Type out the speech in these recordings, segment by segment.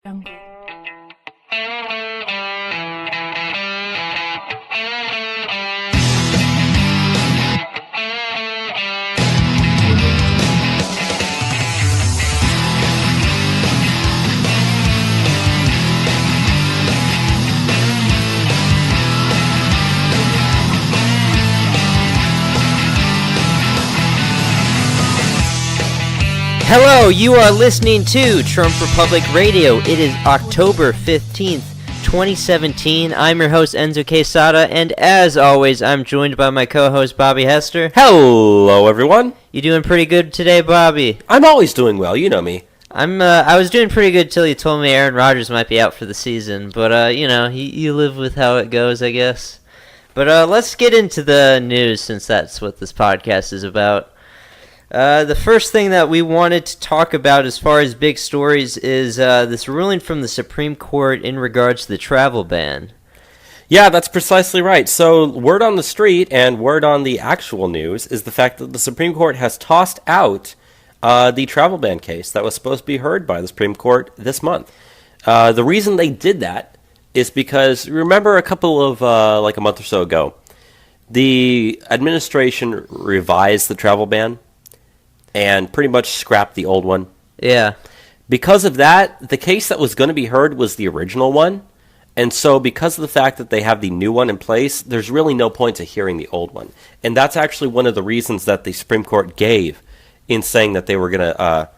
jungle. Hello, you are listening to Trump Republic Radio. It is October 15th, 2017. I'm your host, Enzo Quesada, and as always, I'm joined by my co-host, Bobby Hester. Hello, everyone. You doing pretty good today, Bobby? I'm always doing well, you know me. I was doing pretty good till you told me Aaron Rodgers might be out for the season, but, you live with how it goes, I guess. But let's get into the news, since that's what this podcast is about. The first thing that we wanted to talk about as far as big stories is this ruling from the Supreme Court in regards to the travel ban. Yeah, that's precisely right. So word on the street and word on the actual news is the fact that the Supreme Court has tossed out the travel ban case that was supposed to be heard by the Supreme Court this month. The reason they did that is because, remember a couple of, like a month or so ago, the administration revised the travel ban and pretty much scrapped the old one. Yeah. Because of that, the case that was going to be heard was the original one. And so because of the fact that they have the new one in place, there's really no point to hearing the old one. And that's actually one of the reasons that the Supreme Court gave in saying that they were going to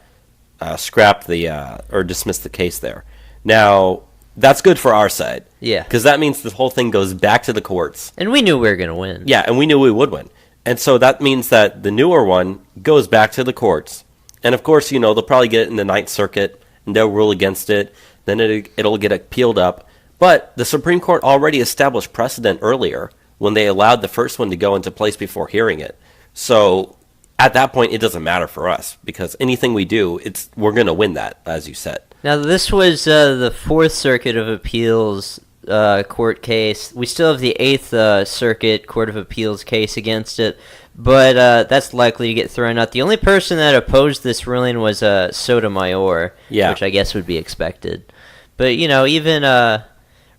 scrap the or dismiss the case there. Now, that's good for our side. Yeah. Because that means the whole thing goes back to the courts. And we knew we were going to win. Yeah, and we knew we would win. And so that means that the newer one goes back to the courts. And of course, they'll probably get it in the Ninth Circuit, and they'll rule against it. Then it'll get appealed up. But the Supreme Court already established precedent earlier when they allowed the first one to go into place before hearing it. So at that point, it doesn't matter for us, because anything we do, we're going to win that, as you said. Now, this was the Fourth Circuit of Appeals court case. We still have the Eighth Circuit Court of Appeals case against it, but that's likely to get thrown out. The only person that opposed this ruling was Sotomayor, which I guess would be expected. But, even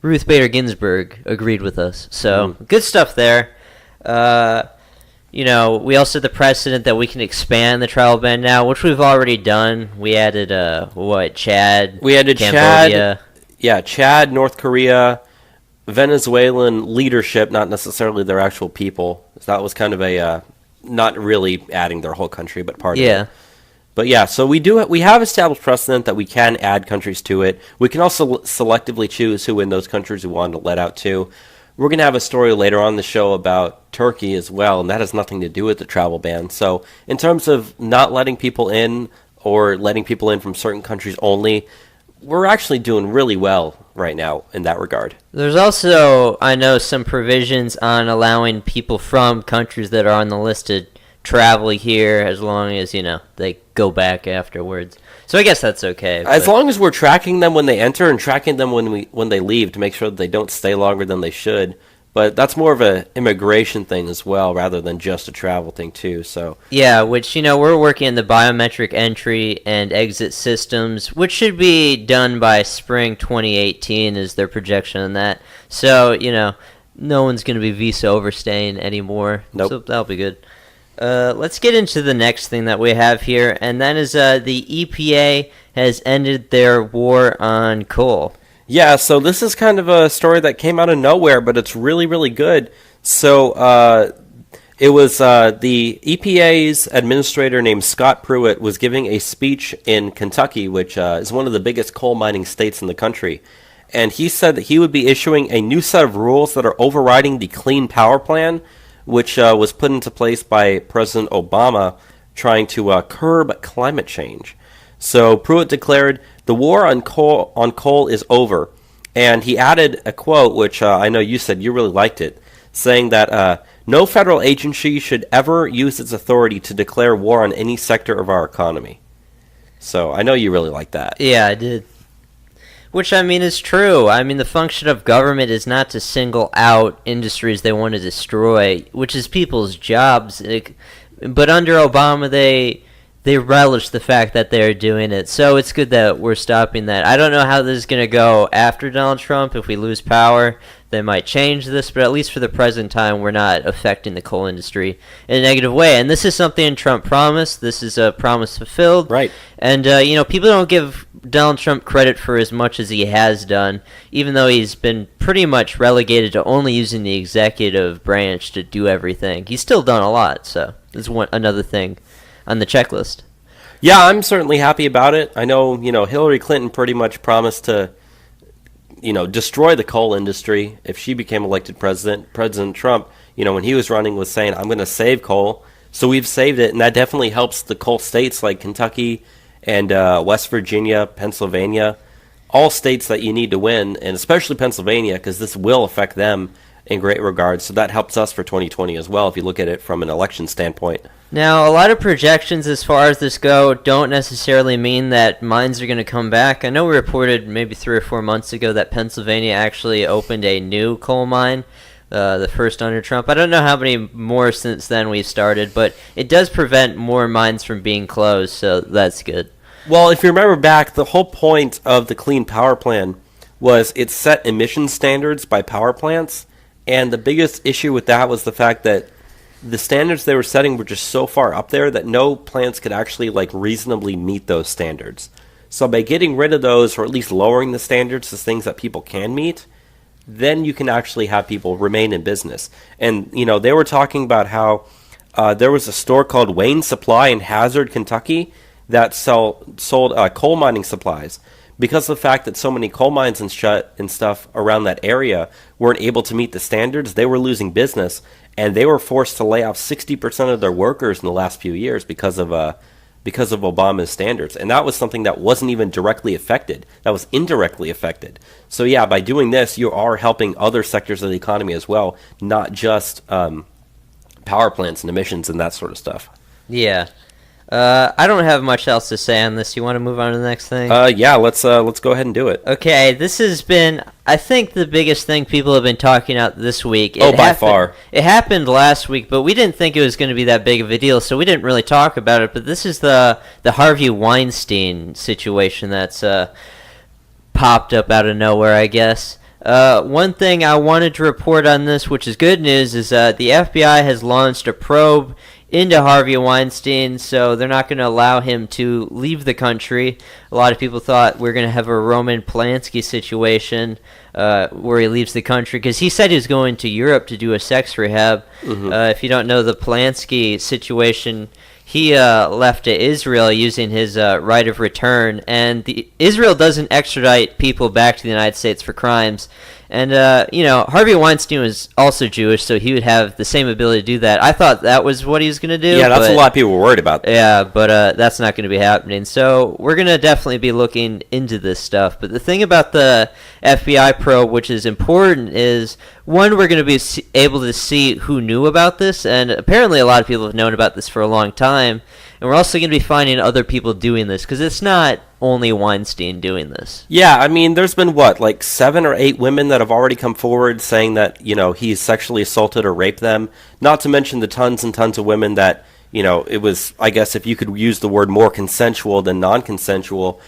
Ruth Bader Ginsburg agreed with us. So, good stuff there. We also had the precedent that we can expand the travel ban now, which we've already done. We added, Chad, we added Cambodia. Chad. Yeah, Chad, North Korea, Venezuelan leadership, not necessarily their actual people. So that was kind of a not really adding their whole country, but part of it. But yeah, so we have established precedent that we can add countries to it. We can also selectively choose who in those countries we want to let out to. We're going to have a story later on the show about Turkey as well, and that has nothing to do with the travel ban. So in terms of not letting people in or letting people in from certain countries only, we're actually doing really well right now in that regard. There's also, I know, some provisions on allowing people from countries that are on the list to travel here as long as, they go back afterwards. So I guess that's okay. As long as we're tracking them when they enter and tracking them when they leave to make sure that they don't stay longer than they should. But that's more of an immigration thing as well, rather than just a travel thing, too. So yeah, which, we're working on the biometric entry and exit systems, which should be done by spring 2018 is their projection on that. So, no one's going to be visa overstaying anymore. Nope. So that'll be good. Let's get into the next thing that we have here, and that is the EPA has ended their war on coal. Yeah, so this is kind of a story that came out of nowhere, but it's really, really good. So it was the EPA's administrator named Scott Pruitt was giving a speech in Kentucky, which is one of the biggest coal mining states in the country. And he said that he would be issuing a new set of rules that are overriding the Clean Power Plan, which was put into place by President Obama trying to curb climate change. So Pruitt declared, "The war on coal is over." And he added a quote, which I know you said you really liked it, saying that no federal agency should ever use its authority to declare war on any sector of our economy. So I know you really liked that. Yeah, I did. Which, is true. The function of government is not to single out industries they want to destroy, which is people's jobs. But under Obama, they relish the fact that they're doing it. So it's good that we're stopping that. I don't know how this is going to go after Donald Trump. If we lose power, they might change this, but at least for the present time, we're not affecting the coal industry in a negative way. And this is something Trump promised. This is a promise fulfilled. Right. And, people don't give Donald Trump credit for as much as he has done, even though he's been pretty much relegated to only using the executive branch to do everything. He's still done a lot, so this is another thing on the checklist. Yeah, I'm certainly happy about it. I know, Hillary Clinton pretty much promised to, destroy the coal industry if she became elected president. President Trump, when he was running, was saying, I'm going to save coal. So we've saved it, and that definitely helps the coal states like Kentucky and West Virginia, Pennsylvania, all states that you need to win, and especially Pennsylvania, because this will affect them in great regards. So that helps us for 2020 as well, if you look at it from an election standpoint. Now, a lot of projections as far as this go don't necessarily mean that mines are going to come back. I know we reported maybe 3 or 4 months ago that Pennsylvania actually opened a new coal mine, the first under Trump. I don't know how many more since then we've started, but it does prevent more mines from being closed, so that's good. Well, if you remember back, the whole point of the Clean Power Plan was it set emission standards by power plants, and the biggest issue with that was the fact that the standards they were setting were just so far up there that no plants could actually reasonably meet those standards. So by getting rid of those, or at least lowering the standards to things that people can meet, then you can actually have people remain in business. And, they were talking about how there was a store called Wayne Supply in Hazard, Kentucky, that sold coal mining supplies. Because of the fact that so many coal mines and stuff around that area weren't able to meet the standards, they were losing business, and they were forced to lay off 60% of their workers in the last few years because of Obama's standards. And that was something that wasn't even directly affected. That was indirectly affected. So yeah, by doing this, you are helping other sectors of the economy as well, not just power plants and emissions and that sort of stuff. Yeah. I don't have much else to say on this. You want to move on to the next thing? Yeah, let's go ahead and do it. Okay, this has been, I think, the biggest thing people have been talking about this week. By far. It happened last week, but we didn't think it was going to be that big of a deal, so we didn't really talk about it. But this is the Harvey Weinstein situation that's popped up out of nowhere, I guess. One thing I wanted to report on this, which is good news, is the FBI has launched a probe into Harvey Weinstein, so they're not going to allow him to leave the country. A lot of people thought we're going to have a Roman Polanski situation where he leaves the country, because he said he was going to Europe to do a sex rehab. Mm-hmm. If you don't know the Polanski situation, he left to Israel using his right of return, and Israel doesn't extradite people back to the United States for crimes. And, Harvey Weinstein was also Jewish, so he would have the same ability to do that. I thought that was what he was going to do. Yeah, that's a lot of people were worried about. Yeah, but that's not going to be happening. So we're going to definitely be looking into this stuff. But the thing about the FBI probe, which is important, is, one, we're going to be able to see who knew about this. And apparently a lot of people have known about this for a long time. And we're also going to be finding other people doing this, because it's not only Weinstein doing this. Yeah, I mean, there's been, 7 or 8 women that have already come forward saying that, he's sexually assaulted or raped them. Not to mention the tons and tons of women that, it was, I guess, if you could use the word more consensual than non-consensual.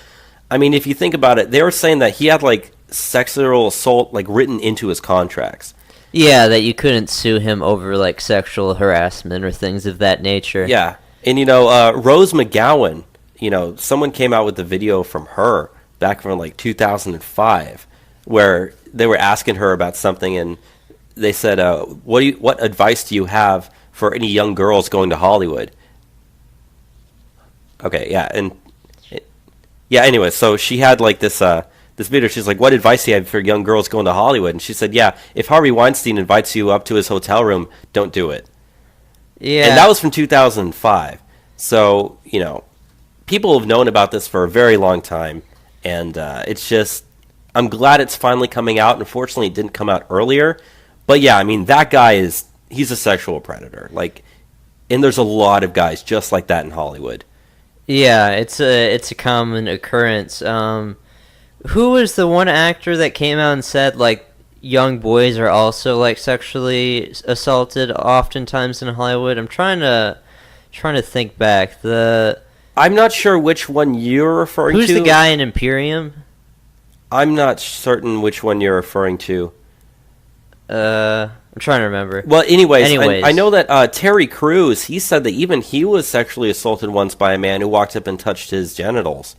I mean, if you think about it, they were saying that he had, sexual assault, written into his contracts. Yeah, that you couldn't sue him over, sexual harassment or things of that nature. Yeah. And, Rose McGowan, someone came out with the video from her back from 2005, where they were asking her about something, and they said, what advice do you have for any young girls going to Hollywood? Okay, yeah, anyway, so she had this video. She's like, what advice do you have for young girls going to Hollywood? And she said, yeah, if Harvey Weinstein invites you up to his hotel room, don't do it. Yeah. And that was from 2005. So, people have known about this for a very long time. And it's just, I'm glad it's finally coming out. Unfortunately, it didn't come out earlier. But yeah, I mean, that guy he's a sexual predator. And there's a lot of guys just like that in Hollywood. Yeah, it's a common occurrence. Who was the one actor that came out and said, young boys are also sexually assaulted oftentimes in Hollywood? I'm trying to think back. I'm not sure which one you're referring Who's to. the guy in Imperium? I'm not certain which one you're referring to. I'm trying to remember. Well, anyways. I know that Terry Cruz, he said that even he was sexually assaulted once by a man who walked up and touched his genitals.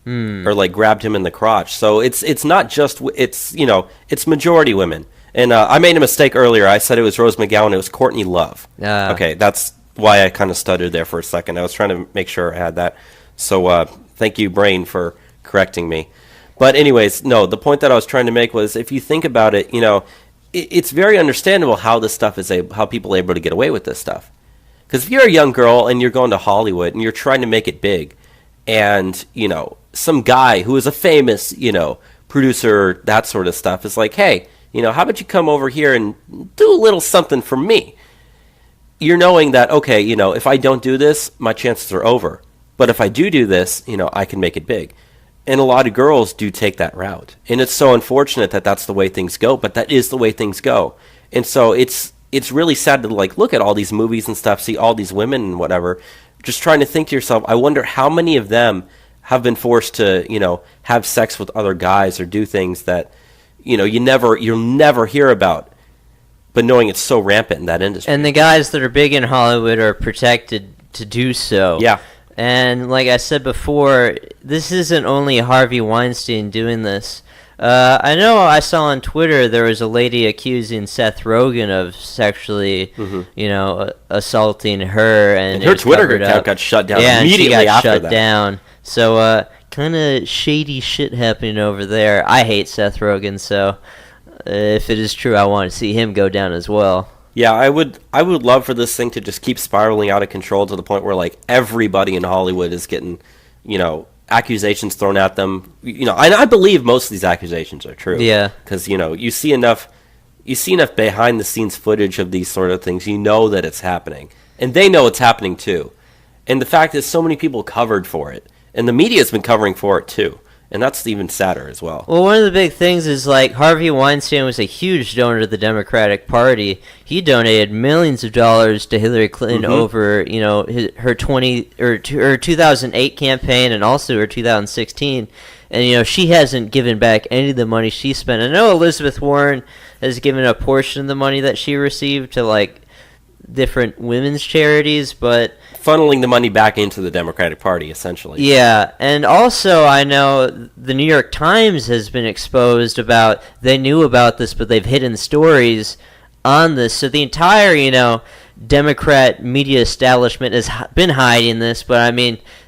Or like grabbed him in the crotch. So it's not just, it's majority women. And I made a mistake earlier. I said it was Rose McGowan. It was Courtney Love. Okay, that's why I kind of stuttered there for a second. I was trying to make sure I had that. So thank you, Brain, for correcting me. But anyways, no, the point that I was trying to make was if you think about it, it's very understandable how this stuff how people are able to get away with this stuff. Because if you're a young girl and you're going to Hollywood and you're trying to make it big, and some guy who is a famous producer, that sort of stuff, is like, hey, how about you come over here and do a little something for me? You're knowing that, okay, if I don't do this, my chances are over. But if I do this, I can make it big. And a lot of girls do take that route. And it's so unfortunate that that's the way things go, but that is the way things go. And so it's really sad to look at all these movies and stuff, see all these women and whatever, just trying to think to yourself, I wonder how many of them have been forced to, have sex with other guys or do things that, you'll never hear about, but knowing it's so rampant in that industry. And the guys that are big in Hollywood are protected to do so. Yeah. And like I said before, this isn't only Harvey Weinstein doing this. I know I saw on Twitter there was a lady accusing Seth Rogen of sexually, assaulting her, and her Twitter account got shut down immediately she got after shut that. down. So kind of shady shit happening over there. I hate Seth Rogen, so if it is true, I want to see him go down as well. Yeah, I would love for this thing to just keep spiraling out of control to the point where everybody in Hollywood is getting, accusations thrown at them. And I believe most of these accusations are true. Yeah. Because you see enough behind the scenes footage of these sort of things, that it's happening, and they know it's happening too. And the fact is, so many people covered for it, and the media's been covering for it too. And that's even sadder as well. Well, one of the big things is Harvey Weinstein was a huge donor to the Democratic Party. He donated millions of dollars to Hillary Clinton over, her 2008 campaign and also her 2016. And she hasn't given back any of the money she spent. I know Elizabeth Warren has given a portion of the money that she received to different women's charities, but funneling the money back into the Democratic Party, essentially. Yeah, and also I know the New York Times has been exposed about, they knew about this, but they've hidden stories on this. So the entire, Democrat media establishment has been hiding this, but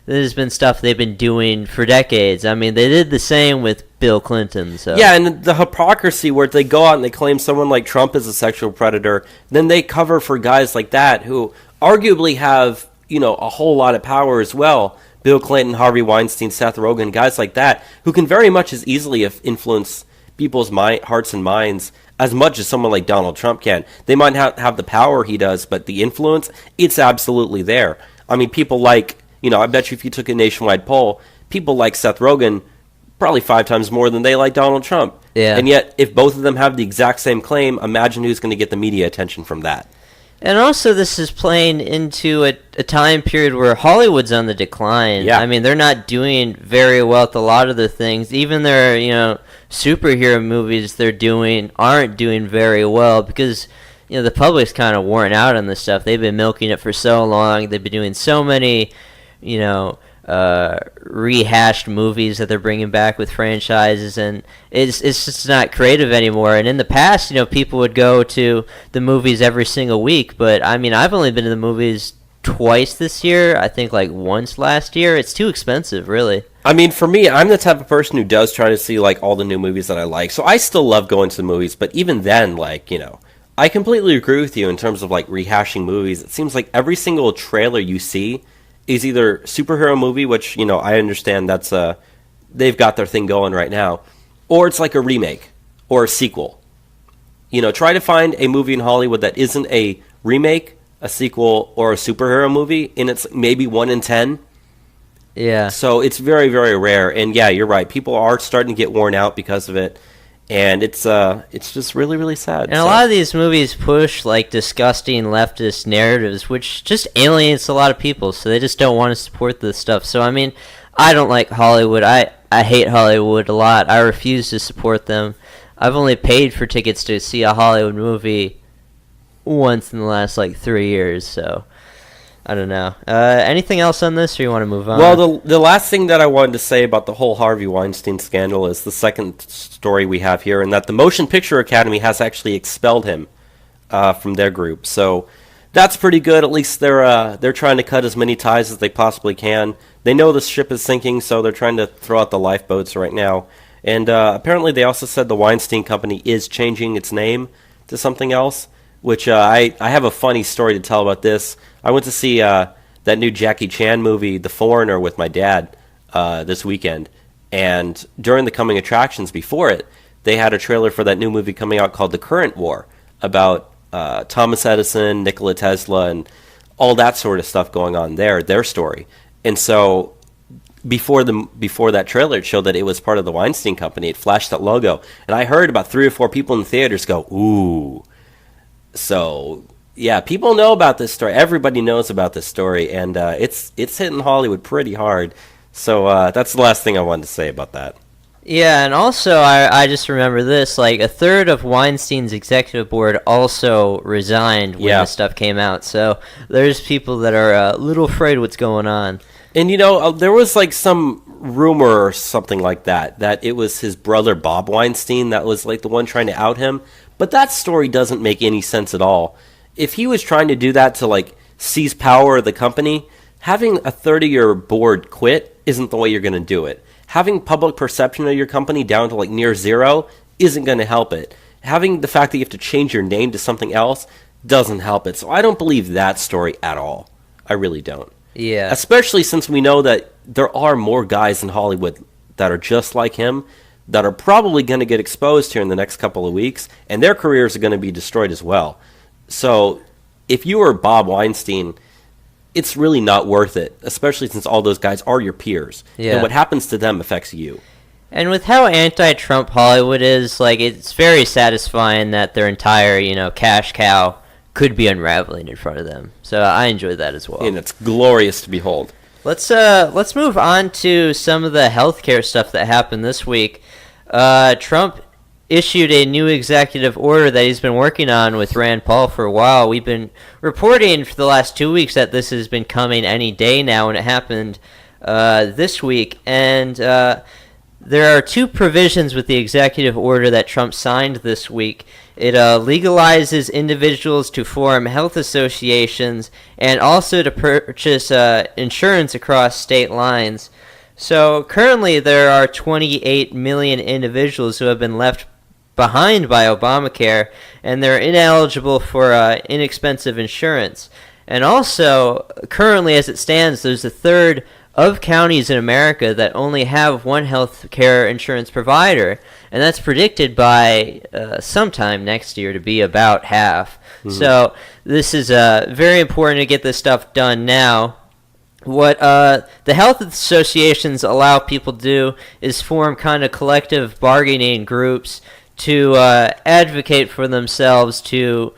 there's been stuff they've been doing for decades. They did the same with Bill Clinton. So. Yeah, and the hypocrisy where they go out and they claim someone like Trump is a sexual predator, then they cover for guys like that who arguably have a whole lot of power as well. Bill Clinton, Harvey Weinstein, Seth Rogen, guys like that, who can very much as easily influence people's hearts and minds as much as someone like Donald Trump can. They might not have the power he does, but the influence, it's absolutely there. People I bet you if you took a nationwide poll, people like Seth Rogen probably 5 times more than they like Donald Trump. Yeah. And yet, if both of them have the exact same claim, imagine who's going to get the media attention from that. And also, this is playing into a time period where Hollywood's on the decline. Yeah. They're not doing very well with a lot of the things. Even their, superhero movies aren't doing very well because, the public's kind of worn out on this stuff. They've been milking it for so long. They've been doing so many, rehashed movies that they're bringing back with franchises, and it's just not creative anymore. And in the past, people would go to the movies every single week, but I've only been to the movies twice this year. I think once last year. It's too expensive, really. For me, I'm the type of person who does try to see all the new movies that I like, so I still love going to the movies. But even then, I completely agree with you in terms of rehashing movies. It seems like every single trailer you see is either superhero movie, which, I understand that's they've got their thing going right now, or it's a remake or a sequel. Try to find a movie in Hollywood that isn't a remake, a sequel, or a superhero movie, and it's maybe 1 in 10. Yeah. So it's very, very rare. And yeah, you're right. People are starting to get worn out because of it. And it's just really, really sad. And a lot of these movies push like disgusting leftist narratives, which just alienates a lot of people. So they just don't want to support this stuff. So I mean, I don't like Hollywood. I hate Hollywood a lot. I refuse to support them. I've only paid for tickets to see a Hollywood movie once in the last like 3 years. So I don't know. Anything else on this, or you want to move on? Well, the last thing that I wanted to say about the whole Harvey Weinstein scandal is the second story we have here, and that the Motion Picture Academy has actually expelled him from their group. So that's pretty good. At least they're trying to cut as many ties as they possibly can. They know the ship is sinking, so they're trying to throw out the lifeboats right now. And apparently they also said the Weinstein Company is changing its name to something else, which I have a funny story to tell about this. I went to see that new Jackie Chan movie, The Foreigner, with my dad this weekend. And during the coming attractions before it, they had a trailer for that new movie coming out called The Current War, about Thomas Edison, Nikola Tesla, and all that sort of stuff going on there, their story. And so before that trailer, it showed that it was part of the Weinstein Company. It flashed that logo. And I heard about 3 or 4 people in the theaters go, ooh. So yeah, people know about this story. Everybody knows about this story, and it's hitting Hollywood pretty hard. So that's the last thing I wanted to say about that. Yeah, and also I just remember this, like a third of Weinstein's executive board also resigned when this stuff came out. So there's people that are a little afraid what's going on. And there was like some rumor or something like that it was his brother Bob Weinstein that was like the one trying to out him. But that story doesn't make any sense at all. If he was trying to do that to like seize power of the company, having a 30-year board quit isn't the way you're going to do it. Having public perception of your company down to like near zero isn't going to help it. Having the fact that you have to change your name to something else doesn't help it. So I don't believe that story at all. I really don't. Yeah. Especially since we know that there are more guys in Hollywood that are just like him that are probably going to get exposed here in the next couple of weeks, and their careers are going to be destroyed as well. So if you were Bob Weinstein, it's really not worth it, especially since all those guys are your peers. Yeah. And what happens to them affects you. And with how anti-Trump Hollywood is, like, it's very satisfying that their entire, cash cow could be unraveling in front of them. So I enjoy that as well. And it's glorious to behold. Let's move on to some of the healthcare stuff that happened this week. Trump issued a new executive order that he's been working on with Rand Paul for a while. We've been reporting for the last 2 weeks that this has been coming any day now, and it happened this week. And there are 2 provisions with the executive order that Trump signed this week. It legalizes individuals to form health associations and also to purchase insurance across state lines. So currently there are 28 million individuals who have been left behind by Obamacare, and they're ineligible for inexpensive insurance. And also, currently as it stands, there's a third of counties in America that only have one health care insurance provider, and that's predicted by sometime next year to be about half. Mm-hmm. So this is very important to get this stuff done now. What the health associations allow people to do is form kind of collective bargaining groups to advocate for themselves, to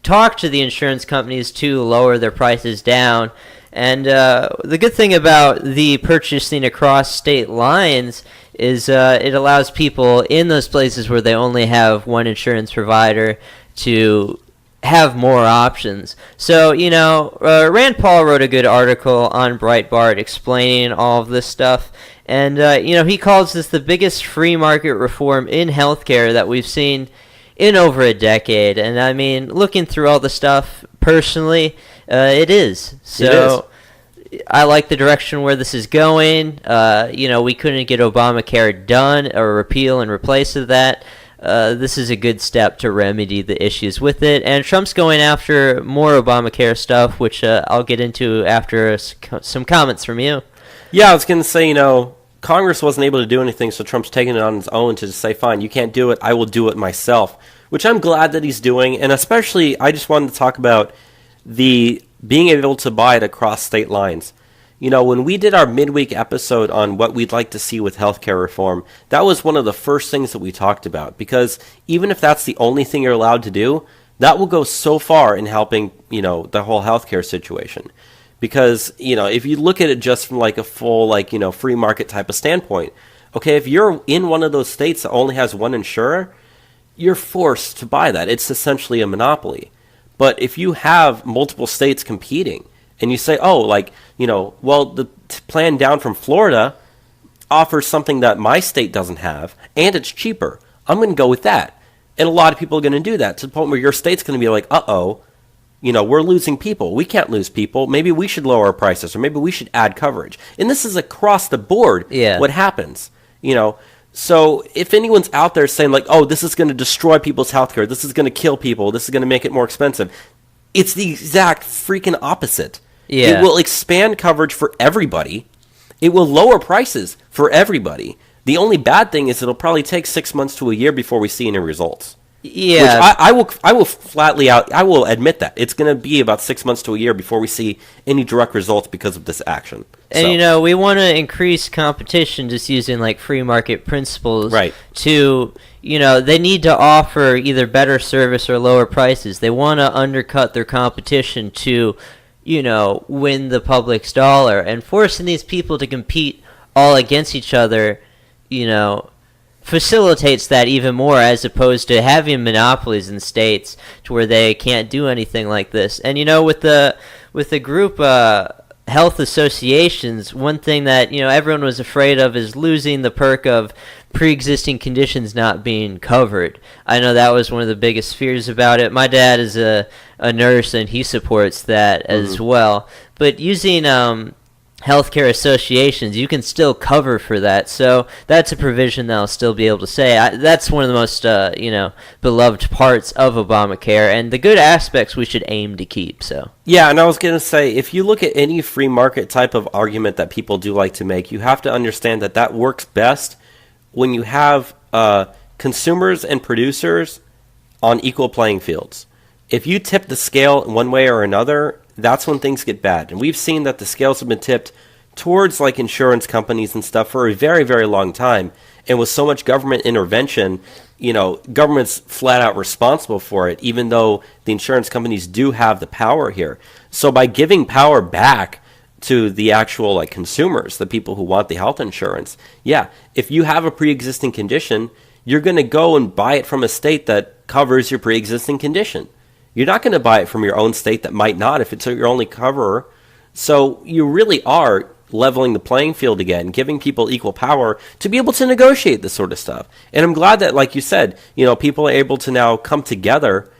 talk to the insurance companies to lower their prices down. And the good thing about the purchasing across state lines is it allows people in those places where they only have one insurance provider to have more options. So, Rand Paul wrote a good article on Breitbart explaining all of this stuff. And, he calls this the biggest free market reform in healthcare that we've seen in over a decade. And, I mean, looking through all the stuff, personally, it is. So it is. I like the direction where this is going. We couldn't get Obamacare done or repeal and replace that. This is a good step to remedy the issues with it. And Trump's going after more Obamacare stuff, which I'll get into after some comments from you. Yeah, I was going to say, Congress wasn't able to do anything, so Trump's taking it on his own to just say, fine, you can't do it, I will do it myself, which I'm glad that he's doing. And especially, I just wanted to talk about the being able to buy it across state lines. When we did our midweek episode on what we'd like to see with healthcare reform, that was one of the first things that we talked about, because even if that's the only thing you're allowed to do, that will go so far in helping, the whole healthcare situation. Because, if you look at it just from like a full, free market type of standpoint, okay, if you're in one of those states that only has one insurer, you're forced to buy that. It's essentially a monopoly. But if you have multiple states competing, and you say, the plan down from Florida offers something that my state doesn't have, and it's cheaper, I'm going to go with that. And a lot of people are going to do that, to the point where your state's going to be like, we're losing people. We can't lose people. Maybe we should lower our prices, or maybe we should add coverage. And this is across the board what happens. So if anyone's out there saying this is going to destroy people's healthcare, this is going to kill people, this is going to make it more expensive, it's the exact freaking opposite. Yeah. It will expand coverage for everybody. It will lower prices for everybody. The only bad thing is it'll probably take 6 months to a year before we see any results. Yeah. Which I will admit that. It's going to be about 6 months to a year before we see any direct results because of this action. And, we want to increase competition just using, free market principles. Right. To, they need to offer either better service or lower prices. They want to undercut their competition to, win the public's dollar. And forcing these people to compete all against each other, facilitates that even more, as opposed to having monopolies in states to where they can't do anything like this. And with the group health associations, one thing that everyone was afraid of is losing the perk of pre-existing conditions not being covered. I know that was one of the biggest fears about it. My dad is a nurse, and he supports that as well. But using healthcare associations, you can still cover for that. So that's a provision that I'll still be able to say. That's one of the most, beloved parts of Obamacare, and the good aspects we should aim to keep. So yeah, and I was going to say, if you look at any free market type of argument that people do like to make, you have to understand that works best when you have consumers and producers on equal playing fields. If you tip the scale in one way or another, that's when things get bad. And we've seen that the scales have been tipped towards insurance companies and stuff for a very, very long time. And with so much government intervention, government's flat out responsible for it, even though the insurance companies do have the power here. So by giving power back to the actual consumers, the people who want the health insurance, if you have a pre-existing condition, you're going to go and buy it from a state that covers your pre-existing condition. You're not going to buy it from your own state that might not, if it's your only coverer. So you really are leveling the playing field again, giving people equal power to be able to negotiate this sort of stuff. And I'm glad that, like you said, people are able to now come together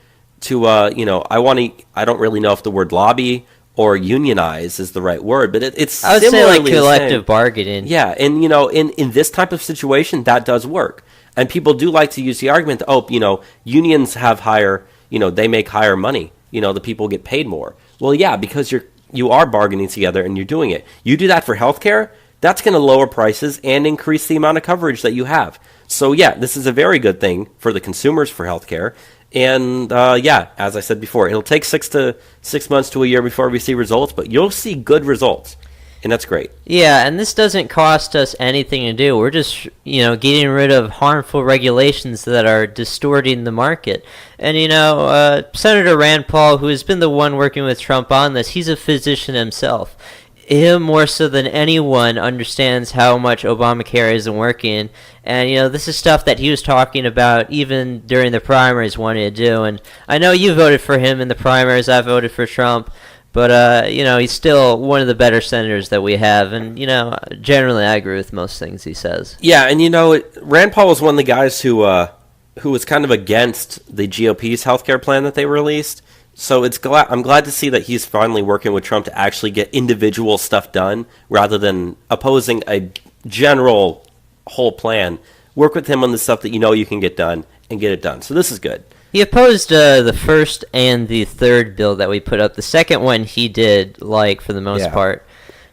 to, I don't really know if the word lobby or unionize is the right word, but it's I would say collective bargaining. Yeah, and in this type of situation, that does work. And people do like to use the argument that, unions have higher, they make higher money. The people get paid more. Well, yeah, because you are bargaining together and you're doing it. You do that for healthcare, that's going to lower prices and increase the amount of coverage that you have. So yeah, this is a very good thing for the consumers for healthcare. And as I said before, it'll take 6 months to a year before we see results, but you'll see good results. And that's great. Yeah, and this doesn't cost us anything to do. We're just, getting rid of harmful regulations that are distorting the market. And, Senator Rand Paul, who has been the one working with Trump on this, he's a physician himself. Him more so than anyone understands how much Obamacare isn't working. And, this is stuff that he was talking about even during the primaries wanting to do. And I know you voted for him in the primaries. I voted for Trump. But, he's still one of the better senators that we have. And, generally I agree with most things he says. Yeah, and, Rand Paul was one of the guys who was kind of against the GOP's healthcare plan that they released. So I'm glad to see that he's finally working with Trump to actually get individual stuff done rather than opposing a general whole plan. Work with him on the stuff that you can get done and get it done. So this is good. He opposed the first and the third bill that we put up. The second one he did for the most part.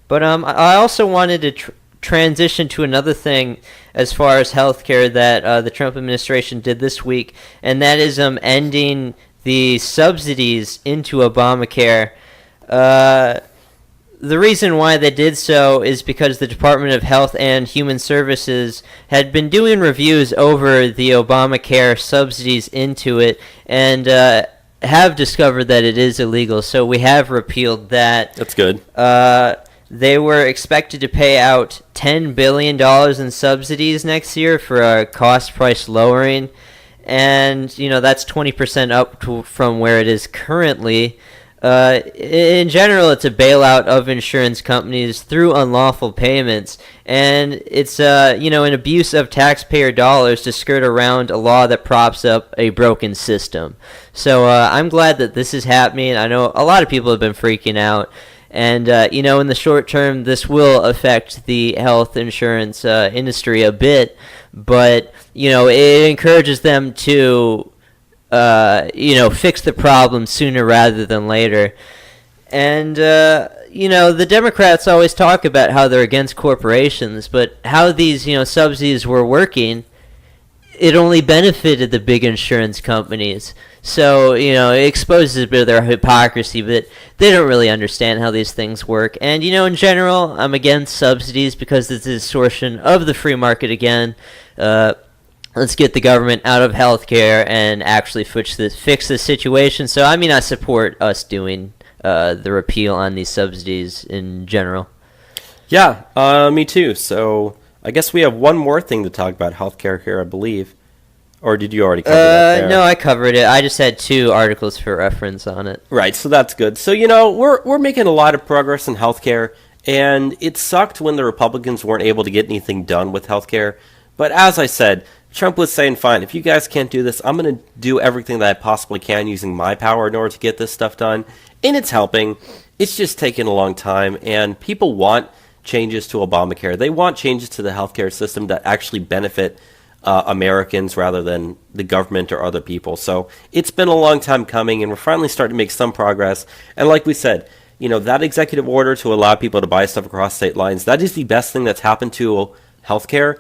But I also wanted to transition to another thing as far as healthcare that the Trump administration did this week, and that is ending the subsidies into Obamacare. the reason why they did so is because the Department of Health and Human Services had been doing reviews over the Obamacare subsidies into it and have discovered that it is illegal. So we have repealed that. That's good. They were expected to pay out $10 billion in subsidies next year for a cost price lowering. And, that's 20% up from where it is currently. In general, it's a bailout of insurance companies through unlawful payments, and it's an abuse of taxpayer dollars to skirt around a law that props up a broken system. So I'm glad that this is happening. I know a lot of people have been freaking out, and in the short term, this will affect the health insurance industry a bit, but it encourages them to fix the problem sooner rather than later. And, the Democrats always talk about how they're against corporations, but how these, subsidies were working, it only benefited the big insurance companies. So, it exposes a bit of their hypocrisy, but they don't really understand how these things work. And, in general, I'm against subsidies because it's a distortion of the free market again. Let's get the government out of healthcare and actually fix this situation. So, I support us doing the repeal on these subsidies in general. Yeah, me too. So, I guess we have one more thing to talk about healthcare here, I believe. Or did you already cover that there? No, I covered it. I just had 2 articles for reference on it. Right, so that's good. So, we're making a lot of progress in healthcare, and it sucked when the Republicans weren't able to get anything done with healthcare. But as I said, Trump was saying, fine, if you guys can't do this, I'm going to do everything that I possibly can using my power in order to get this stuff done. And it's helping. It's just taking a long time. And people want changes to Obamacare. They want changes to the healthcare system that actually benefit Americans rather than the government or other people. So it's been a long time coming, and we're finally starting to make some progress. And like we said, that executive order to allow people to buy stuff across state lines, that is the best thing that's happened to healthcare.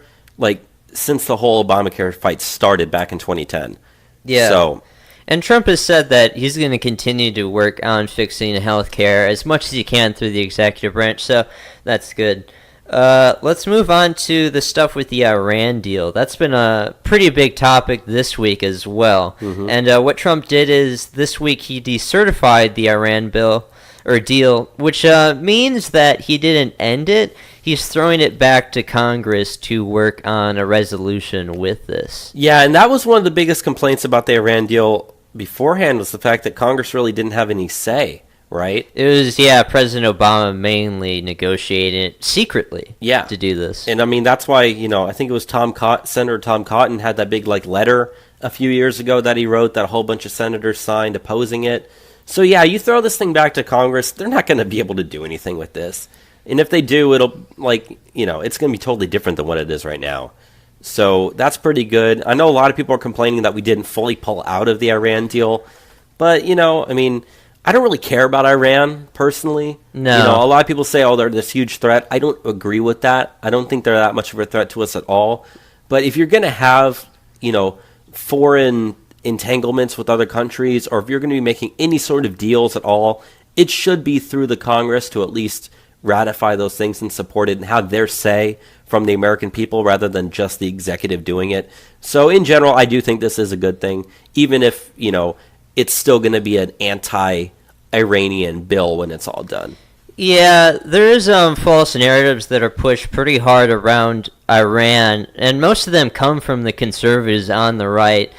Since the whole Obamacare fight started back in 2010. Yeah. So, and Trump has said that he's going to continue to work on fixing health care as much as he can through the executive branch, so that's good. Let's move on to the stuff with the Iran deal. That's been a pretty big topic this week as well. Mm-hmm. And what Trump did is this week he decertified the Iran deal, which means that he didn't end it. He's throwing it back to Congress to work on a resolution with this. Yeah, and that was one of the biggest complaints about the Iran deal beforehand, was the fact that Congress really didn't have any say, right? It was, President Obama mainly negotiating it secretly to do this. And that's why, I think it was Senator Tom Cotton had that big letter a few years ago that he wrote that a whole bunch of senators signed opposing it. So you throw this thing back to Congress, they're not going to be able to do anything with this. And if they do, it'll, it's going to be totally different than what it is right now. So that's pretty good. I know a lot of people are complaining that we didn't fully pull out of the Iran deal. But, I don't really care about Iran, personally. No. A lot of people say, they're this huge threat. I don't agree with that. I don't think they're that much of a threat to us at all. But if you're going to have, foreign entanglements with other countries, or if you're going to be making any sort of deals at all, it should be through the Congress to at least ratify those things and support it and have their say from the American people rather than just the executive doing it. So in general, I do think this is a good thing, even if, it's still going to be an anti-Iranian bill when it's all done. Yeah, there is false narratives that are pushed pretty hard around Iran, and most of them come from the conservatives on the right.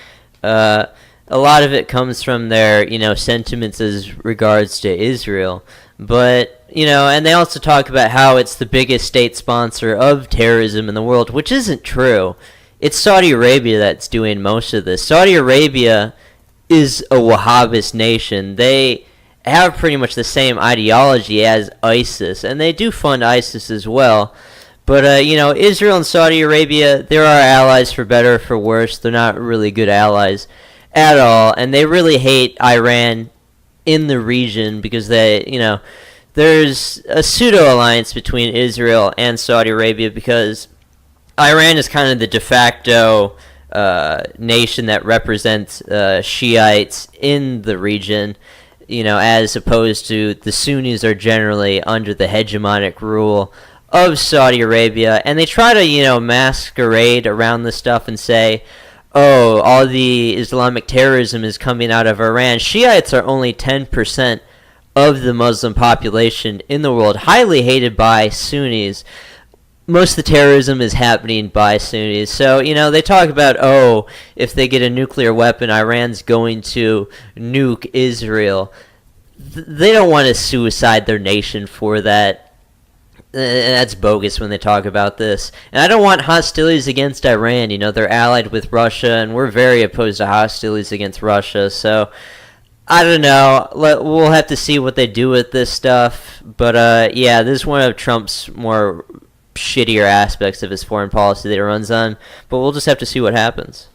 A lot of it comes from their, sentiments as regards to Israel. But, and they also talk about how it's the biggest state sponsor of terrorism in the world, which isn't true. It's Saudi Arabia that's doing most of this. Saudi Arabia is a Wahhabist nation. They have pretty much the same ideology as ISIS, and they do fund ISIS as well. But, Israel and Saudi Arabia, they're our allies for better or for worse. They're not really good allies at all, and they really hate Iran in the region because there's a pseudo-alliance between Israel and Saudi Arabia because Iran is kind of the de facto nation that represents Shiites in the region. as opposed to the Sunnis are generally under the hegemonic rule of Saudi Arabia. And they try to, masquerade around this stuff and say, oh, all the Islamic terrorism is coming out of Iran. Shiites are only 10% of the Muslim population in the world, highly hated by Sunnis. Most of the terrorism is happening by Sunnis. So, they talk about, oh, if they get a nuclear weapon, Iran's going to nuke Israel. They don't want to suicide their nation for that. That's bogus when they talk about this. And I don't want hostilities against Iran. They're allied with Russia, and we're very opposed to hostilities against Russia. So, I don't know. We'll have to see what they do with this stuff. But, yeah, this is one of Trump's more shittier aspects of his foreign policy that he runs on, but we'll just have to see what happens.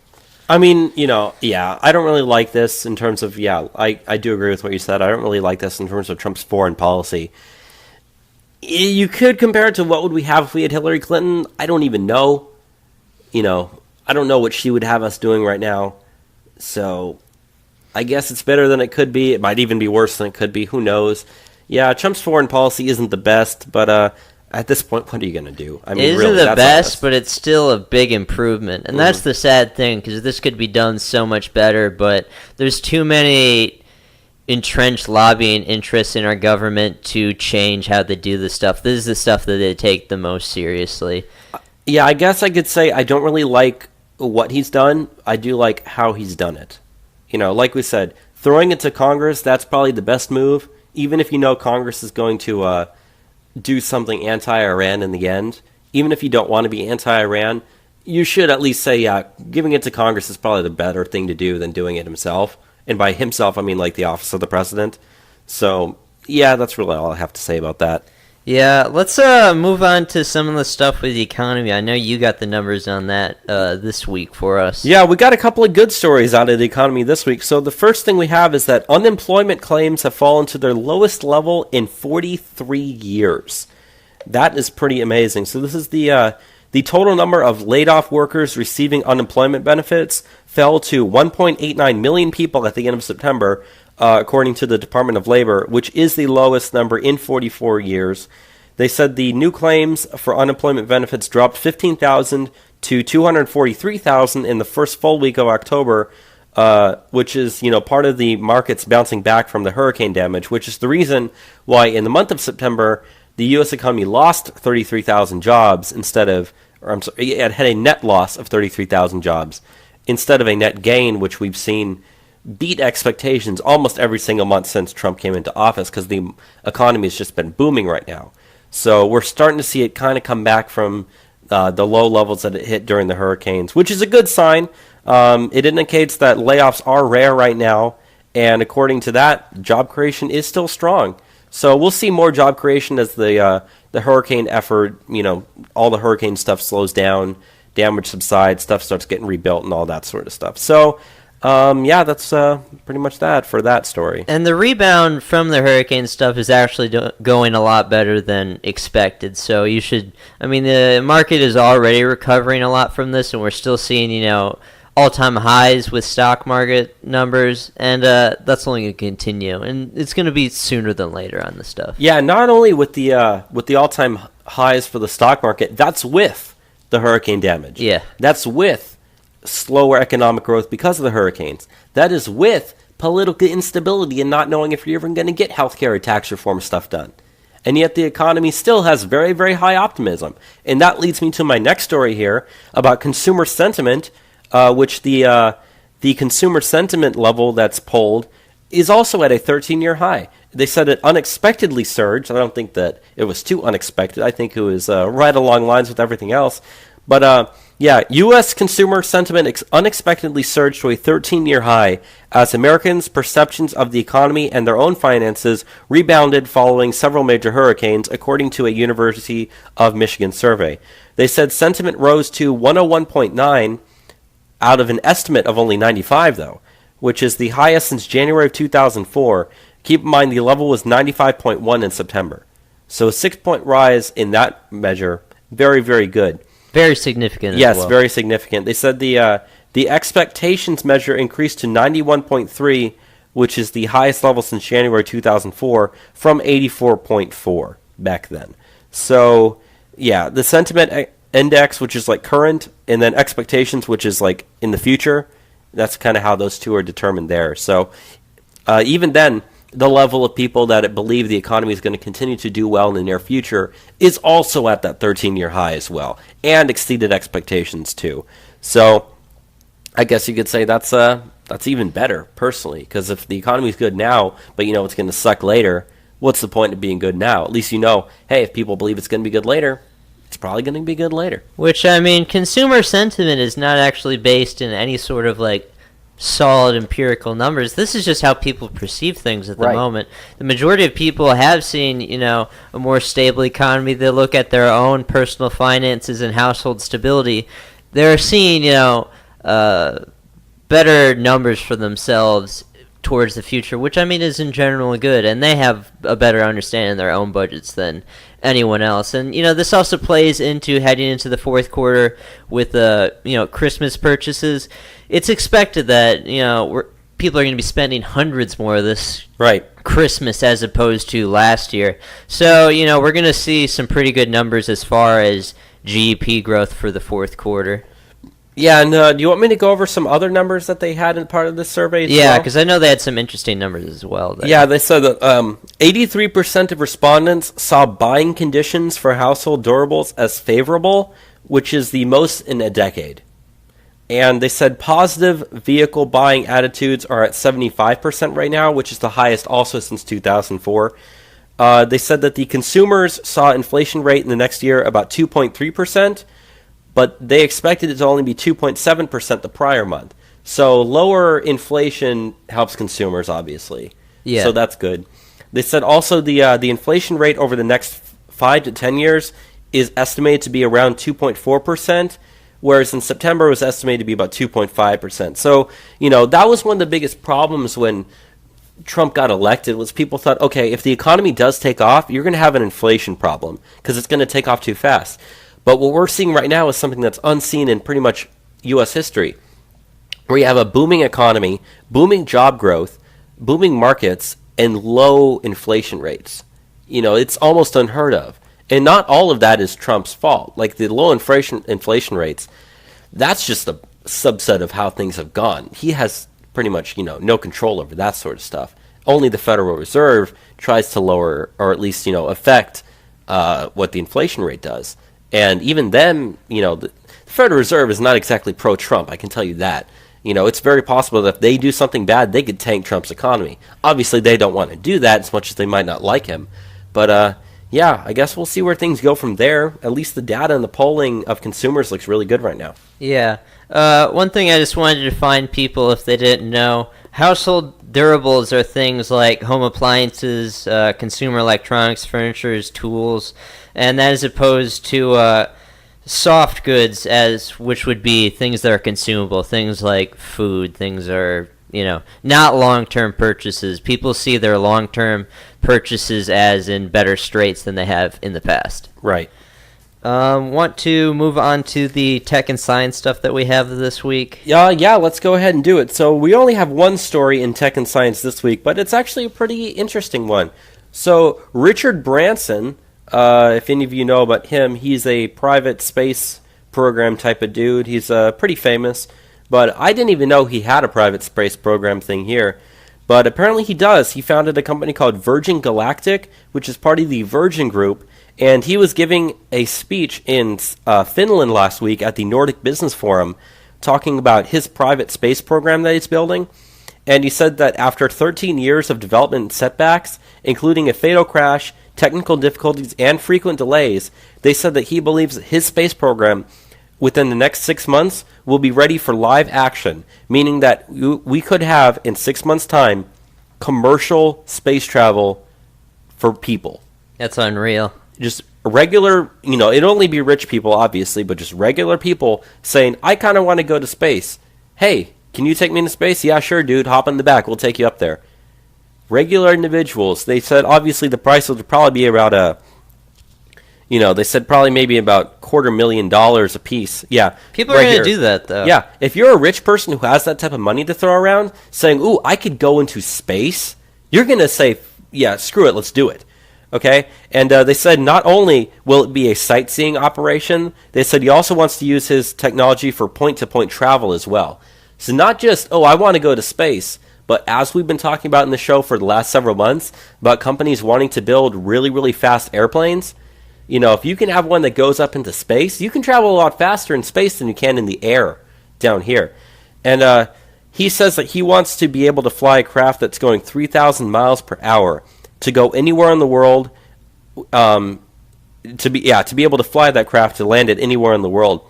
I mean, I don't really like this in terms of, I do agree with what you said. I don't really like this in terms of Trump's foreign policy. You could compare it to what would we have if we had Hillary Clinton. I don't even know. I don't know what she would have us doing right now. So I guess it's better than it could be. It might even be worse than it could be. Who knows? Yeah, Trump's foreign policy isn't the best, but at this point, what are you going to do? I mean, it isn't really, the best, but it's still a big improvement. And that's the sad thing, because this could be done so much better, but there's too many entrenched lobbying interests in our government to change how they do this stuff. This is the stuff that they take the most seriously. Yeah, I guess I could say I don't really like what he's done. I do like how he's done it. Like we said, throwing it to Congress, that's probably the best move, even if Congress is going to do something anti-Iran in the end. Even if you don't want to be anti-Iran, you should at least say, yeah, giving it to Congress is probably the better thing to do than doing it himself. And by himself, I mean like the office of the president. So, yeah, that's really all I have to say about that. Yeah, let's move on to some of the stuff with the economy. I know you got the numbers on that this week for us. Yeah, we got a couple of good stories out of the economy this week. So the first thing we have is that unemployment claims have fallen to their lowest level in 43 years. That is pretty amazing. So this is the total number of laid-off workers receiving unemployment benefits fell to 1.89 million people at the end of September, according to the Department of Labor, which is the lowest number in 44 years. They said the new claims for unemployment benefits dropped 15,000 to 243,000 in the first full week of October, which is, part of the markets bouncing back from the hurricane damage, which is the reason why in the month of September, the U.S. economy lost 33,000 jobs it had a net loss of 33,000 jobs instead of a net gain, which we've seen beat expectations almost every single month since Trump came into office, because the economy has just been booming right now. So we're starting to see it kind of come back from the low levels that it hit during the hurricanes, which is a good sign. It indicates that layoffs are rare right now, and according to that, job creation is still strong. So we'll see more job creation as the hurricane effort, all the hurricane stuff slows down, damage subsides, stuff starts getting rebuilt, and all that sort of stuff. So that's pretty much that for that story. And the rebound from the hurricane stuff is actually going a lot better than expected. So the market is already recovering a lot from this, and we're still seeing, all-time highs with stock market numbers, and that's only going to continue. And it's going to be sooner than later on this stuff. Yeah, not only with the all-time highs for the stock market, that's with the hurricane damage. Yeah. That's with slower economic growth because of the hurricanes. That is with political instability and not knowing if you're even going to get healthcare or tax reform stuff done. And yet the economy still has very, very high optimism. And that leads me to my next story here about consumer sentiment, which the consumer sentiment level that's polled is also at a 13-year high. They said it unexpectedly surged. I don't think that it was too unexpected. I think it was right along lines with everything else. But U.S. consumer sentiment unexpectedly surged to a 13-year high as Americans' perceptions of the economy and their own finances rebounded following several major hurricanes, according to a University of Michigan survey. They said sentiment rose to 101.9 out of an estimate of only 95, though, which is the highest since January of 2004. Keep in mind the level was 95.1 in September. So a 6-point rise in that measure, very, very good. Very significant as well. Yes, very significant. They said the expectations measure increased to 91.3, which is the highest level since January 2004, from 84.4 back then. So, yeah, the sentiment index, which is like current, and then expectations, which is like in the future, that's kind of how those two are determined there. So, even then, the level of people that believe the economy is going to continue to do well in the near future is also at that 13-year high as well, and exceeded expectations too. So, I guess you could say that's even better, personally, because if the economy is good now, but you know it's going to suck later, what's the point of being good now? At least you know, hey, if people believe it's going to be good later, it's probably going to be good later. Which, I mean, consumer sentiment is not actually based in any sort of, like, solid empirical numbers. This is just how people perceive things at the moment. The majority of people have seen, you know, a more stable economy. They look at their own personal finances and household stability. They're seeing, you know, better numbers for themselves towards the future, which I mean is in general good, and they have a better understanding of their own budgets than anyone else. And you know, this also plays into heading into the fourth quarter with you know, Christmas purchases. It's expected that, you know, people are going to be spending hundreds more this Christmas as opposed to last year. So, you know, we're going to see some pretty good numbers as far as GDP growth for the fourth quarter. Yeah, and do you want me to go over some other numbers that they had in part of this survey as well? Yeah, because I know they had some interesting numbers as well. Yeah, they said that 83% of respondents saw buying conditions for household durables as favorable, which is the most in a decade. And they said positive vehicle buying attitudes are at 75% right now, which is the highest also since 2004. They said that the consumers saw inflation rate in the next year about 2.3%, but they expected it to only be 2.7% the prior month. So lower inflation helps consumers, obviously. Yeah. So that's good. They said also the inflation rate over the next 5 to 10 years is estimated to be around 2.4%, whereas in September it was estimated to be about 2.5%. So, you know, that was one of the biggest problems when Trump got elected, was people thought, okay, if the economy does take off, you're going to have an inflation problem because it's going to take off too fast. But what we're seeing right now is something that's unseen in pretty much U.S. history, where you have a booming economy, booming job growth, booming markets, and low inflation rates. You know, it's almost unheard of. And not all of that is Trump's fault. Like the low inflation rates, that's just a subset of how things have gone. He has pretty much, you know, no control over that sort of stuff. Only the Federal Reserve tries to lower, or at least, you know, affect what the inflation rate does. And even then, you know, the Federal Reserve is not exactly pro-Trump, I can tell you that. You know, it's very possible that if they do something bad, they could tank Trump's economy. Obviously, they don't want to do that as much as they might not like him. But, yeah, I guess we'll see where things go from there. At least the data and the polling of consumers looks really good right now. Yeah. One thing I just wanted to remind people, if they didn't know, household durables are things like home appliances, consumer electronics, furniture, tools, and that is opposed to soft goods, which would be things that are consumable, things like food, things are, you know, not long-term purchases. People see their long-term purchases as in better straits than they have in the past. Right. Want to move on to the tech and science stuff that we have this week? Yeah, let's go ahead and do it. So we only have one story in tech and science this week, but it's actually a pretty interesting one. So Richard Branson, if any of you know about him, he's a private space program type of dude. He's pretty famous, but I didn't even know he had a private space program thing here. But apparently he does. He founded a company called Virgin Galactic, which is part of the Virgin Group, and he was giving a speech in Finland last week at the Nordic Business Forum talking about his private space program that he's building. And he said that after 13 years of development setbacks, including a fatal crash, technical difficulties, and frequent delays, they said that he believes that his space program within the next 6 months will be ready for live action, meaning that we could have, in 6 months' time, commercial space travel for people. That's unreal. Just regular, you know, it'd only be rich people, obviously, but just regular people saying, I kind of want to go to space. Hey, can you take me into space? Yeah, sure, dude. Hop in the back. We'll take you up there. Regular individuals. They said, obviously, the price would probably be about They said probably maybe about $250,000 a piece. Yeah. People are going to do that, though. Yeah. If you're a rich person who has that type of money to throw around, saying, ooh, I could go into space, you're going to say, yeah, screw it, let's do it. Okay? And they said not only will it be a sightseeing operation, they said he also wants to use his technology for point-to-point travel as well. So not just, oh, I want to go to space, but as we've been talking about in the show for the last several months, about companies wanting to build really, really fast airplanes, if you can have one that goes up into space, you can travel a lot faster in space than you can in the air down here. And he says that he wants to be able to fly a craft that's going 3,000 miles per hour to go anywhere in the world, to be able to fly that craft to land it anywhere in the world.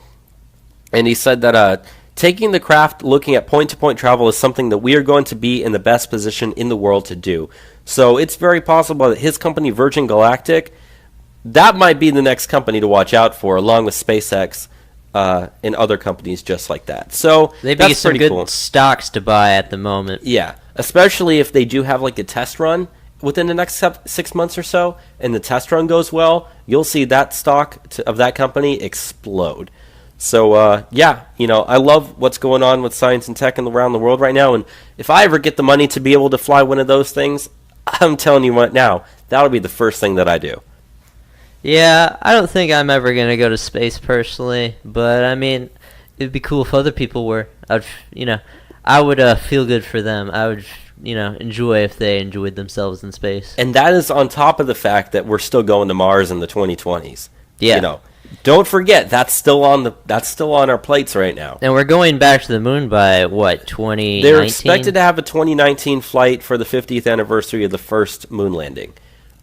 And he said that taking the craft, looking at point-to-point travel is something that we are going to be in the best position in the world to do. So it's very possible that his company, Virgin Galactic, that might be the next company to watch out for, along with SpaceX and other companies just like that. So they'd be that's some pretty good cool. stocks to buy at the moment. Yeah, especially if they do have like a test run within the next 6 months or so, and the test run goes well, you'll see that stock of that company explode. So, I love what's going on with science and tech around the world right now, and if I ever get the money to be able to fly one of those things, I'm telling you what now, that'll be the first thing that I do. Yeah, I don't think I'm ever going to go to space personally, but I mean, it'd be cool if other people were. I would feel good for them. I would, enjoy if they enjoyed themselves in space. And that is on top of the fact that we're still going to Mars in the 2020s. Yeah. Don't forget that's still on our plates right now. And we're going back to the moon by what, 2019? They're expected to have a 2019 flight for the 50th anniversary of the first moon landing.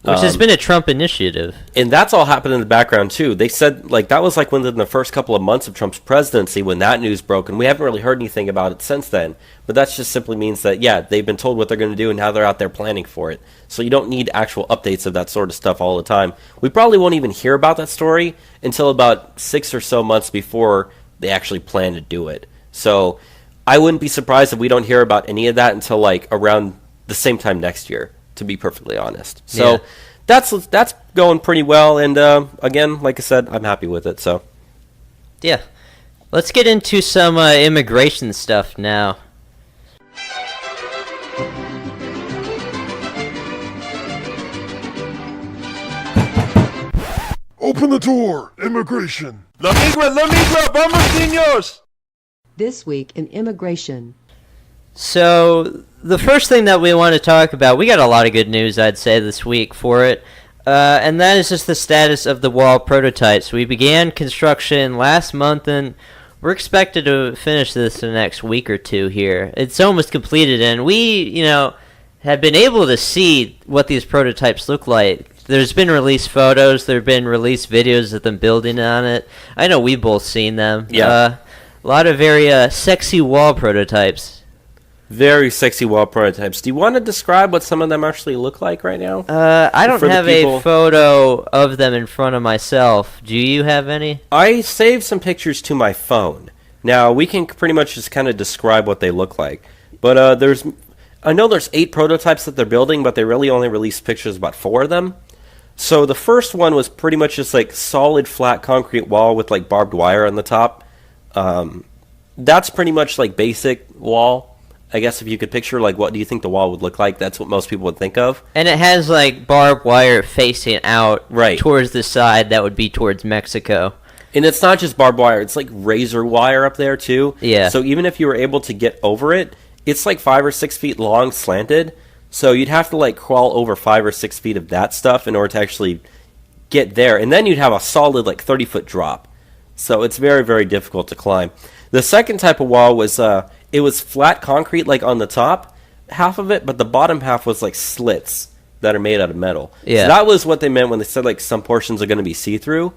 Which has been a Trump initiative. And that's all happened in the background, too. They said, that was within the first couple of months of Trump's presidency when that news broke, and we haven't really heard anything about it since then. But that just simply means that, they've been told what they're going to do and how they're out there planning for it. So you don't need actual updates of that sort of stuff all the time. We probably won't even hear about that story until about 6 or so months before they actually plan to do it. So I wouldn't be surprised if we don't hear about any of that until, around the same time next year, to be perfectly honest. So that's going pretty well, and again, like I said, I'm happy with it. So yeah, let's get into some immigration stuff now. Open the door, immigration. La migra, vamos, niños! This week in immigration. So, the first thing that we want to talk about, we got a lot of good news, I'd say, this week for it, and that is just the status of the wall prototypes. We began construction last month, and we're expected to finish this in the next week or two here. It's almost completed, and we, have been able to see what these prototypes look like. There's been released photos, there have been released videos of them building on it. I know we've both seen them. Yeah. A lot of very sexy wall prototypes. Very sexy wall prototypes. Do you want to describe what some of them actually look like right now? I don't have a photo of them in front of myself. Do you have any? I saved some pictures to my phone. Now, we can pretty much just kind of describe what they look like. But I know there's 8 prototypes that they're building, but they really only released pictures of about 4 of them. So the first one was pretty much just solid flat concrete wall with barbed wire on the top. That's pretty much basic wall. I guess if you could picture, what do you think the wall would look like? That's what most people would think of. And it has, barbed wire facing out right towards the side that would be towards Mexico. And it's not just barbed wire. It's razor wire up there, too. Yeah. So even if you were able to get over it, it's 5 or 6 feet long, slanted. So you'd have to, crawl over 5 or 6 feet of that stuff in order to actually get there. And then you'd have a solid, 30-foot drop. So it's very, very difficult to climb. The second type of wall was... it was flat concrete, on the top half of it, but the bottom half was slits that are made out of metal. Yeah. So that was what they meant when they said some portions are going to be see-through.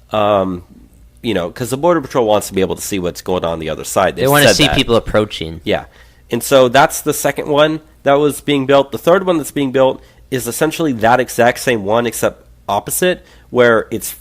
Because the Border Patrol wants to be able to see what's going on the other side. They want to see people approaching. Yeah. And so that's the second one that was being built. The third one that's being built is essentially that exact same one, except opposite, where it's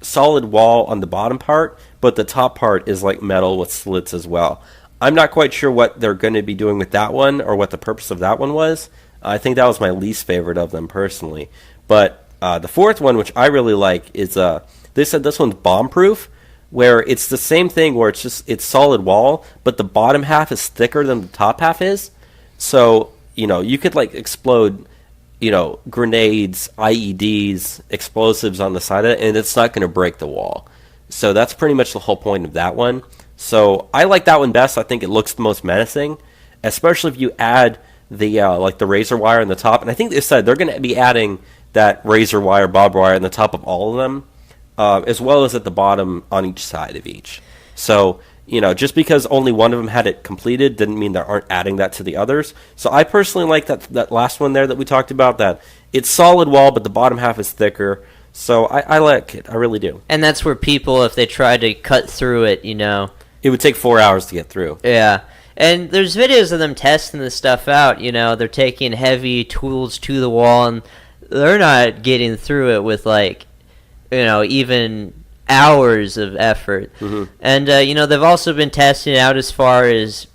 solid wall on the bottom part, but the top part is metal with slits as well. I'm not quite sure what they're going to be doing with that one or what the purpose of that one was. I think that was my least favorite of them personally. But The fourth one, which I really like, is they said this one's bomb-proof, where it's the same thing where it's solid wall, but the bottom half is thicker than the top half is. So, you could like explode, grenades, IEDs, explosives on the side of it, and it's not going to break the wall. So that's pretty much the whole point of that one. So I like that one best. I think it looks the most menacing, especially if you add the the razor wire on the top. And I think they said they're going to be adding that razor wire, barbed wire on the top of all of them, as well as at the bottom on each side of each. So, just because only one of them had it completed didn't mean they aren't adding that to the others. So I personally like that last one there that we talked about, that it's solid wall, but the bottom half is thicker. So I like it. I really do. And that's where people, if they try to cut through it, It would take 4 hours to get through. Yeah. And there's videos of them testing this stuff out. They're taking heavy tools to the wall, and they're not getting through it with, even hours of effort. Mm-hmm. And, they've also been testing it out as far as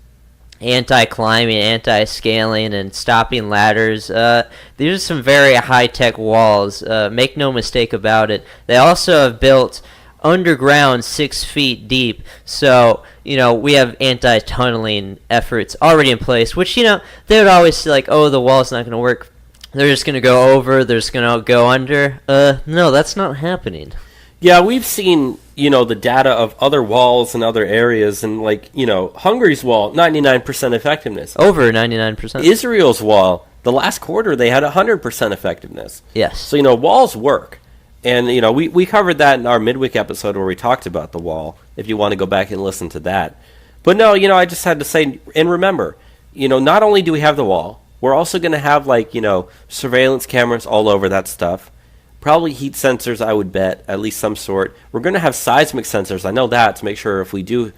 anti-climbing, anti-scaling, and stopping ladders. These are some very high-tech walls. Make no mistake about it. They also have built underground 6 feet deep, so we have anti-tunneling efforts already in place, which they would always say like, oh, the wall's not going to work, they're just going to go over, they're just going to go under. No, that's not happening. Yeah, we've seen the data of other walls in other areas, and Hungary's wall, 99% effectiveness, over 99%. Israel's wall, the last quarter they had 100% effectiveness. Yes. So walls work. And, we covered that in our midweek episode where we talked about the wall, if you want to go back and listen to that. But no, I just had to say, and remember, not only do we have the wall, we're also going to have, surveillance cameras all over that stuff. Probably heat sensors, I would bet, at least some sort. We're going to have seismic sensors, I know that, to make sure if we do,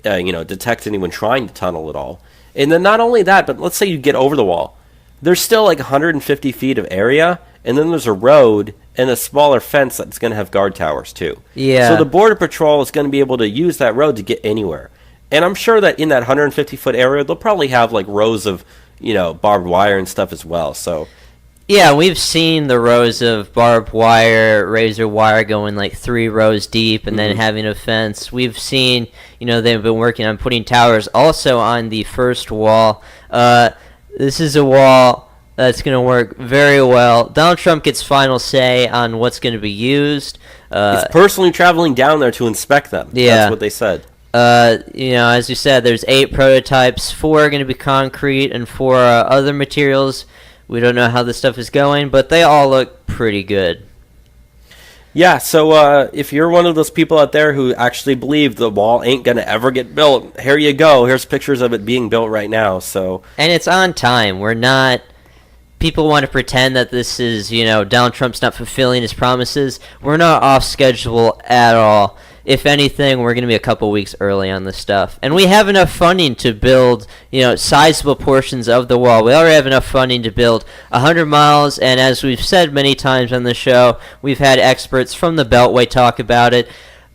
detect anyone trying to tunnel at all. And then not only that, but let's say you get over the wall. There's still 150 feet of area, and then there's a road and a smaller fence that's going to have guard towers too. Yeah. So the Border Patrol is going to be able to use that road to get anywhere. And I'm sure that in that 150-foot area, they'll probably have rows of, barbed wire and stuff as well. So. Yeah, we've seen the rows of barbed wire, razor wire going 3 rows deep and then having a fence. We've seen, they've been working on putting towers also on the first wall. This is a wall that's going to work very well. Donald Trump gets final say on what's going to be used. He's personally traveling down there to inspect them. Yeah. That's what they said. As you said, there's 8 prototypes. 4 are going to be concrete and 4 other materials. We don't know how this stuff is going, but they all look pretty good. Yeah, so if you're one of those people out there who actually believe the wall ain't going to ever get built, here you go. Here's pictures of it being built right now. So, and it's on time. We're not... People want to pretend that this is, Donald Trump's not fulfilling his promises. We're not off schedule at all. If anything, we're going to be a couple weeks early on this stuff. And we have enough funding to build, sizable portions of the wall. We already have enough funding to build 100 miles. And as we've said many times on the show, we've had experts from the Beltway talk about it.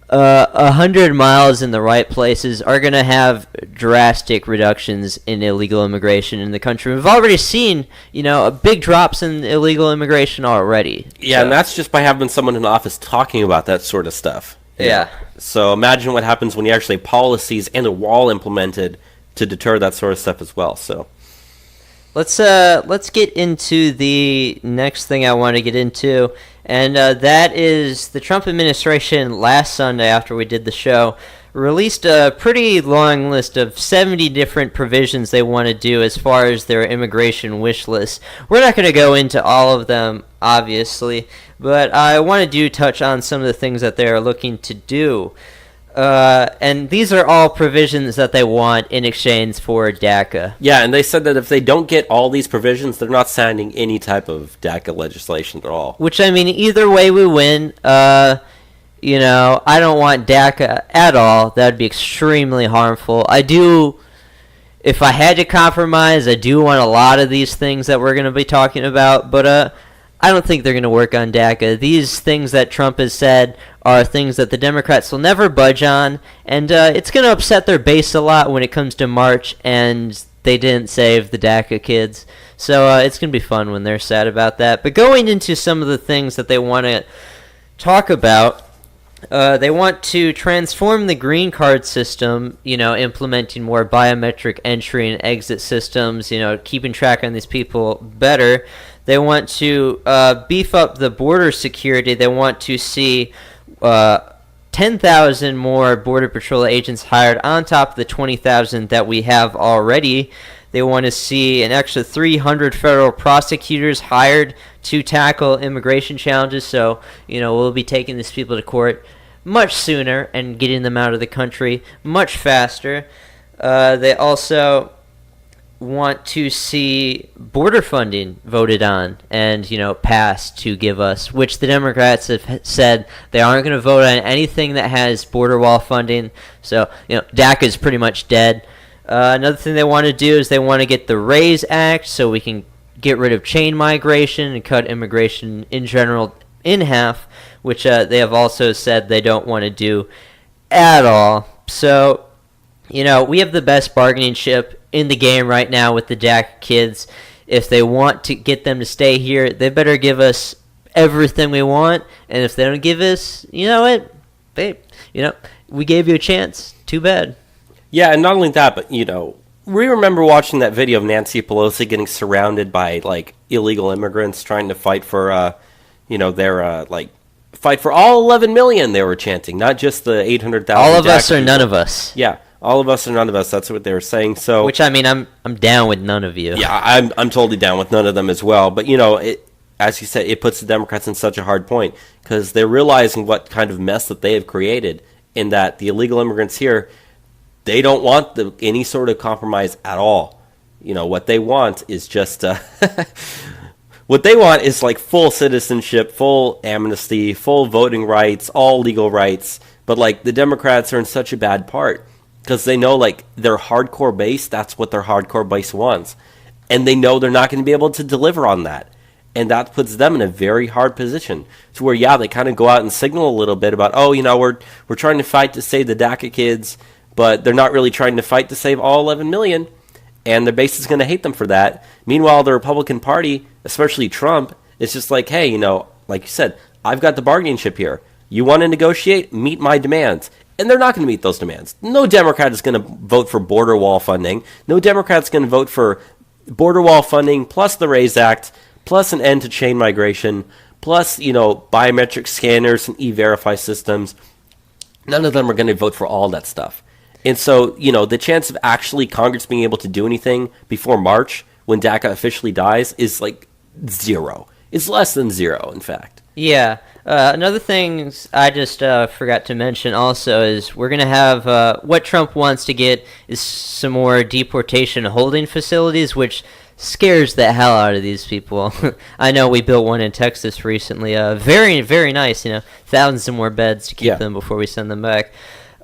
100 miles in the right places are going to have drastic reductions in illegal immigration in the country. We've already seen, big drops in illegal immigration already. Yeah, so. And that's just by having someone in office talking about that sort of stuff. Yeah. So imagine what happens when you actually have policies and a wall implemented to deter that sort of stuff as well. So let's get into the next thing I want to get into. And that is the Trump administration last Sunday after we did the show released a pretty long list of 70 different provisions they want to do as far as their immigration wish list. We're not going to go into all of them, obviously, but I want to touch on some of the things that they're looking to do. And these are all provisions that they want in exchange for Daca. Yeah, and they said that if they don't get all these provisions, they're not signing any type of Daca legislation at all. Which, I mean, either way we win. I don't want Daca at all. That would be extremely harmful. If I had to compromise, I do want a lot of these things that we're going to be talking about, but I don't think they're going to work on Daca. These things that Trump has said are things that the Democrats will never budge on, and it's going to upset their base a lot when it comes to March and they didn't save the Daca kids. So it's going to be fun when they're sad about that. But going into some of the things that they want to talk about, they want to transform the green card system, implementing more biometric entry and exit systems, keeping track on these people better. They want to beef up the border security. They want to see 10,000 more Border Patrol agents hired on top of the 20,000 that we have already. They want to see an extra 300 federal prosecutors hired to tackle immigration challenges. So, we'll be taking these people to court much sooner and getting them out of the country much faster. They also want to see border funding voted on and, passed to give us, which the Democrats have said they aren't going to vote on anything that has border wall funding. So, DACA is pretty much dead. Another thing they want to do is they want to get the RAISE Act so we can get rid of chain migration and cut immigration in general in half, which they have also said they don't want to do at all. So, we have the best bargaining chip in the game right now with the DACA kids. If they want to get them to stay here, they better give us everything we want. And if they don't give us, we gave you a chance. Too bad. Yeah, and not only that, but, we remember watching that video of Nancy Pelosi getting surrounded by, illegal immigrants trying to fight for, their, fight for all 11 million they were chanting, not just the 800,000. All of us or people. none of us. Yeah, all of us or none of us. That's what they were saying. So, which, I'm down with none of you. Yeah, I'm totally down with none of them as well. But, as you said, it puts the Democrats in such a hard point because they're realizing what kind of mess that they have created in that the illegal immigrants here, they don't want any sort of compromise at all. What they want is just what they want is full citizenship, full amnesty, full voting rights, all legal rights. But the Democrats are in such a bad part because they know their hardcore base, that's what their hardcore base wants. And they know they're not going to be able to deliver on that. And that puts them in a very hard position to where, they kind of go out and signal a little bit about, we're trying to fight to save the DACA kids, but they're not really trying to fight to save all 11 million, and their base is going to hate them for that. Meanwhile, the Republican Party, especially Trump, is just hey, like you said, I've got the bargaining chip here. You want to negotiate? Meet my demands. And they're not going to meet those demands. No Democrat is going to vote for border wall funding. No Democrat is going to vote for border wall funding plus the RAISE Act, plus an end to chain migration, plus, biometric scanners and e-verify systems. None of them are going to vote for all that stuff. And so, the chance of actually Congress being able to do anything before March, when DACA officially dies, is zero. It's less than zero, in fact. Yeah. Another thing I just forgot to mention also is we're going to have what Trump wants to get is some more deportation holding facilities, which scares the hell out of these people. I know we built one in Texas recently. Very, very nice, thousands of more beds to keep them before we send them back.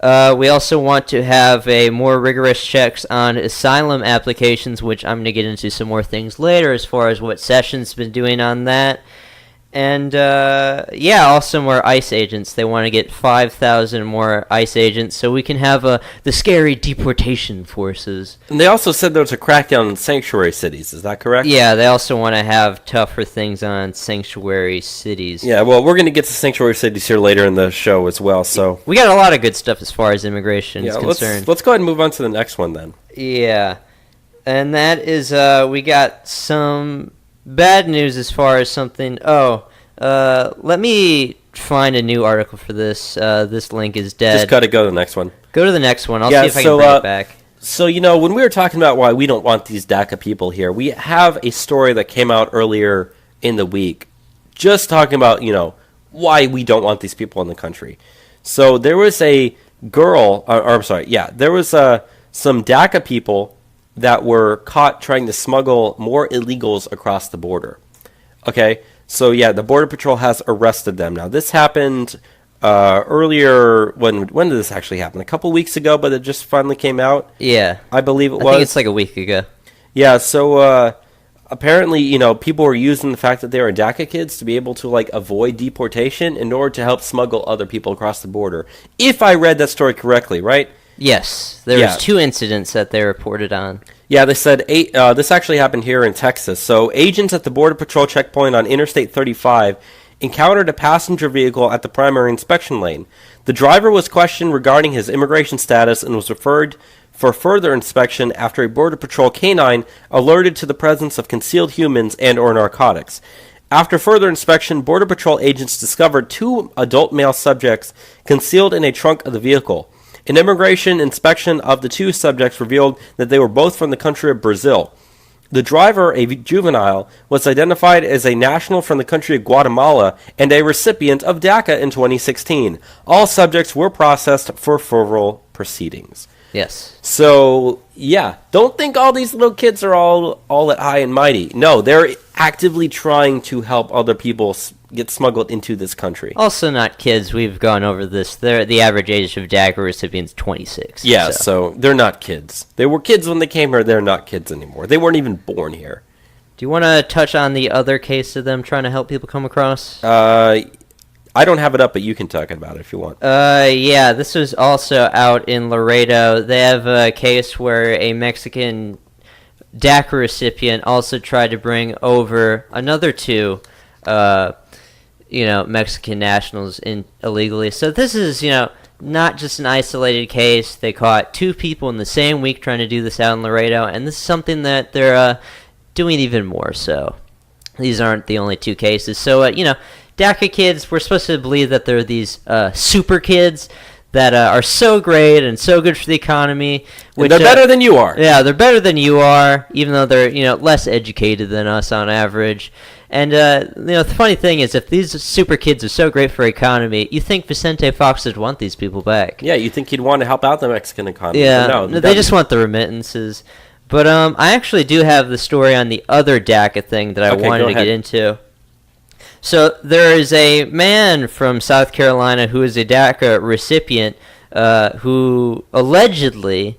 We also want to have a more rigorous checks on asylum applications, which I'm going to get into some more things later as far as what Sessions been doing on that. And, also more ICE agents. They want to get 5,000 more ICE agents so we can have the scary deportation forces. And they also said there was a crackdown on sanctuary cities. Is that correct? Yeah, they also want to have tougher things on sanctuary cities. Yeah, well, we're going to get to sanctuary cities here later in the show as well. So we got a lot of good stuff as far as immigration is concerned. Let's go ahead and move on to the next one then. Yeah, and that is we got some bad news as far as something. Let me find a new article for this. This link is dead. Just gotta go to the next one. Go to the next one. I'll see if I can bring it back. So, when we were talking about why we don't want these DACA people here, we have a story that came out earlier in the week just talking about, why we don't want these people in the country. So there was a girl, there was some DACA people that were caught trying to smuggle more illegals across the border. Okay, so the Border Patrol has arrested them. Now, this happened earlier. When did this actually happen? A couple weeks ago, but it just finally came out. Yeah, I believe it was. I think it's a week ago. Yeah, so apparently, people were using the fact that they were DACA kids to be able to avoid deportation in order to help smuggle other people across the border. If I read that story correctly, right? Yes, there was 2 incidents that they reported on. Yeah, they said this actually happened here in Texas. So agents at the Border Patrol checkpoint on Interstate 35 encountered a passenger vehicle at the primary inspection lane. The driver was questioned regarding his immigration status and was referred for further inspection after a Border Patrol canine alerted to the presence of concealed humans and or narcotics. After further inspection, Border Patrol agents discovered 2 adult male subjects concealed in a trunk of the vehicle. An immigration inspection of the 2 subjects revealed that they were both from the country of Brazil. The driver, a juvenile, was identified as a national from the country of Guatemala and a recipient of Daca in 2016. All subjects were processed for federal proceedings. Yes. So, yeah, don't think all these little kids are all that high and mighty. No, they're actively trying to help other people get smuggled into this country. Also not kids. We've gone over this. The average age of Daca recipients 26. Yeah, so they're not kids. They were kids when they came here. They're not kids anymore. They weren't even born here. Do you want to touch on the other case of them trying to help people come across? I don't have it up, but you can talk about it if you want. Yeah, this was also out in Laredo. They have a case where a Mexican DACA recipient also tried to bring over another 2, Mexican nationals in illegally. So this is, not just an isolated case. They caught 2 people in the same week trying to do this out in Laredo, and this is something that they're doing even more so. These aren't the only 2 cases. So, DACA kids, we're supposed to believe that they're these super kids that are so great and so good for the economy. Which, they're better than you are. Yeah, they're better than you are, even though they're less educated than us on average. And the funny thing is, if these super kids are so great for economy, you think Vicente Fox would want these people back? Yeah, you think he'd want to help out the Mexican economy. Yeah, no, they just want the remittances. But I actually do have the story on the other DACA thing that I wanted to get into. So there is a man from South Carolina who is a DACA recipient who allegedly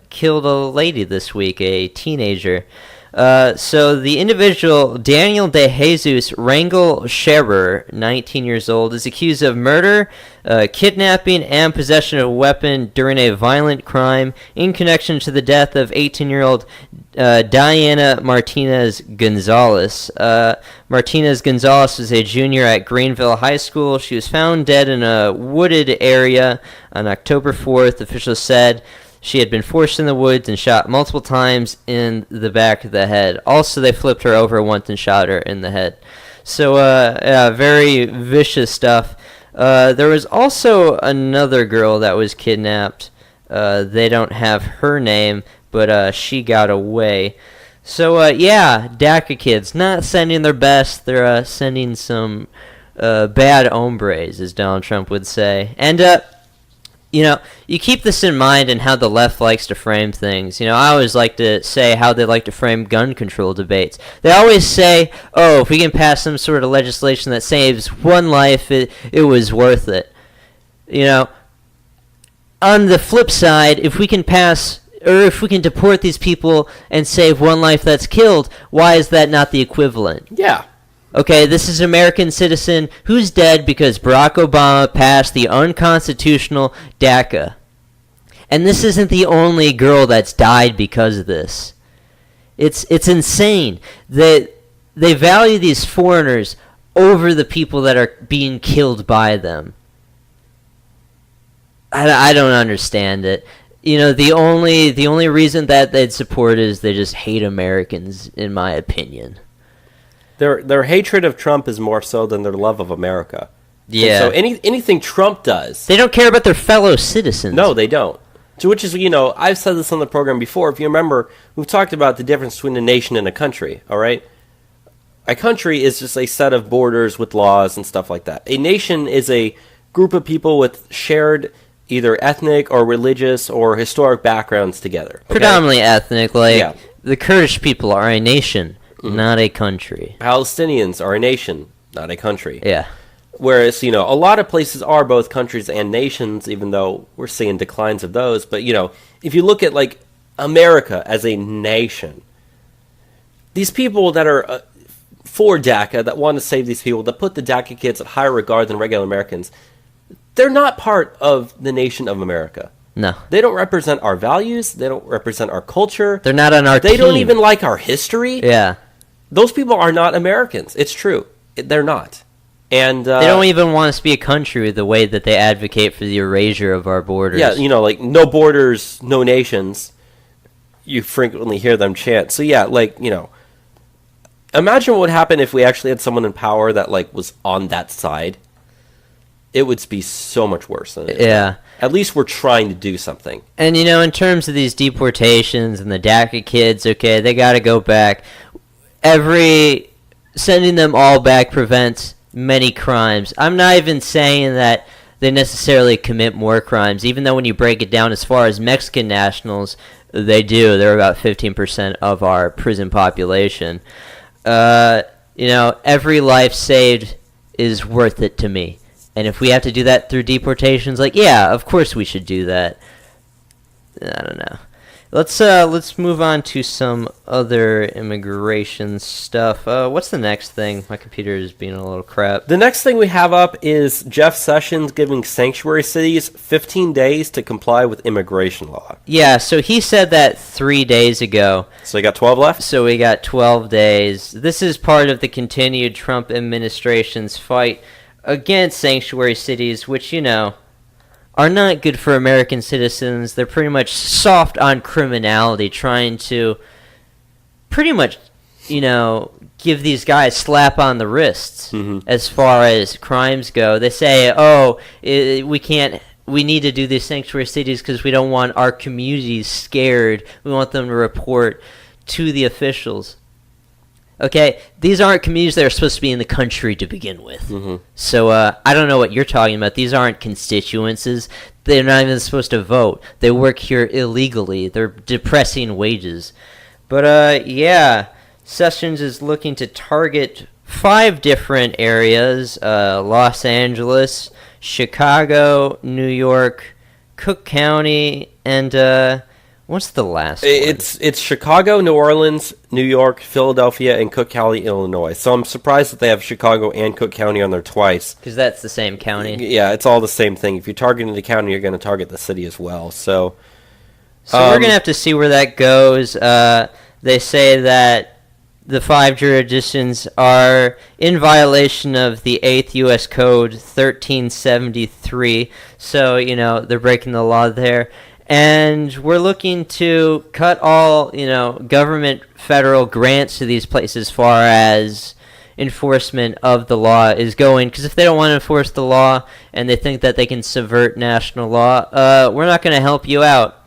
killed a lady this week, a teenager. So the individual, Daniel De Jesus Rangel Scherer, 19 years old, is accused of murder, kidnapping, and possession of a weapon during a violent crime in connection to the death of 18-year-old Diana Martinez Gonzalez. Martinez Gonzalez was a junior at Greenville High School. She was found dead in a wooded area on October 4th, officials said. She had been forced in the woods and shot multiple times in the back of the head. Also, they flipped her over once and shot her in the head. So, very vicious stuff. There was also another girl that was kidnapped. They don't have her name, but she got away. So, DACA kids, not sending their best. They're sending some bad hombres, as Donald Trump would say. And, you keep this in mind and how the left likes to frame things. I always like to say how they like to frame gun control debates. They always say, oh, if we can pass some sort of legislation that saves one life, it was worth it. On the flip side, if we can deport these people and save one life that's killed, why is that not the equivalent? Yeah. Okay, this is an American citizen who's dead because Barack Obama passed the unconstitutional DACA. And this isn't the only girl that's died because of this. It's insane that they value these foreigners over the people that are being killed by them. I don't understand it. The only reason that they'd support is they just hate Americans, in my opinion. Their hatred of Trump is more so than their love of America. Yeah. And so anything Trump does, they don't care about their fellow citizens. No, they don't. So which is, I've said this on the program before. If you remember, we've talked about the difference between a nation and a country, all right? A country is just a set of borders with laws and stuff like that. A nation is a group of people with shared either ethnic or religious or historic backgrounds together. Okay? Predominantly ethnic, the Kurdish people are a nation. Not a country. Palestinians are a nation, not a country. Yeah. Whereas, a lot of places are both countries and nations, even though we're seeing declines of those. But, if you look at, America as a nation, these people that are for DACA, that want to save these people, that put the DACA kids at higher regard than regular Americans, they're not part of the nation of America. No. They don't represent our values. They don't represent our culture. They're not on our team. They don't even like our history. Yeah. Those people are not Americans. It's true. They're not. And they don't even want us to be a country the way that they advocate for the erasure of our borders. Yeah, like no borders, no nations. You frequently hear them chant. So yeah, imagine what would happen if we actually had someone in power that was on that side. It would be so much worse than it is. Yeah. At least we're trying to do something. And in terms of these deportations and the Daca kids, okay, they got to go back. Sending them all back prevents many crimes. I'm not even saying that they necessarily commit more crimes, even though when you break it down as far as Mexican nationals, they do. They're about 15% of our prison population. Every life saved is worth it to me. And if we have to do that through deportations, yeah, of course we should do that. I don't know. Let's move on to some other immigration stuff. What's the next thing? My computer is being a little crap. The next thing we have up is Jeff Sessions giving sanctuary cities 15 days to comply with immigration law. Yeah, so he said that 3 days ago. So you got 12 left? So we got 12 days. This is part of the continued Trump administration's fight against sanctuary cities, which, are not good for American citizens. They're pretty much soft on criminality, trying to pretty much, give these guys slap on the wrists as far as crimes go. They say, we need to do these sanctuary cities because we don't want our communities scared. We want them to report to the officials. Okay, these aren't communities that are supposed to be in the country to begin with. So I don't know what you're talking about. These aren't constituencies. They're not even supposed to vote. They work here illegally. They're depressing wages. But yeah, Sessions is looking to target 5 different areas: Los Angeles, Chicago, New York, Cook County, and what's the last one? It's Chicago, New Orleans, New York, Philadelphia, and Cook County, Illinois. So I'm surprised that they have Chicago and Cook County on there twice. Because that's the same county. Yeah, it's all the same thing. If you're targeting the county, you're going to target the city as well. So we're going to have to see where that goes. They say that the 5 jurisdictions are in violation of the 8th U.S. Code 1373. So, they're breaking the law there. And we're looking to cut all, government federal grants to these places as far as enforcement of the law is going. Because if they don't want to enforce the law and they think that they can subvert national law, we're not going to help you out.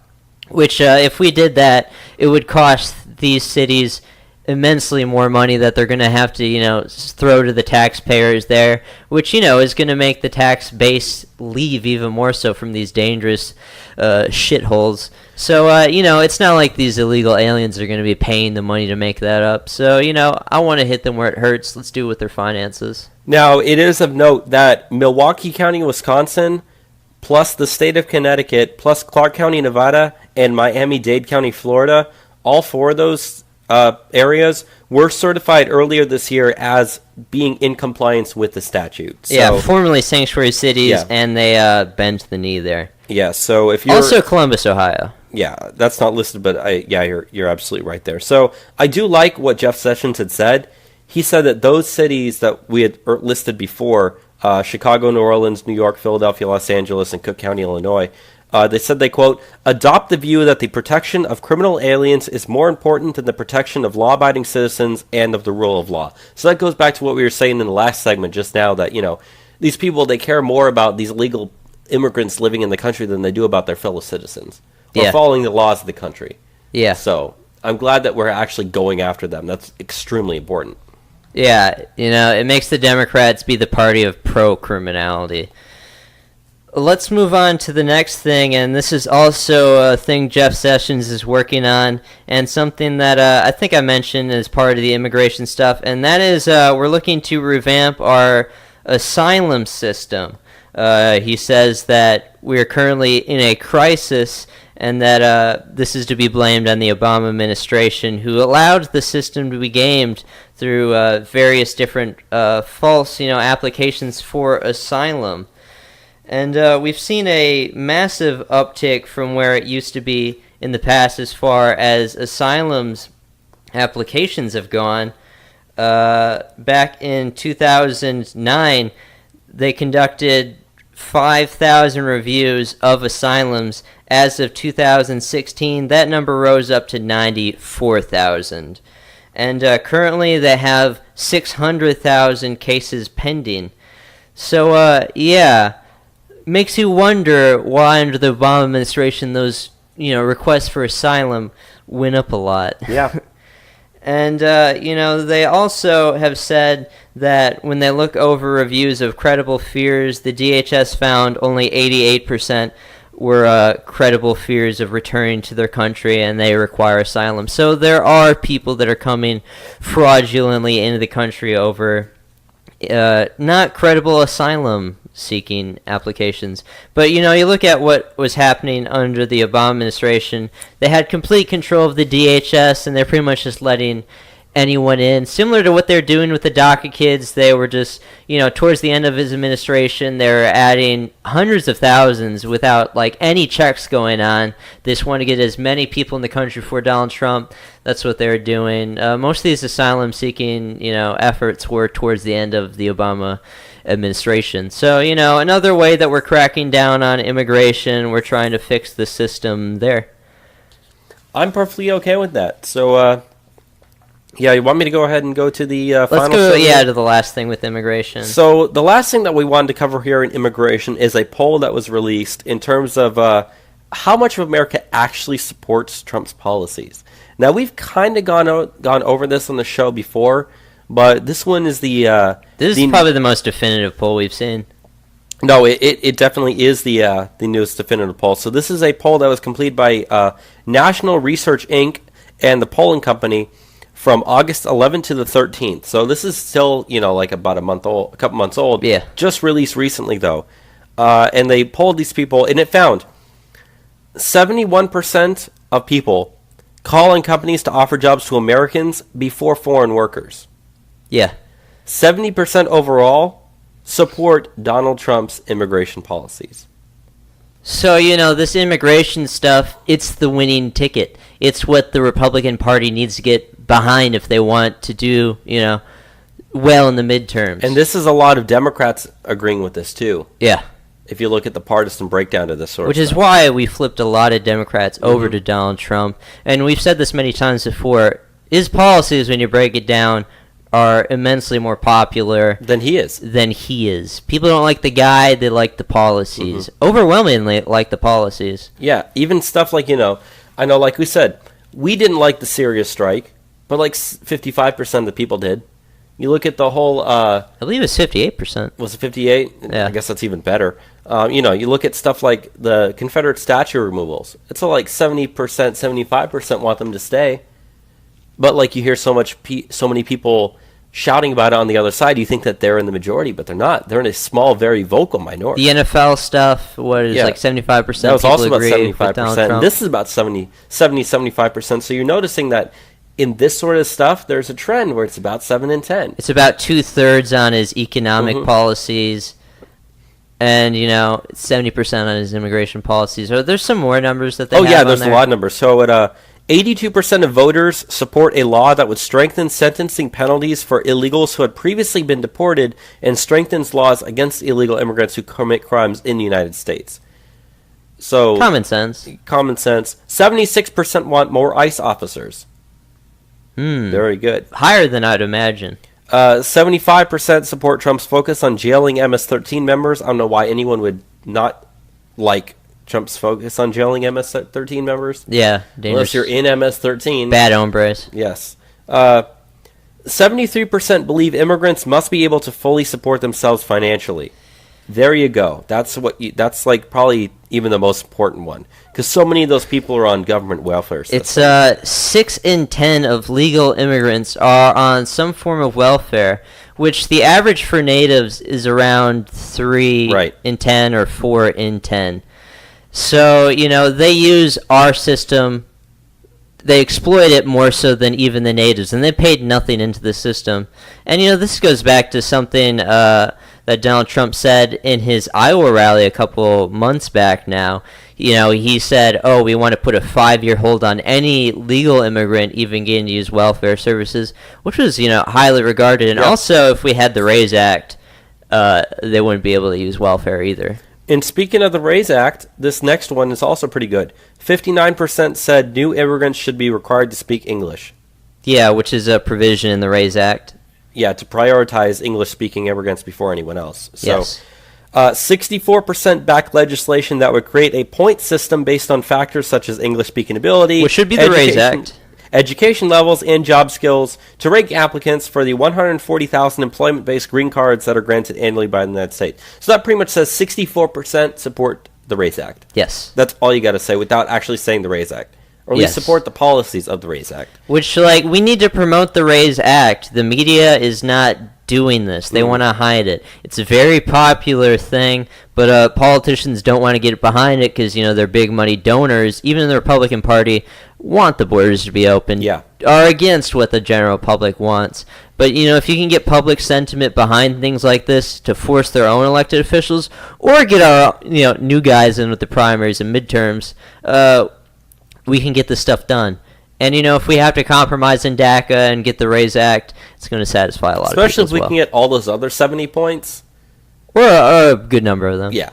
Which, if we did that, it would cost these cities immensely more money that they're going to have to, throw to the taxpayers there, which, is going to make the tax base leave even more so from these dangerous shitholes. So, it's not like these illegal aliens are going to be paying the money to make that up. So, I want to hit them where it hurts. Let's do it with their finances. Now, it is of note that Milwaukee County, Wisconsin, plus the state of Connecticut, plus Clark County, Nevada, and Miami-Dade County, Florida, all 4 of those areas were certified earlier this year as being in compliance with the statute. So, yeah, formerly sanctuary cities, and they bent the knee there. Yeah, so if you're... Also Columbus, Ohio. Yeah, that's not listed, but you're absolutely right there. So I do like what Jeff Sessions had said. He said that those cities that we had listed before, Chicago, New Orleans, New York, Philadelphia, Los Angeles, and Cook County, Illinois, they said they, quote, adopt the view that the protection of criminal aliens is more important than the protection of law-abiding citizens and of the rule of law. So that goes back to what we were saying in the last segment just now, that, these people, they care more about these illegal immigrants living in the country than they do about their fellow citizens. Or following the laws of the country. Yeah. So I'm glad that we're actually going after them. That's extremely important. Yeah, it makes the Democrats be the party of pro-criminality. Let's move on to the next thing, and this is also a thing Jeff Sessions is working on, and something that I think I mentioned as part of the immigration stuff, and that is we're looking to revamp our asylum system. He says that we are currently in a crisis, and that this is to be blamed on the Obama administration, who allowed the system to be gamed through various different false, applications for asylum. And we've seen a massive uptick from where it used to be in the past as far as asylums applications have gone. Back in 2009, they conducted 5,000 reviews of asylums. As of 2016, that number rose up to 94,000. And currently they have 600,000 cases pending. So, makes you wonder why under the Obama administration those, requests for asylum went up a lot. Yeah. And, they also have said that when they look over reviews of credible fears, the DHS found only 88% were credible fears of returning to their country and they require asylum. So there are people that are coming fraudulently into the country over not credible asylum seeking applications. But you look at what was happening under the Obama administration. They had complete control of the DHS and they're pretty much just letting anyone in, similar to what they're doing with the Daca kids. They were just towards the end of his administration, they're adding hundreds of thousands without any checks going on. They just want to get as many people in the country for Donald Trump. That's what they're doing. Most of these asylum seeking efforts were towards the end of the Obama administration. So another way that we're cracking down on immigration, we're trying to fix the system there. I'm perfectly okay with that. So you want me to go ahead and go to the Let's final go segment? to the last thing with immigration. So the last thing that we wanted to cover here in immigration is a poll that was released in terms of how much of America actually supports Trump's policies. Now, we've kind of gone over this on the show before, but this one is this is probably the most definitive poll we've seen. No, it definitely is the newest definitive poll. So this is a poll that was completed by National Research Inc. and the polling company from August 11th to the 13th. So this is still, about a couple months old. Yeah. Just released recently, though. And they polled these people, and it found 71% of people call on companies to offer jobs to Americans before foreign workers. Yeah. 70% overall support Donald Trump's immigration policies. So, this immigration stuff, it's the winning ticket. It's what the Republican Party needs to get behind if they want to do, well in the midterms. And this is a lot of Democrats agreeing with this, too. Yeah. If you look at the partisan breakdown of this sort Which of is stuff. why we flipped a lot of Democrats over to Donald Trump. And we've said this many times before. His policies, when you break it down, are immensely more popular than he is. People don't like the guy, they like the policies. Overwhelmingly like the policies. Yeah, even stuff like, I know, like we said, we didn't like the Syria strike, but 55% of the people did. You look at the whole... I believe it's 58%. Was it 58? Yeah. I guess that's even better. You look at stuff like the Confederate statue removals. It's 70%, 75% want them to stay. But you hear so many people shouting about it on the other side, you think that they're in the majority, but they're not. They're in a small, very vocal minority. The NFL stuff, 75%? That was also about agree 75%. And this is about 75%. So you're noticing that in this sort of stuff, there's a trend where it's about 7 and 10. It's about 2/3 on his economic policies, and 70% on his immigration policies. Or there's some more numbers that they have on there's there. a lot of numbers. So 82% of voters support a law that would strengthen sentencing penalties for illegals who had previously been deported and strengthens laws against illegal immigrants who commit crimes in the United States. So Common sense. 76% want more ICE officers. Very good. Higher than I'd imagine. 75% support Trump's focus on jailing MS-13 members. I don't know why anyone would not like Trump's focus on jailing MS-13 members. Yeah, dangerous. Unless you're in MS-13. Bad hombres. Yes. 73% believe immigrants must be able to fully support themselves financially. There you go. That's probably even the most important one, because so many of those people are on government welfare systems. It's 6 in 10 of legal immigrants are on some form of welfare, which the average for natives is around 3 in 10 or 4 in 10. So, they use our system. They exploit it more so than even the natives, and they paid nothing into the system. And, this goes back to something that that Donald Trump said in his Iowa rally a couple months back now. He said, we want to put a 5-year hold on any legal immigrant even getting to use welfare services, which was, highly regarded. And also, if we had the RAISE Act, they wouldn't be able to use welfare either. And speaking of the RAISE Act, this next one is also pretty good. 59% said new immigrants should be required to speak English. Yeah, which is a provision in the RAISE Act. Yeah, to prioritize English-speaking immigrants before anyone else. So, yes. 64% backed legislation that would create a point system based on factors such as English-speaking ability, which should be the RAISE Act, education levels, and job skills to rank applicants for the 140,000 employment-based green cards that are granted annually by the United States. So that pretty much says 64% support the RAISE Act. Yes. That's all you got to say without actually saying the RAISE Act. Or at least support the policies of the RAISE Act. Which, we need to promote the RAISE Act. The media is not doing this. They want to hide it. It's a very popular thing, but politicians don't want to get behind it because, they're big money donors, even in the Republican Party, want the borders to be open, are against what the general public wants. But, if you can get public sentiment behind things like this to force their own elected officials or get our, new guys in with the primaries and midterms, we can get this stuff done. And, if we have to compromise in Daca and get the RAISE Act, it's going to satisfy a lot of people. Especially if we can get all those other 70 points. Or a good number of them. Yeah.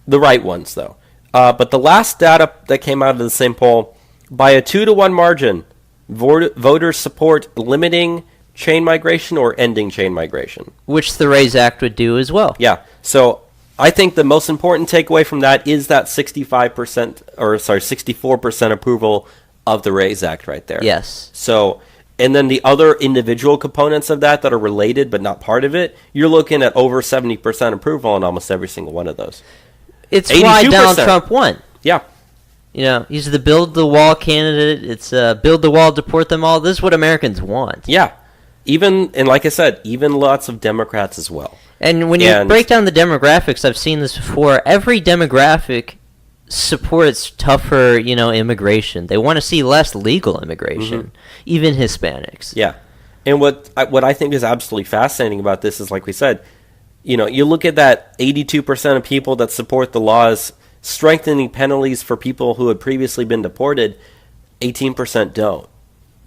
The right ones, though. But the last data that came out of the same poll, by a 2-to-1 margin, voters support limiting chain migration or ending chain migration. Which the RAISE Act would do as well. Yeah. So I think the most important takeaway from that is that 64% approval of the RAISE Act right there. Yes. So, and then the other individual components of that are related but not part of it, you're looking at over 70% approval on almost every single one of those. It's 82%. Why Donald Trump won. Yeah. He's the build the wall candidate. It's build the wall, deport them all. This is what Americans want. Yeah. And like I said, even lots of Democrats as well. And when you break down the demographics, I've seen this before, every demographic supports tougher, immigration. They want to see less legal immigration, even Hispanics. Yeah. And what I think is absolutely fascinating about this is, like we said, you look at that 82% of people that support the laws strengthening penalties for people who had previously been deported, 18% don't.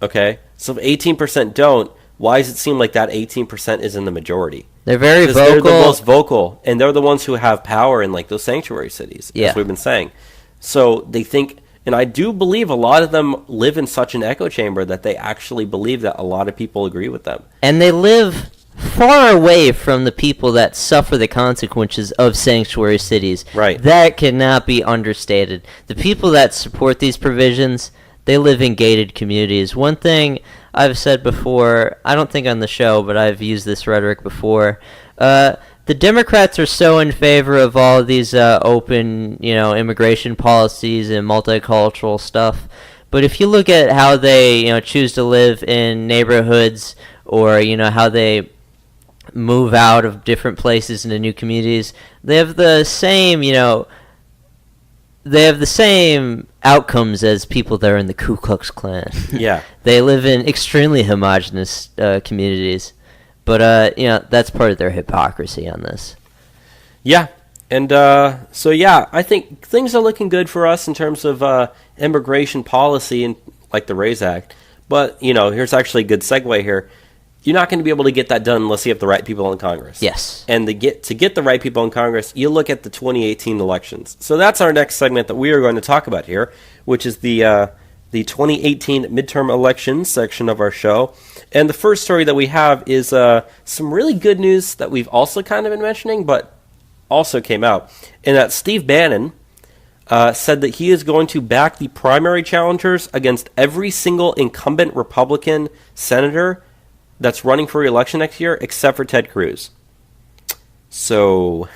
Okay? So if 18% don't, why does it seem like that 18% is in the majority? They're very vocal. They're the most vocal, and they're the ones who have power in those sanctuary cities, as we've been saying. So they think, and I do believe a lot of them live in such an echo chamber that they actually believe that a lot of people agree with them. And they live far away from the people that suffer the consequences of sanctuary cities. Right. That cannot be understated. The people that support these provisions, they live in gated communities. One thing I've said before, I don't think on the show, but I've used this rhetoric before. The Democrats are so in favor of all of these open, immigration policies and multicultural stuff. But if you look at how they, choose to live in neighborhoods, or how they move out of different places into new communities, they have the same, they have the same outcomes as people that are in the Ku Klux Klan. Yeah. They live in extremely homogenous communities. But, that's part of their hypocrisy on this. Yeah. And I think things are looking good for us in terms of immigration policy and like the RAISE Act. But, here's actually a good segue here. You're not going to be able to get that done unless you have the right people in Congress. Yes. And to get the right people in Congress, you look at the 2018 elections. So that's our next segment that we are going to talk about here, which is the 2018 midterm elections section of our show. And the first story that we have is some really good news that we've also kind of been mentioning, but also came out. And that Steve Bannon said that he is going to back the primary challengers against every single incumbent Republican senator that's running for re-election next year, except for Ted Cruz. So,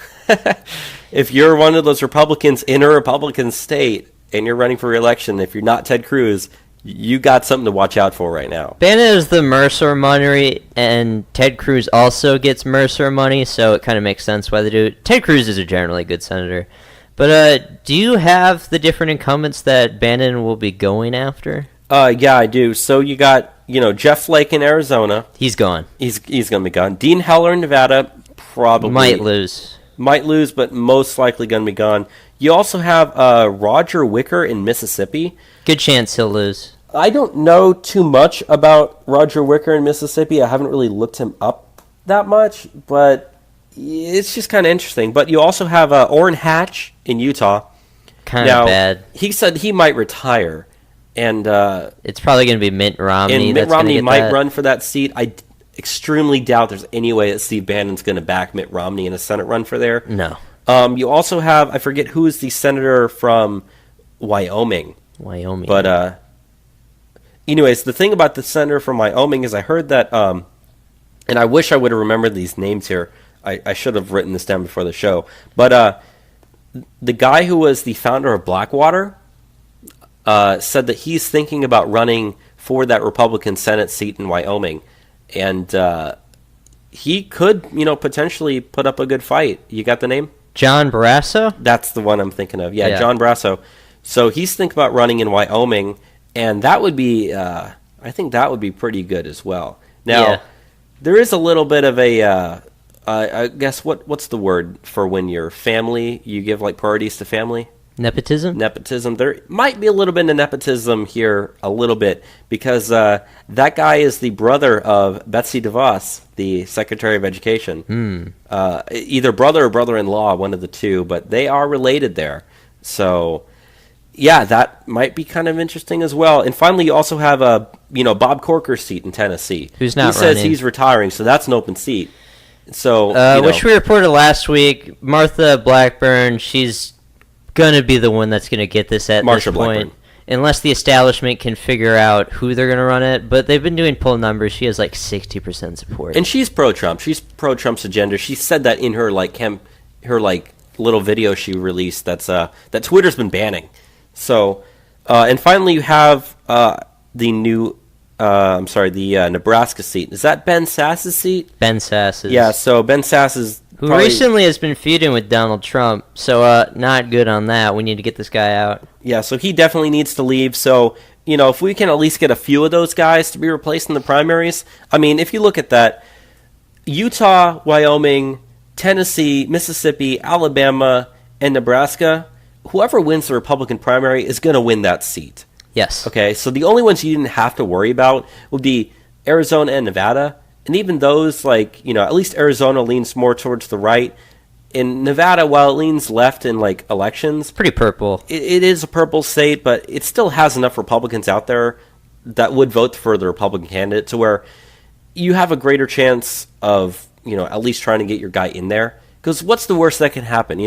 if you're one of those Republicans in a Republican state and you're running for re-election, if you're not Ted Cruz, you got something to watch out for right now. Bannon is the Mercer money, and Ted Cruz also gets Mercer money, so it kind of makes sense why they do it. Ted Cruz is a generally good senator. But do you have the different incumbents that Bannon will be going after? Yeah, I do. So you got, Jeff Flake in Arizona. He's gone. He's going to be gone. Dean Heller in Nevada. probably Might lose. Might lose, but most likely going to be gone. You also have Roger Wicker in Mississippi. Good chance he'll lose. I don't know too much about Roger Wicker in Mississippi. I haven't really looked him up that much, but it's just kind of interesting. But you also have Orrin Hatch in Utah. Kind of bad. He said he might retire, and it's probably going to be Mitt Romney. And Mitt Romney might run for that seat. I extremely doubt there's any way that Steve Bannon's going to back Mitt Romney in a Senate run for there. No. You also have, I forget who is the senator from Wyoming. But anyways, the thing about the senator from Wyoming is I heard that, and I wish I would have remembered these names here. I should have written this down before the show. But the guy who was the founder of Blackwater said that he's thinking about running for that Republican Senate seat in Wyoming. And he could, potentially put up a good fight. You got the name? John Barrasso? That's the one I'm thinking of. Yeah, John Barrasso. So he's thinking about running in Wyoming, and that would be, I think that would be pretty good as well. Now, there is a little bit of a, I guess, what's the word for when you're family, you give like priorities to family? Nepotism? Nepotism. There might be a little bit of nepotism here, a little bit, because that guy is the brother of Betsy DeVos, the Secretary of Education. Either brother or brother-in-law, one of the two, but they are related there. So, yeah, that might be kind of interesting as well. And finally, you also have Bob Corker's seat in Tennessee. Who's not He says running. he's retiring, so that's an open seat. So, which we reported last week, Martha Blackburn, she's gonna be the one that's gonna get this at Marsha this point, Blackburn. unless the establishment can figure out who they're gonna run it. But they've been doing poll numbers. She has like 60% support, And she's pro-Trump. She's pro-Trump's agenda. She said that in her little video she released. That Twitter's been banning. So, and finally you have the new. The Nebraska seat. Is that Ben Sass's seat? Ben Sass's. Yeah. So Ben Sass is who recently has been feuding with Donald Trump. So not good on that. We need to get this guy out. Yeah. So he definitely needs to leave. So if we can at least get a few of those guys to be replaced in the primaries. I mean, if you look at that, Utah, Wyoming, Tennessee, Mississippi, Alabama, and Nebraska, whoever wins the Republican primary is going to win that seat. Yes. Okay, so the only ones you didn't have to worry about would be Arizona and Nevada. And even those, at least Arizona leans more towards the right. In Nevada, while it leans left in, elections, Pretty purple. it is a purple state, but it still has enough Republicans out there that would vote for the Republican candidate to where you have a greater chance of, at least trying to get your guy in there. Because what's the worst that can happen?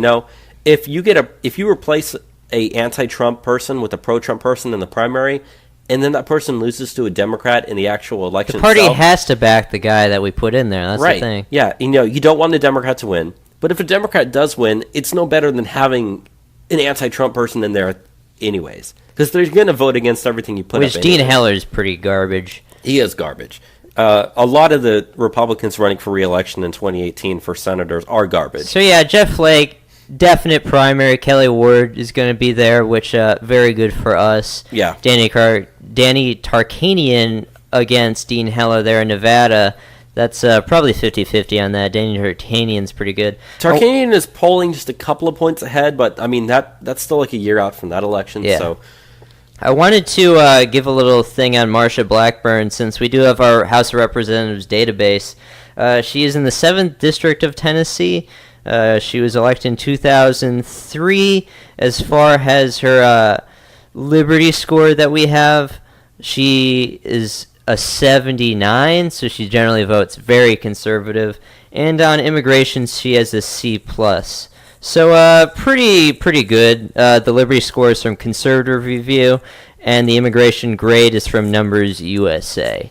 If you replace a anti-Trump person with a pro-Trump person in the primary, and then that person loses to a Democrat in the actual election The party itself, has to back the guy that we put in there. That's right. the thing. Yeah, you don't want the Democrat to win. But if a Democrat does win, it's no better than having an anti-Trump person in there anyways. Because they're going to vote against everything you put Which up Dean anyways. Heller's pretty garbage. He is garbage. A lot of the Republicans running for re-election in 2018 for senators are garbage. So yeah, Jeff Flake, definite primary. Kelly Ward is going to be there, which very good for us. Yeah. Danny Tarkanian against Dean Heller there in Nevada. That's probably 50-50 on that. Danny Tarkanian's pretty good. Tarkanian is polling just a couple of points ahead, but I mean that's still like a year out from that election. Yeah. So I wanted to give a little thing on Marsha Blackburn, since we do have our House of Representatives database. She is in the 7th District of Tennessee. She was elected in 2003. As far as her Liberty score that we have, she is a 79, so she generally votes very conservative. And on immigration, she has a C+. So pretty good. The Liberty score is from Conservative Review, and the immigration grade is from Numbers USA.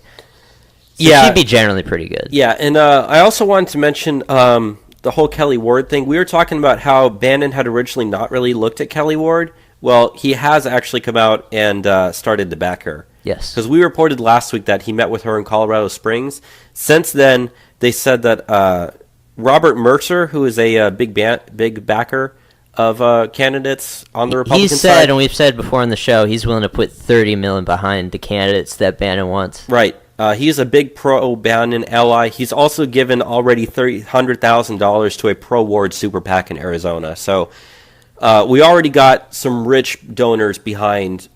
So she'd be generally pretty good. yeah, and I also wanted to mention the whole Kelly Ward thing. We were talking about how Bannon had originally not really looked at Kelly Ward. Well, he has actually come out and started to back her. Yes. Because we reported last week that he met with her in Colorado Springs. Since then, they said that Robert Mercer, who is a big backer of candidates on the Republican He side. said, and we've said before on the show, he's willing to put $30 million behind the candidates that Bannon wants. Right. He's a big pro-Bannon ally. He's also given already $300,000 to a pro-Ward super PAC in Arizona. So we already got some rich donors behind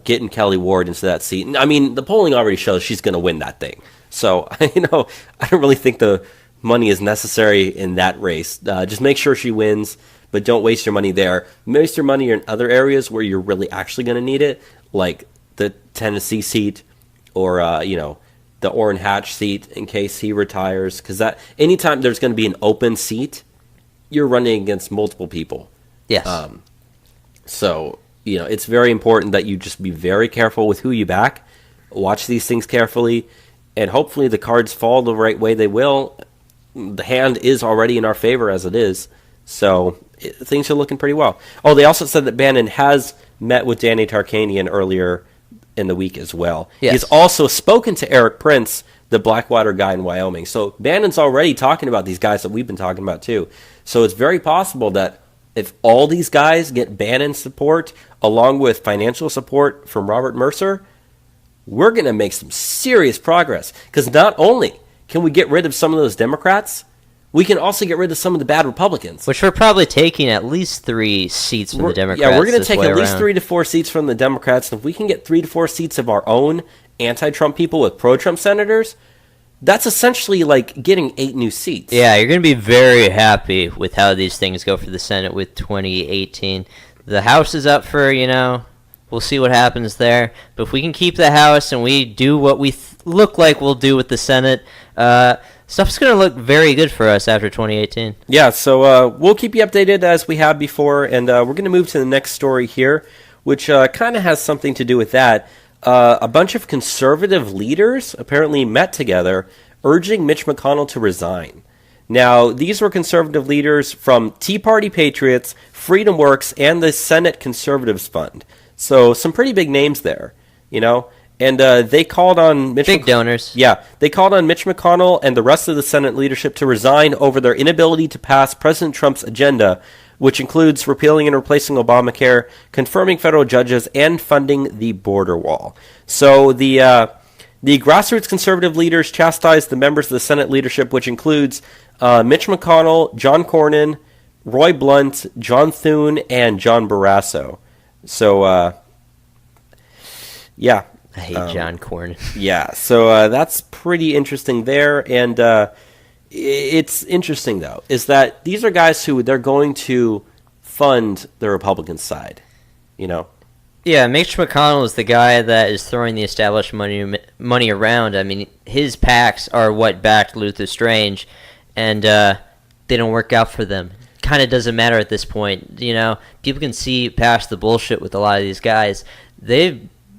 getting Kelly Ward into that seat. And, I mean, the polling already shows she's going to win that thing. So, I don't really think the money is necessary in that race. Just make sure she wins, but don't waste your money there. Waste your money in other areas where you're really actually going to need it, like the Tennessee seat or, the Orrin Hatch seat in case he retires. Because that anytime there's going to be an open seat, you're running against multiple people. Yes. So, it's very important that you just be very careful with who you back. Watch these things carefully. And hopefully the cards fall the right way they will. The hand is already in our favor as it is. So things are looking pretty well. Oh, they also said that Bannon has met with Danny Tarkanian earlier in the week as well. Yes. He's also spoken to Eric Prince, the Blackwater guy in Wyoming. So Bannon's already talking about these guys that we've been talking about too. So it's very possible that if all these guys get Bannon support along with financial support from Robert Mercer, we're going to make some serious progress. Because not only can we get rid of some of those Democrats, we can also get rid of some of the bad Republicans. Which we're probably taking at least 3 seats from the Democrats. Yeah, we're going to take at least around. 3 to 4 seats from the Democrats. And if we can get 3 to 4 seats of our own anti-Trump people with pro-Trump senators, that's essentially like getting 8 new seats. Yeah, you're going to be very happy with how these things go for the Senate with 2018. The House is up for, we'll see what happens there. But if we can keep the House and we do what we look like we'll do with the Senate, stuff's going to look very good for us after 2018. Yeah, so we'll keep you updated as we have before. And we're going to move to the next story here, which kind of has something to do with that. A bunch of conservative leaders apparently met together urging Mitch McConnell to resign. Now, these were conservative leaders from Tea Party Patriots, Freedom Works, and the Senate Conservatives Fund. So some pretty big names there, And they called on Big donors. Yeah, they called on Mitch McConnell and the rest of the Senate leadership to resign over their inability to pass President Trump's agenda, which includes repealing and replacing Obamacare, confirming federal judges, and funding the border wall. So the grassroots conservative leaders chastised the members of the Senate leadership, which includes Mitch McConnell, John Cornyn, Roy Blunt, John Thune, and John Barrasso. So, yeah. I hate John Cornyn. Yeah, so that's pretty interesting there. And it's interesting, though, is that these are guys who they're going to fund the Republican side, Yeah, Mitch McConnell is the guy that is throwing the established money around. I mean, his PACs are what backed Luther Strange, and they don't work out for them. Kind of doesn't matter at this point. People can see past the bullshit with a lot of these guys.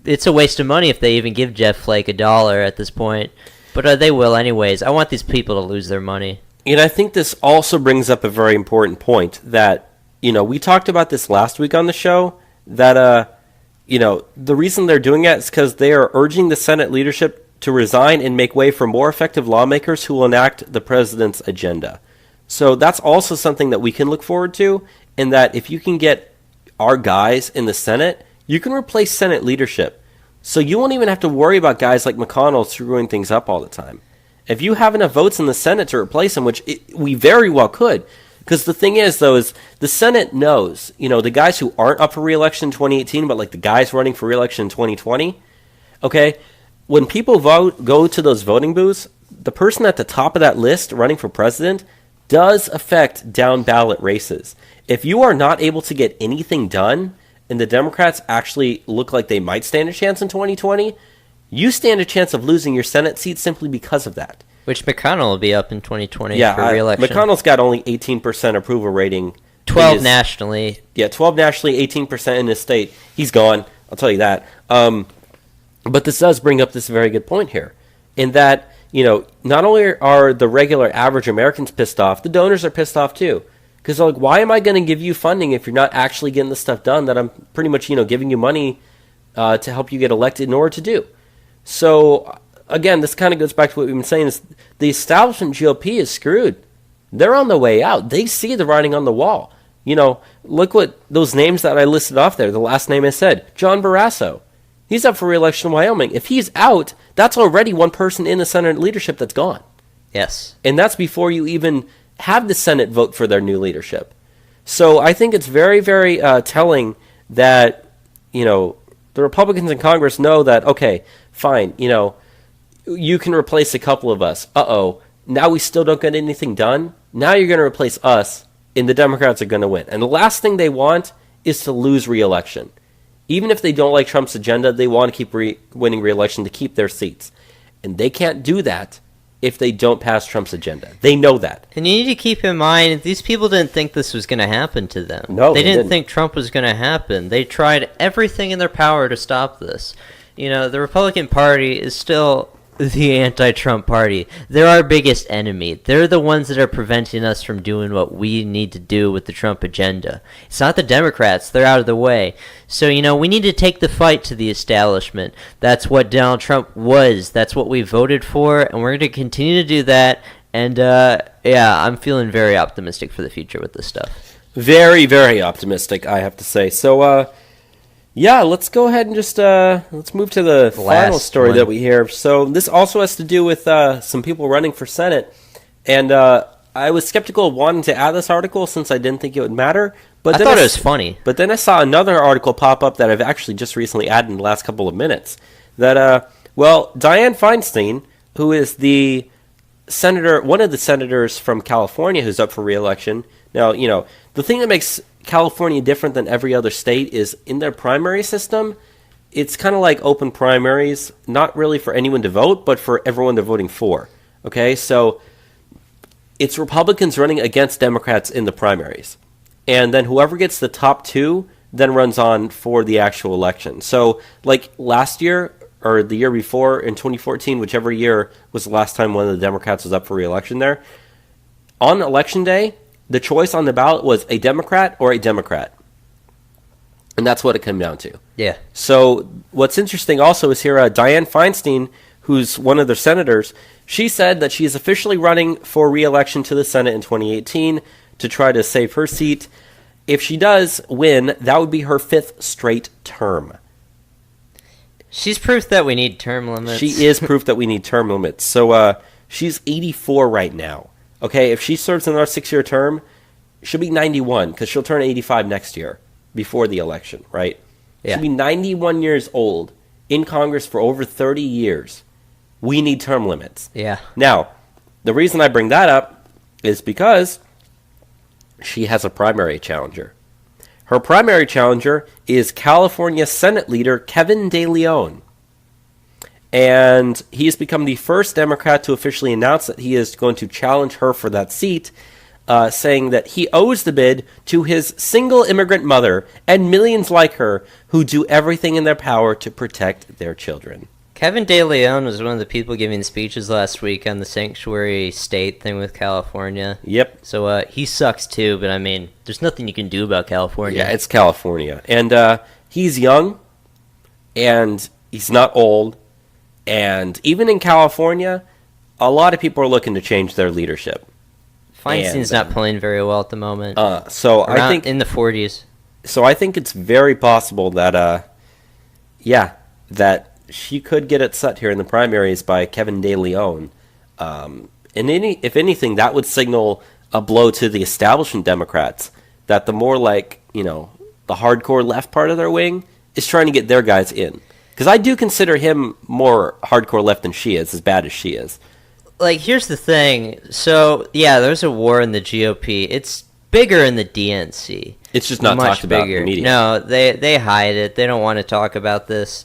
It's a waste of money if they even give Jeff Flake $1 at this point, but they will anyways. I want these people to lose their money. And I think this also brings up a very important point that, we talked about this last week on the show, that, the reason they're doing it is because they are urging the Senate leadership to resign and make way for more effective lawmakers who will enact the president's agenda. So that's also something that we can look forward to, in that if you can get our guys in the Senate, you can replace Senate leadership. So you won't even have to worry about guys like McConnell screwing things up all the time. If you have enough votes in the Senate to replace him, which we very well could, because the thing is, though, is the Senate knows, the guys who aren't up for re-election in 2018, but like the guys running for re-election in 2020, okay, when people go to those voting booths, the person at the top of that list running for president does affect down-ballot races. If you are not able to get anything done, and the Democrats actually look like they might stand a chance in 2020, you stand a chance of losing your Senate seat simply because of that. Which McConnell will be up in 2020 yeah, for re-election. McConnell's got only 18% approval rating. 12 nationally. Yeah, 12 nationally, 18% in his state. He's gone, I'll tell you that. But this does bring up this very good point here, in that, not only are the regular average Americans pissed off, the donors are pissed off too. Because they're like, why am I going to give you funding if you're not actually getting the stuff done that I'm pretty much, giving you money to help you get elected in order to do? So, again, this kind of goes back to what we've been saying, is the establishment GOP is screwed. They're on the way out. They see the writing on the wall. Look what those names that I listed off there, the last name I said, John Barrasso. He's up for re-election in Wyoming. If he's out, that's already one person in the Senate leadership that's gone. Yes. And that's before you even have the Senate vote for their new leadership. So I think it's very, very telling that, the Republicans in Congress know that, okay, fine, you can replace a couple of us. Now we still don't get anything done. Now you're going to replace us, and the Democrats are going to win. And the last thing they want is to lose re-election. Even if they don't like Trump's agenda, they want to keep winning re-election to keep their seats. And they can't do that if they don't pass Trump's agenda. They know that. And you need to keep in mind, these people didn't think this was going to happen to them. No, they didn't think Trump was going to happen. They tried everything in their power to stop this. The Republican Party is still the anti-Trump party. They're our biggest enemy. They're the ones that are preventing us from doing what we need to do with the Trump agenda. It's not the Democrats. They're out of the way. So, we need to take the fight to the establishment. That's what Donald Trump was. That's what we voted for, and we're going to continue to do that. And, I'm feeling very optimistic for the future with this stuff. Very, very optimistic, I have to say. So, let's go ahead and just let's move to the final story that we hear. So this also has to do with some people running for Senate, and I was skeptical of wanting to add this article since I didn't think it would matter. But I thought it was funny. But then I saw another article pop up that I've actually just recently added in the last couple of minutes. That Dianne Feinstein, who is the senator, one of the senators from California who's up for re-election. Now, the thing that makes California different than every other state is in their primary system, it's kind of like open primaries, not really for anyone to vote, but for everyone they're voting for. Okay, so it's Republicans running against Democrats in the primaries. And then whoever gets the top two then runs on for the actual election. So like last year or the year before in 2014, whichever year was the last time one of the Democrats was up for re-election there, on election day, the choice on the ballot was a Democrat or a Democrat. And that's what it came down to. Yeah. So what's interesting also is here, Dianne Feinstein, who's one of their senators, she said that she is officially running for re-election to the Senate in 2018 to try to save her seat. If she does win, that would be her 5th straight term. She's proof that we need term limits. She is proof that we need term limits. So she's 84 right now. Okay, if she serves another 6-year term, she'll be 91 because she'll turn 85 next year before the election, right? Yeah. She'll be 91 years old in Congress for over 30 years. We need term limits. Yeah. Now, the reason I bring that up is because she has a primary challenger. Her primary challenger is California Senate leader Kevin De Leon. And he has become the first Democrat to officially announce that he is going to challenge her for that seat, saying that he owes the bid to his single immigrant mother and millions like her who do everything in their power to protect their children. Kevin De Leon was one of the people giving speeches last week on the sanctuary state thing with California. Yep. So he sucks too, but I mean, there's nothing you can do about California. Yeah, it's California. And he's young, and he's not old. And even in California, a lot of people are looking to change their leadership. Feinstein's not playing very well at the moment. So I think in the 40s. So I think it's very possible that, that she could get it set here in the primaries by Kevin De Leon. And if anything, that would signal a blow to the establishment Democrats that the more the hardcore left part of their wing is trying to get their guys in. Because I do consider him more hardcore left than she is, as bad as she is. Here's the thing. So, yeah, there's a war in the GOP. It's bigger in the DNC. It's just not talked about in the media. No, they hide it. They don't want to talk about this.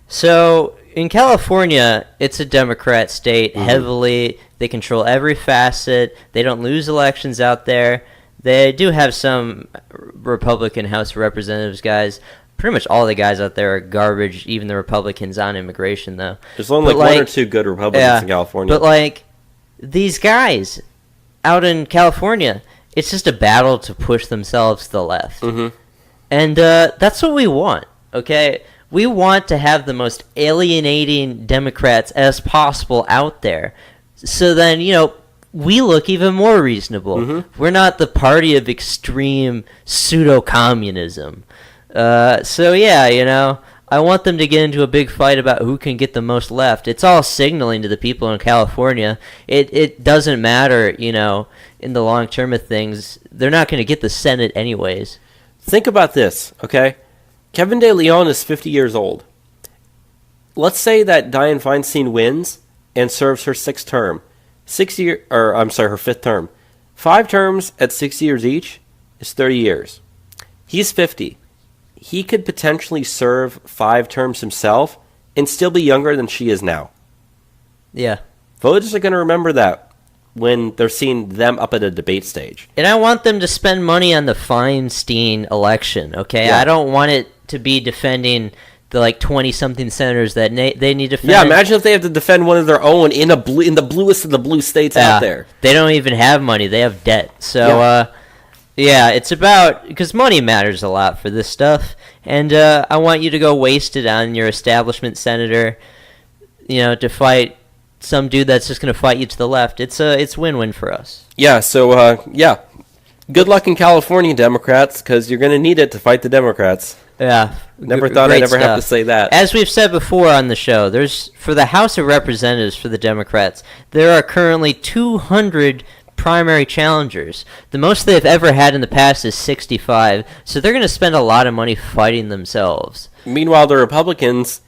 So, in California, it's a Democrat state, heavily. They control every facet. They don't lose elections out there. They do have some Republican House of Representatives guys. Pretty much all the guys out there are garbage, even the Republicans on immigration, though. There's only one or two good Republicans in California. But, these guys out in California, it's just a battle to push themselves to the left. Mm-hmm. And that's what we want, okay? We want to have the most alienating Democrats as possible out there. So then, we look even more reasonable. Mm-hmm. We're not the party of extreme pseudo-communism. I want them to get into a big fight about who can get the most left. It's all signaling to the people in California. It doesn't matter, in the long term of things. They're not going to get the Senate anyways. Think about this, okay? Kevin De Leon is 50 years old. Let's say that Dianne Feinstein wins and serves her sixth term. Her fifth term. 5 terms at 6 years each is 30 years. He's 50. He could potentially serve 5 terms himself and still be younger than she is now. Yeah. Voters are going to remember that when they're seeing them up at a debate stage. And I want them to spend money on the Feinstein election, okay? Yeah. I don't want it to be defending the 20-something senators that they need to defend. Yeah, imagine if they have to defend one of their own in the bluest of the blue states out there. They don't even have money. They have debt. So, it's about... Because money matters a lot for this stuff. And I want you to go waste it on your establishment senator, to fight some dude that's just going to fight you to the left. It's win-win for us. Yeah, so, good luck in California, Democrats, because you're going to need it to fight the Democrats. Yeah. Never thought I'd ever have to say that. As we've said before on the show, for the House of Representatives for the Democrats, there are currently 200 primary challengers. The most they've ever had in the past is 65, so they're going to spend a lot of money fighting themselves. Meanwhile, the Republicans,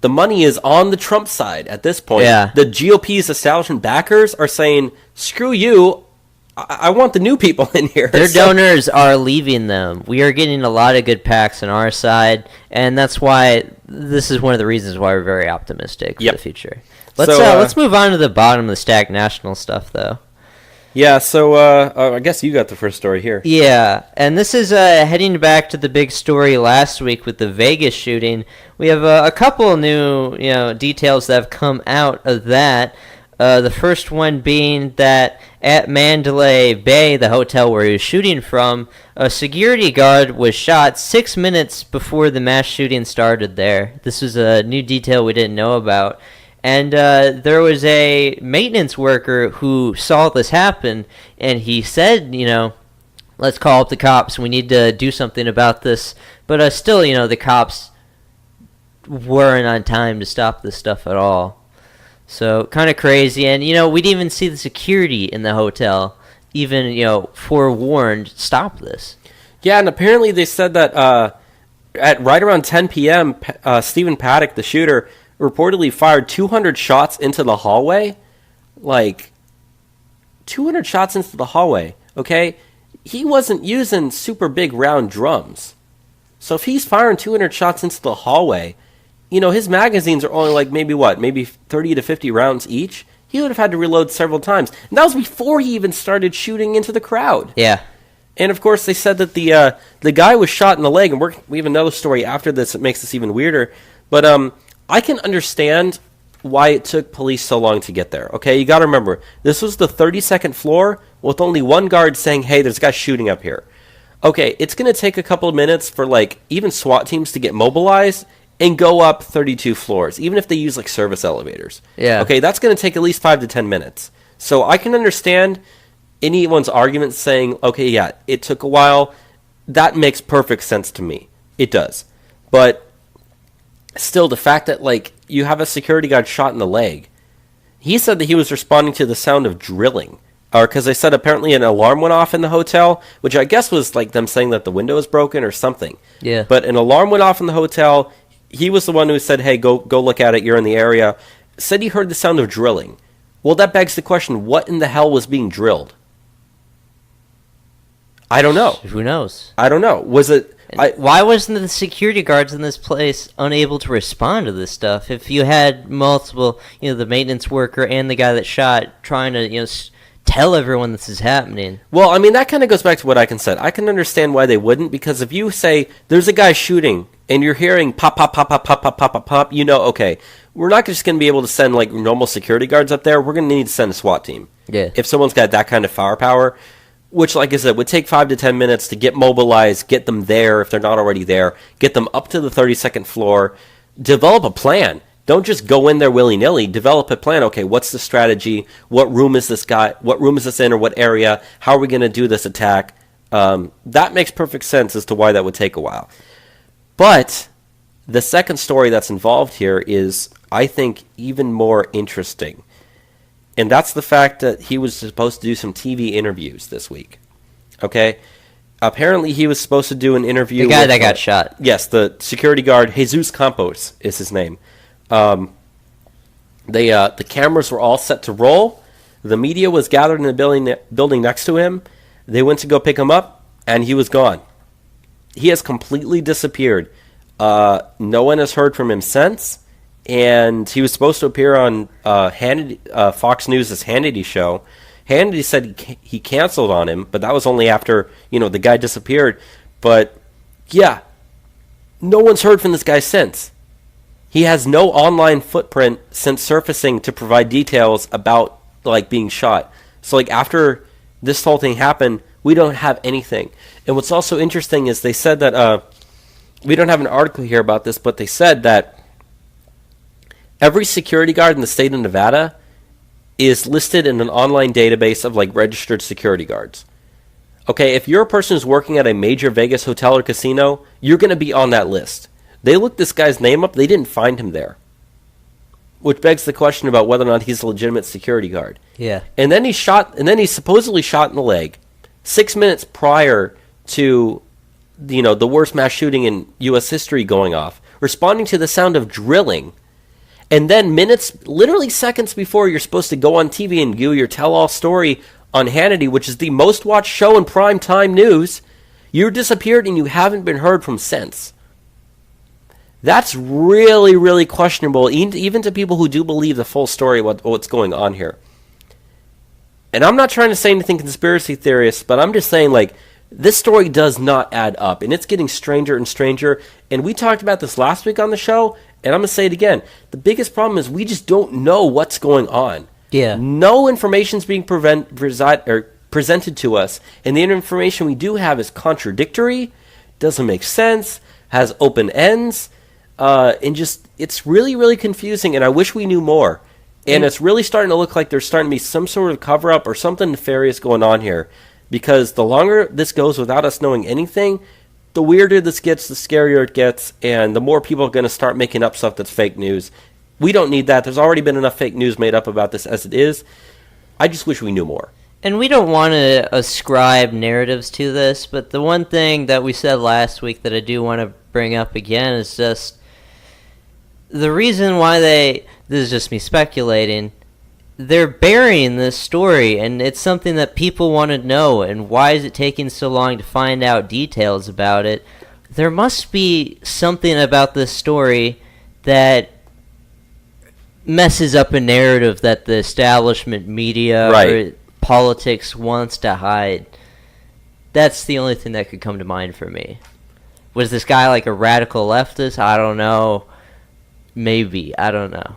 the money is on the Trump side at this point. Yeah. The GOP's establishment backers are saying, screw you, I want the new people in here. Their donors are leaving them. We are getting a lot of good PACs on our side, and that's why this is one of the reasons why we're very optimistic for the future. Let's move on to the bottom of the stack national stuff, though. Yeah, so I guess you got the first story here. Yeah, and this is heading back to the big story last week with the Vegas shooting. We have a couple new details that have come out of that. The first one being that at Mandalay Bay, the hotel where he was shooting from, a security guard was shot 6 minutes before the mass shooting started there. This was a new detail we didn't know about. And there was a maintenance worker who saw this happen, and he said, let's call up the cops. We need to do something about this. But still, the cops weren't on time to stop this stuff at all. So, kind of crazy. And, we didn't even see the security in the hotel even, forewarned, stop this. Yeah, and apparently they said that at right around 10 p.m., Stephen Paddock, the shooter, reportedly fired 200 shots into the hallway. 200 shots into the hallway, okay? He wasn't using super big round drums. So if he's firing 200 shots into the hallway, his magazines are only maybe 30 to 50 rounds each. He would have had to reload several times. And that was before he even started shooting into the crowd. Yeah. And of course they said that the guy was shot in the leg, and we have another story after this that makes this even weirder. But I can understand why it took police so long to get there. Okay, you got to remember, this was the 32nd floor with only one guard saying, hey, there's a guy shooting up here. Okay, it's going to take a couple of minutes for even SWAT teams to get mobilized and go up 32 floors, even if they use service elevators. Yeah. Okay, that's going to take at least 5 to 10 minutes. So I can understand anyone's argument saying, okay, yeah, it took a while. That makes perfect sense to me. It does. But still, the fact that you have a security guard shot in the leg, he said that he was responding to the sound of drilling, or because they said apparently an alarm went off in the hotel, which I guess was them saying that the window was broken or something. Yeah. But an alarm went off in the hotel. He was the one who said, hey, go look at it, you're in the area. Said he heard the sound of drilling. Well, that begs the question, what in the hell was being drilled? I don't know. Who knows? I don't know. Was it... Why wasn't the security guards in this place unable to respond to this stuff? If you had multiple, the maintenance worker and the guy that shot trying to, tell everyone this is happening. Well, I mean, that kind of goes back to what I said. I can understand why they wouldn't, because if you say, there's a guy shooting, and you're hearing pop, pop, pop, pop, pop, pop, pop, pop, pop, okay, we're not just going to be able to send, normal security guards up there. We're going to need to send a SWAT team. Yeah. If someone's got that kind of firepower, which, like I said, would take 5 to 10 minutes to get mobilized, get them there if they're not already there, get them up to the 32nd floor, develop a plan. Don't just go in there willy-nilly. Develop a plan. Okay, what's the strategy? What room is this guy? What room is this in, or what area? How are we going to do this attack? That makes perfect sense as to why that would take a while. But The second story that's involved here is, I think, even more interesting. And that's the fact that he was supposed to do some TV interviews this week. Okay? Apparently he was supposed to do an interview The guy that got shot. Yes, the security guard, Jesus Campos is his name. The cameras were all set to roll. The media was gathered in the building next to him. They went to go pick him up, and he was gone. He has completely disappeared. No one has heard from him since, and he was supposed to appear on Fox News' Hannity show. Hannity said he canceled on him, but that was only after, the guy disappeared. But, yeah, no one's heard from this guy since. He has no online footprint since surfacing to provide details about, being shot. So, after this whole thing happened, we don't have anything. And what's also interesting is they said that, we don't have an article here about this, but they said that every security guard in the state of Nevada is listed in an online database of registered security guards. Okay, if you're a person who's working at a major Vegas hotel or casino, you're going to be on that list. They looked this guy's name up, they didn't find him there. Which begs the question about whether or not he's a legitimate security guard. Yeah. And then he's supposedly shot in the leg 6 minutes prior to the worst mass shooting in US history going off, responding to the sound of drilling. And then literally seconds before you're supposed to go on TV and do your tell-all story on Hannity, which is the most watched show in primetime news, you disappeared and you haven't been heard from since. That's really, really questionable, even to people who do believe the full story of what's going on here. And I'm not trying to say anything conspiracy theorist, but I'm just saying, this story does not add up, and it's getting stranger and stranger. And we talked about this last week on the show, and I'm going to say it again. The biggest problem is we just don't know what's going on. Yeah. No information's being presented to us, and the information we do have is contradictory, doesn't make sense, has open ends, and it's really, really confusing, and I wish we knew more. And it's really starting to look like there's starting to be some sort of cover-up or something nefarious going on here. Because the longer this goes without us knowing anything, the weirder this gets, the scarier it gets, and the more people are going to start making up stuff that's fake news. We don't need that. There's already been enough fake news made up about this as it is. I just wish we knew more. And we don't want to ascribe narratives to this, but the one thing that we said last week that I do want to bring up again is just the reason why this is just me speculating, they're burying this story, and it's something that people want to know, and why is it taking so long to find out details about it? There must be something about this story that messes up a narrative that the establishment media or politics wants to hide. That's the only thing that could come to mind for me. Was this guy a radical leftist? I don't know. Maybe. I don't know.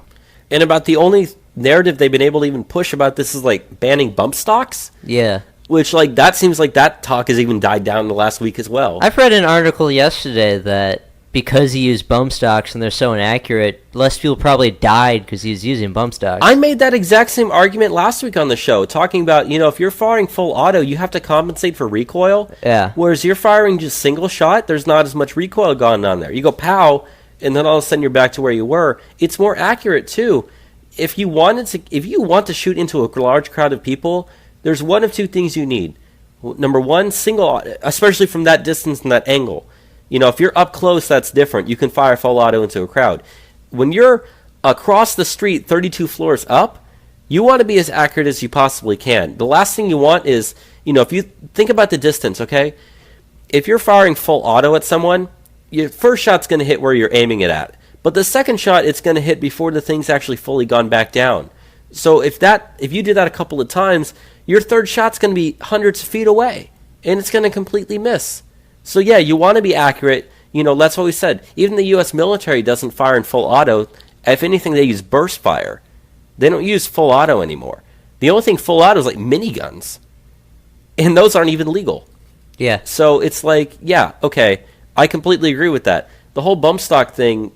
And about the only narrative they've been able to even push about this is banning bump stocks. Yeah. Which that seems like that talk has even died down in the last week as well. I've read an article yesterday that because he used bump stocks and they're so inaccurate, less people probably died because he was using bump stocks. I made that exact same argument last week on the show, talking about, if you're firing full auto, you have to compensate for recoil. Yeah. Whereas you're firing just single shot, there's not as much recoil going on there. You go pow, and then all of a sudden you're back to where you were. It's more accurate too. If you want to shoot into a large crowd of people, there's one of two things you need. Number one, single, especially from that distance and that angle. If you're up close, that's different. You can fire full auto into a crowd. When you're across the street, 32 floors up, you want to be as accurate as you possibly can. The last thing you want is, if you think about the distance, okay? If you're firing full auto at someone, your first shot's going to hit where you're aiming it at. But the second shot, it's going to hit before the thing's actually fully gone back down. So if you do that a couple of times, your third shot's going to be hundreds of feet away, and it's going to completely miss. So yeah, you want to be accurate. That's what we said. Even the U.S. military doesn't fire in full auto. If anything, they use burst fire. They don't use full auto anymore. The only thing full auto is miniguns, and those aren't even legal. Yeah. So it's yeah, okay, I completely agree with that. The whole bump stock thing,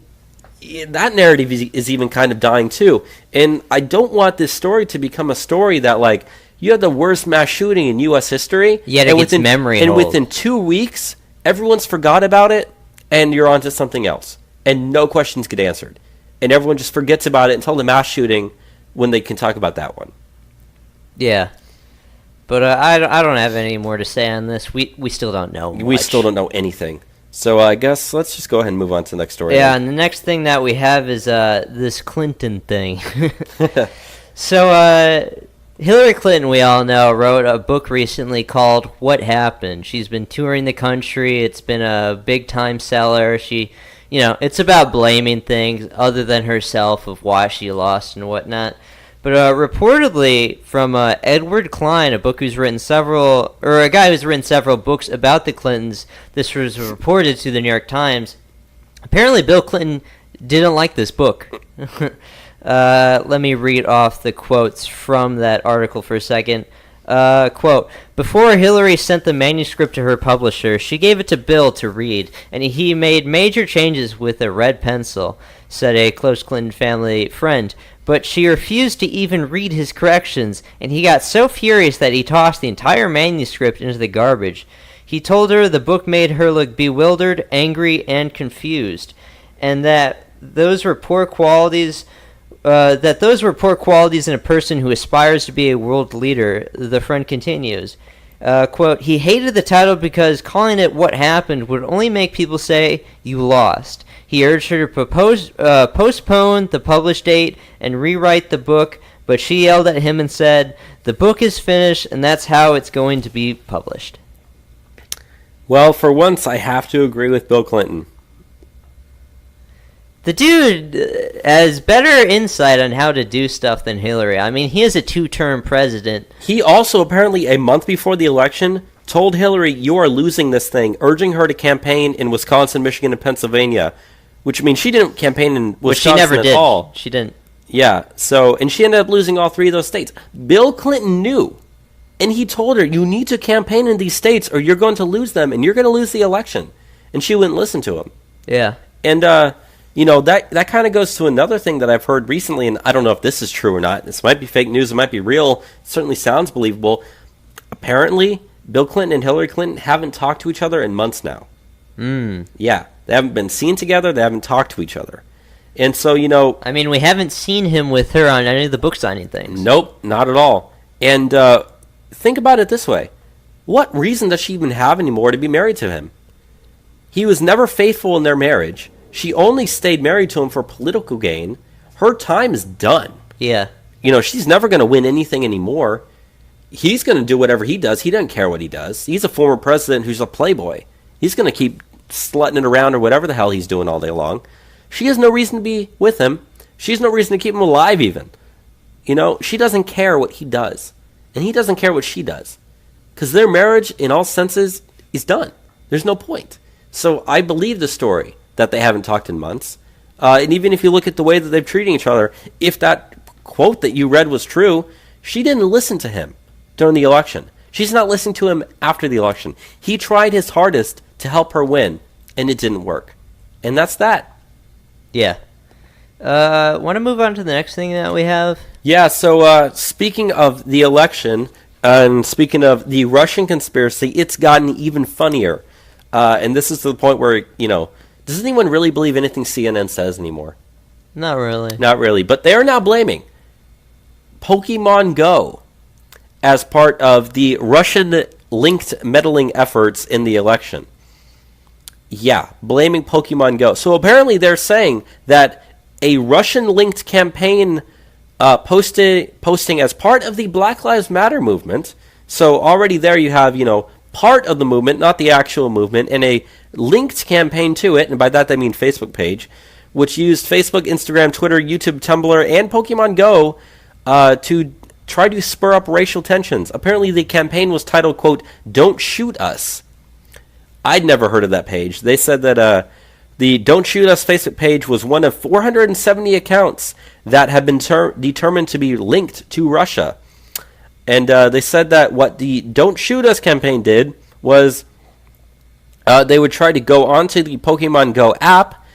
that narrative is even kind of dying too. And I don't want this story to become a story that you had the worst mass shooting in U.S. history. Yet it gets memory and hold. within 2 weeks, everyone's forgot about it, and you're on to something else. and no questions get answered. And everyone just forgets about it until the mass shooting when they can talk about that one. Yeah. But I don't have any more to say on this. We still don't know much. We still don't know anything. So I guess let's just go ahead and move on to the next story. Yeah, and the next thing that we have is this Clinton thing. So Hillary Clinton, we all know, wrote a book recently called What Happened. She's been touring the country. It's been a big-time seller. It's about blaming things other than herself of why she lost and whatnot. But reportedly, from Edward Klein, a guy who's written several books about the Clintons, this was reported to the New York Times. Apparently, Bill Clinton didn't like this book. Let me read off the quotes from that article for a second. Quote, before Hillary sent the manuscript to her publisher, she gave it to Bill to read, and he made major changes with a red pencil, said a close Clinton family friend. But she refused to even read his corrections, and he got so furious that he tossed the entire manuscript into the garbage. He told her the book made her look bewildered, angry, and confused, and that those were poor qualities in a person who aspires to be a world leader. The friend continues, quote, he hated the title because calling it What Happened would only make people say, you lost. He urged her to postpone the publish date and rewrite the book, but she yelled at him and said, the book is finished, and that's how it's going to be published. Well, for once, I have to agree with Bill Clinton. The dude has better insight on how to do stuff than Hillary. I mean, he is a 2-term president. He also, apparently, a month before the election, told Hillary, you are losing this thing, urging her to campaign in Wisconsin, Michigan, and Pennsylvania. Which means she didn't campaign in Wisconsin she never did. At all. She didn't. Yeah, and she ended up losing all 3 of those states. Bill Clinton knew, and he told her, you need to campaign in these states or you're going to lose them, and you're going to lose the election. And she wouldn't listen to him. Yeah. And, that kind of goes to another thing that I've heard recently, and I don't know if this is true or not. This might be fake news. It might be real. It certainly sounds believable. Apparently, Bill Clinton and Hillary Clinton haven't talked to each other in months now. Yeah. They haven't been seen together. They haven't talked to each other. And so, I mean, we haven't seen him with her on any of the book signing things. Nope, not at all. And think about it this way. What reason does she even have anymore to be married to him? He was never faithful in their marriage. She only stayed married to him for political gain. Her time is done. Yeah. She's never going to win anything anymore. He's going to do whatever he does. He doesn't care what he does. He's a former president who's a playboy. He's going to keep slutting it around or whatever the hell he's doing all day long. She has no reason to be with him. She has no reason to keep him alive even. She doesn't care what he does. And he doesn't care what she does. Because their marriage, in all senses, is done. There's no point. So I believe the story that they haven't talked in months. And even if you look at the way that they're treating each other, if that quote that you read was true, she didn't listen to him during the election. She's not listening to him after the election. He tried his hardest to help her win, and it didn't work. And that's that. Yeah. Want to move on to the next thing that we have? Yeah, so speaking of the election, and speaking of the Russian conspiracy, it's gotten even funnier. And this is to the point where, does anyone really believe anything CNN says anymore? Not really. Not really. But they are now blaming Pokémon Go as part of the Russian-linked meddling efforts in the election. Yeah, blaming Pokémon Go. So apparently they're saying that a Russian-linked campaign posting as part of the Black Lives Matter movement. So already there you have, part of the movement, not the actual movement, and a linked campaign to it, and by that I mean Facebook page, which used Facebook, Instagram, Twitter, YouTube, Tumblr, and Pokémon Go to try to spur up racial tensions. Apparently the campaign was titled, quote, Don't Shoot Us. I'd never heard of that page. They said that the Don't Shoot Us Facebook page was one of 470 accounts that have been determined to be linked to Russia. And they said that what the Don't Shoot Us campaign did was they would try to go onto the Pokemon Go app,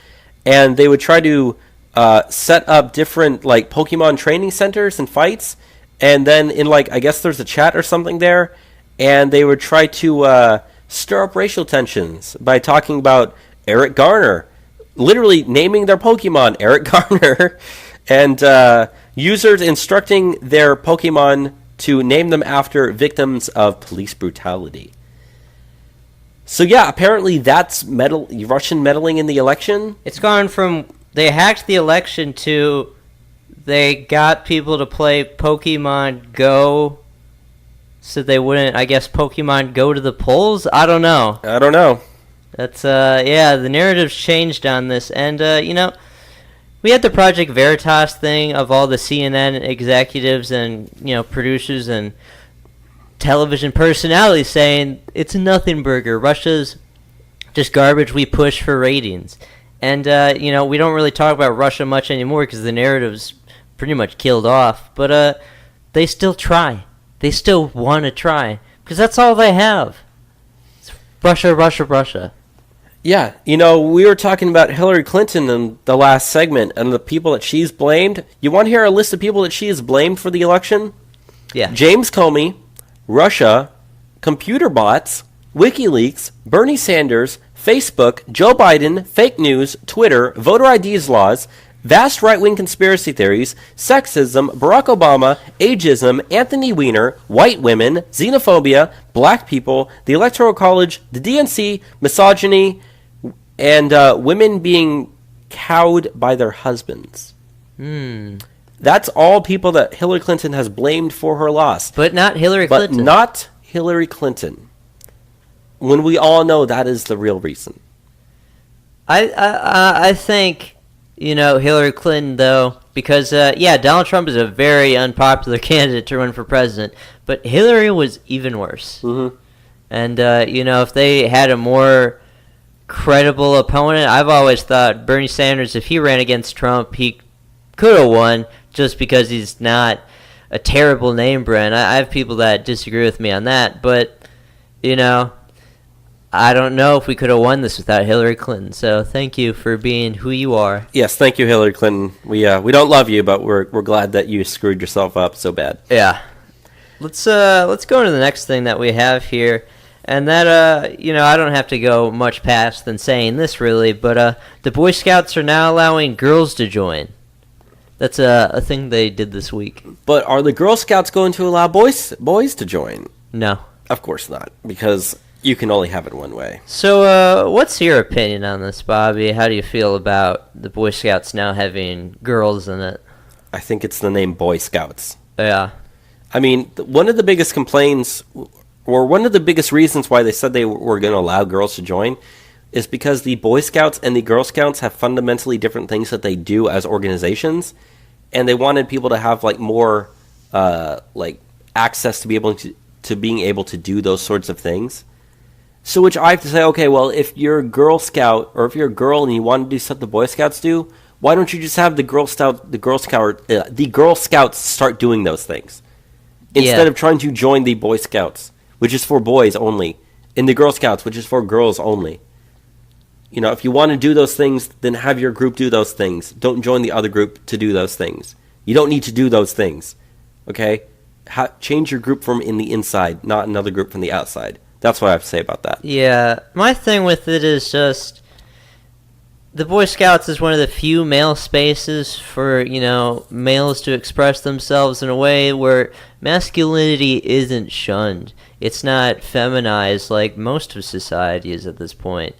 and they would try to set up different like Pokemon training centers and fights, and then in I guess there's a chat or something there, and they would try to stir up racial tensions by talking about Eric Garner, literally naming their Pokemon Eric Garner, and users instructing their Pokemon to name them after victims of police brutality. So yeah, apparently that's Russian meddling in the election. It's gone from they hacked the election to they got people to play Pokemon Go so they wouldn't, I guess, Pokemon go to the polls? I don't know. That's, the narrative's changed on this. And, we had the Project Veritas thing of all the CNN executives and, producers and television personalities saying it's a nothing burger. Russia's just garbage we push for ratings. And, we don't really talk about Russia much anymore because the narrative's pretty much killed off. But they still try. They still want to try because that's all they have. It's Russia, Russia, Russia. Yeah, we were talking about Hillary Clinton in the last segment and the people that she's blamed. You want to hear a list of people that she has blamed for the election? Yeah. James Comey, Russia, computer bots, WikiLeaks, Bernie Sanders, Facebook, Joe Biden, fake news, Twitter, voter IDs laws, vast right-wing conspiracy theories, sexism, Barack Obama, ageism, Anthony Weiner, white women, xenophobia, black people, the Electoral College, the DNC, misogyny, and women being cowed by their husbands. That's all people that Hillary Clinton has blamed for her loss. But not Hillary Clinton. But not Hillary Clinton. When we all know that is the real reason. I think... Hillary Clinton, though, because, Donald Trump is a very unpopular candidate to run for president, but Hillary was even worse. Mm-hmm. And, if they had a more credible opponent, I've always thought Bernie Sanders, if he ran against Trump, he could have won just because he's not a terrible name brand. I have people that disagree with me on that, but, I don't know if we could have won this without Hillary Clinton. So thank you for being who you are. Yes, thank you, Hillary Clinton. We don't love you, but we're glad that you screwed yourself up so bad. Yeah. Let's go into the next thing that we have here, and that I don't have to go much past than saying this really, but the Boy Scouts are now allowing girls to join. That's a thing they did this week. But are the Girl Scouts going to allow boys to join? No. Of course not, because you can only have it one way. So, what's your opinion on this, Bobby? How do you feel about the Boy Scouts now having girls in it? I think it's the name Boy Scouts. Yeah. I mean, one of the biggest complaints, or one of the biggest reasons why they said they were going to allow girls to join, is because the Boy Scouts and the Girl Scouts have fundamentally different things that they do as organizations, and they wanted people to have more access to be able to being able to do those sorts of things. So which I have to say, okay, well, if you're a Girl Scout, or if you're a girl and you want to do something the Boy Scouts do, why don't you just have the Girl Scouts start doing those things? Instead of trying to join the Boy Scouts, which is for boys only, and the Girl Scouts, which is for girls only. If you want to do those things, then have your group do those things. Don't join the other group to do those things. You don't need to do those things, okay? Change your group from in the inside, not another group from the outside. That's what I have to say about that. Yeah, my thing with it is just the Boy Scouts is one of the few male spaces for, males to express themselves in a way where masculinity isn't shunned. It's not feminized like most of society is at this point.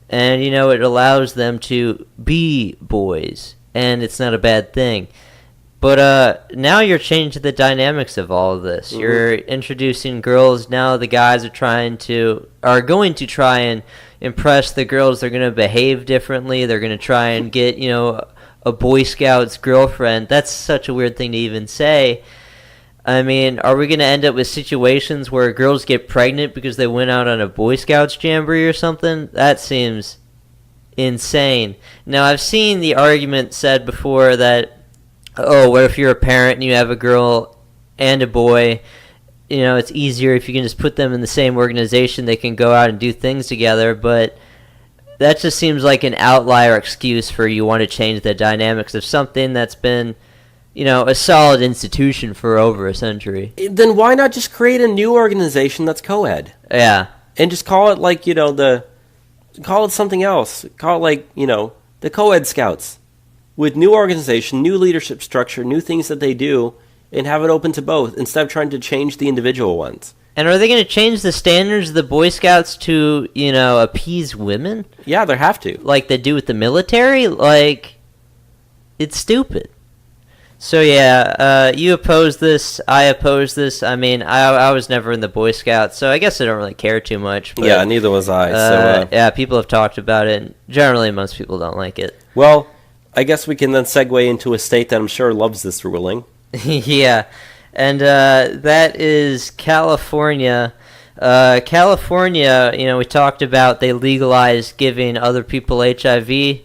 And, it allows them to be boys, and it's not a bad thing. But now you're changing the dynamics of all of this. Mm-hmm. You're introducing girls. Now the guys are going to try and impress the girls. They're going to behave differently. They're going to try and get, a Boy Scout's girlfriend. That's such a weird thing to even say. I mean, are we going to end up with situations where girls get pregnant because they went out on a Boy Scouts jamboree or something? That seems insane. Now, I've seen the argument said before that, what if you're a parent and you have a girl and a boy? It's easier if you can just put them in the same organization. They can go out and do things together. But that just seems like an outlier excuse for you want to change the dynamics of something that's been, a solid institution for over a century. Then why not just create a new organization that's co-ed? Yeah. And just call it call it something else. Call it the co-ed scouts, with new organization, new leadership structure, new things that they do, and have it open to both instead of trying to change the individual ones. And are they going to change the standards of the Boy Scouts to, appease women? Yeah, they have to. Like they do with the military? Like, it's stupid. So yeah, you oppose this, I oppose this. I mean, I was never in the Boy Scouts, so I guess I don't really care too much. But, yeah, neither was I. Yeah, people have talked about it, and generally most people don't like it. Well, I guess we can then segue into a state that I'm sure loves this ruling. Yeah, and that is California. California, we talked about they legalized giving other people HIV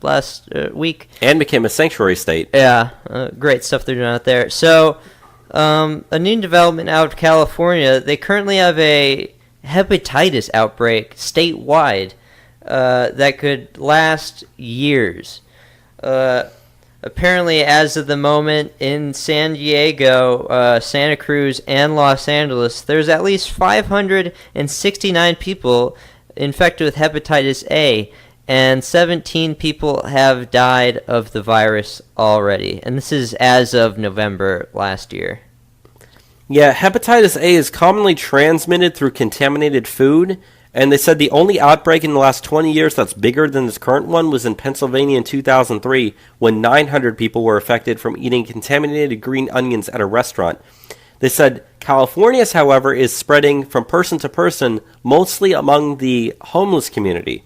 last week. And became a sanctuary state. Yeah, great stuff they're doing out there. So, a new development out of California, they currently have a hepatitis outbreak statewide that could last years. Apparently, as of the moment, in San Diego, Santa Cruz, and Los Angeles, there's at least 569 people infected with hepatitis A, and 17 people have died of the virus already. And this is as of November last year. Yeah, hepatitis A is commonly transmitted through contaminated food, and they said the only outbreak in the last 20 years that's bigger than this current one was in Pennsylvania in 2003, when 900 people were affected from eating contaminated green onions at a restaurant. They said California's, however, is spreading from person to person, mostly among the homeless community.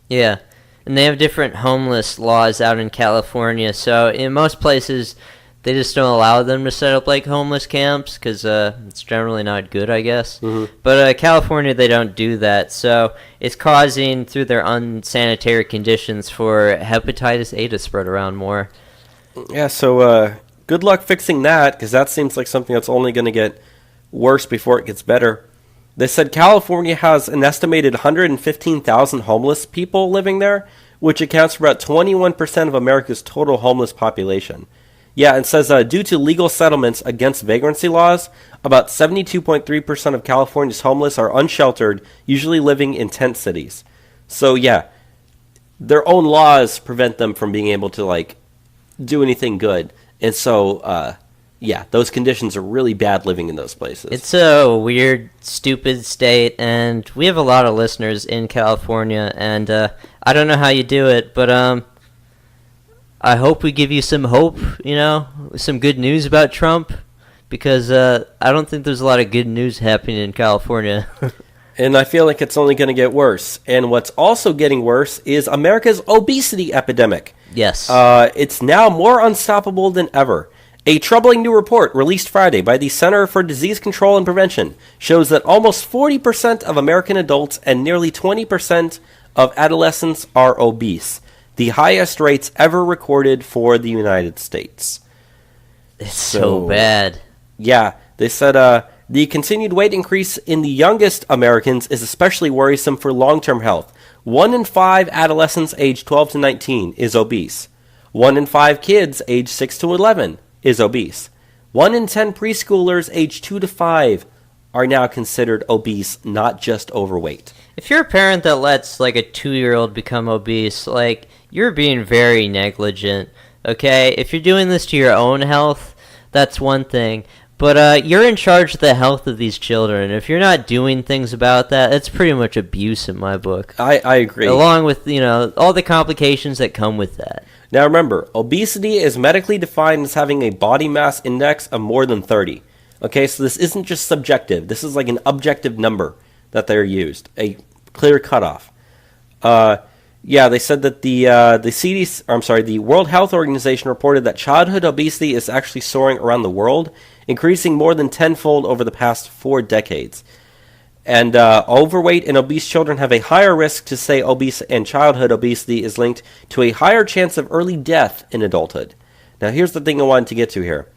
Yeah, and they have different homeless laws out in California, so in most places they just don't allow them to set up like homeless camps because it's generally not good, I guess. Mm-hmm. But California, they don't do that, so it's causing, through their unsanitary conditions, for hepatitis A to spread around more. Yeah, so good luck fixing that, because that seems like something that's only going to get worse before it gets better. They said California has an estimated 115,000 homeless people living there, which accounts for about 21% of America's total homeless population. Yeah, it says due to legal settlements against vagrancy laws, about 72.3% of California's homeless are unsheltered, usually living in tent cities. So yeah, their own laws prevent them from being able to do anything good. And so yeah, those conditions are really bad living in those places. It's a weird, stupid state, and we have a lot of listeners in California, and I don't know how you do it, but I hope we give you some hope, some good news about Trump, because I don't think there's a lot of good news happening in California. And I feel like it's only going to get worse. And what's also getting worse is America's obesity epidemic. Yes. It's now more unstoppable than ever. A troubling new report released Friday by the Center for Disease Control and Prevention shows that almost 40% of American adults and nearly 20% of adolescents are obese, the highest rates ever recorded for the United States. It's so bad. Yeah, they said the continued weight increase in the youngest Americans is especially worrisome for long-term health. 1 in 5 adolescents aged 12 to 19 is obese. 1 in 5 kids aged 6 to 11 is obese. 1 in 10 preschoolers aged 2 to 5 are now considered obese, not just overweight. If you're a parent that lets a 2-year-old become obese, you're being very negligent, okay? If you're doing this to your own health, that's one thing. But you're in charge of the health of these children. If you're not doing things about that, it's pretty much abuse in my book. I agree. Along with, all the complications that come with that. Now remember, obesity is medically defined as having a body mass index of more than 30. Okay, so this isn't just subjective. This is like an objective number that they're used, a clear cutoff. Yeah, they said that the CDC, the World Health Organization reported that childhood obesity is actually soaring around the world, increasing more than tenfold over the past 4 decades. And overweight and obese children have a higher risk to say obese, and childhood obesity is linked to a higher chance of early death in adulthood. Now here's the thing I wanted to get to here.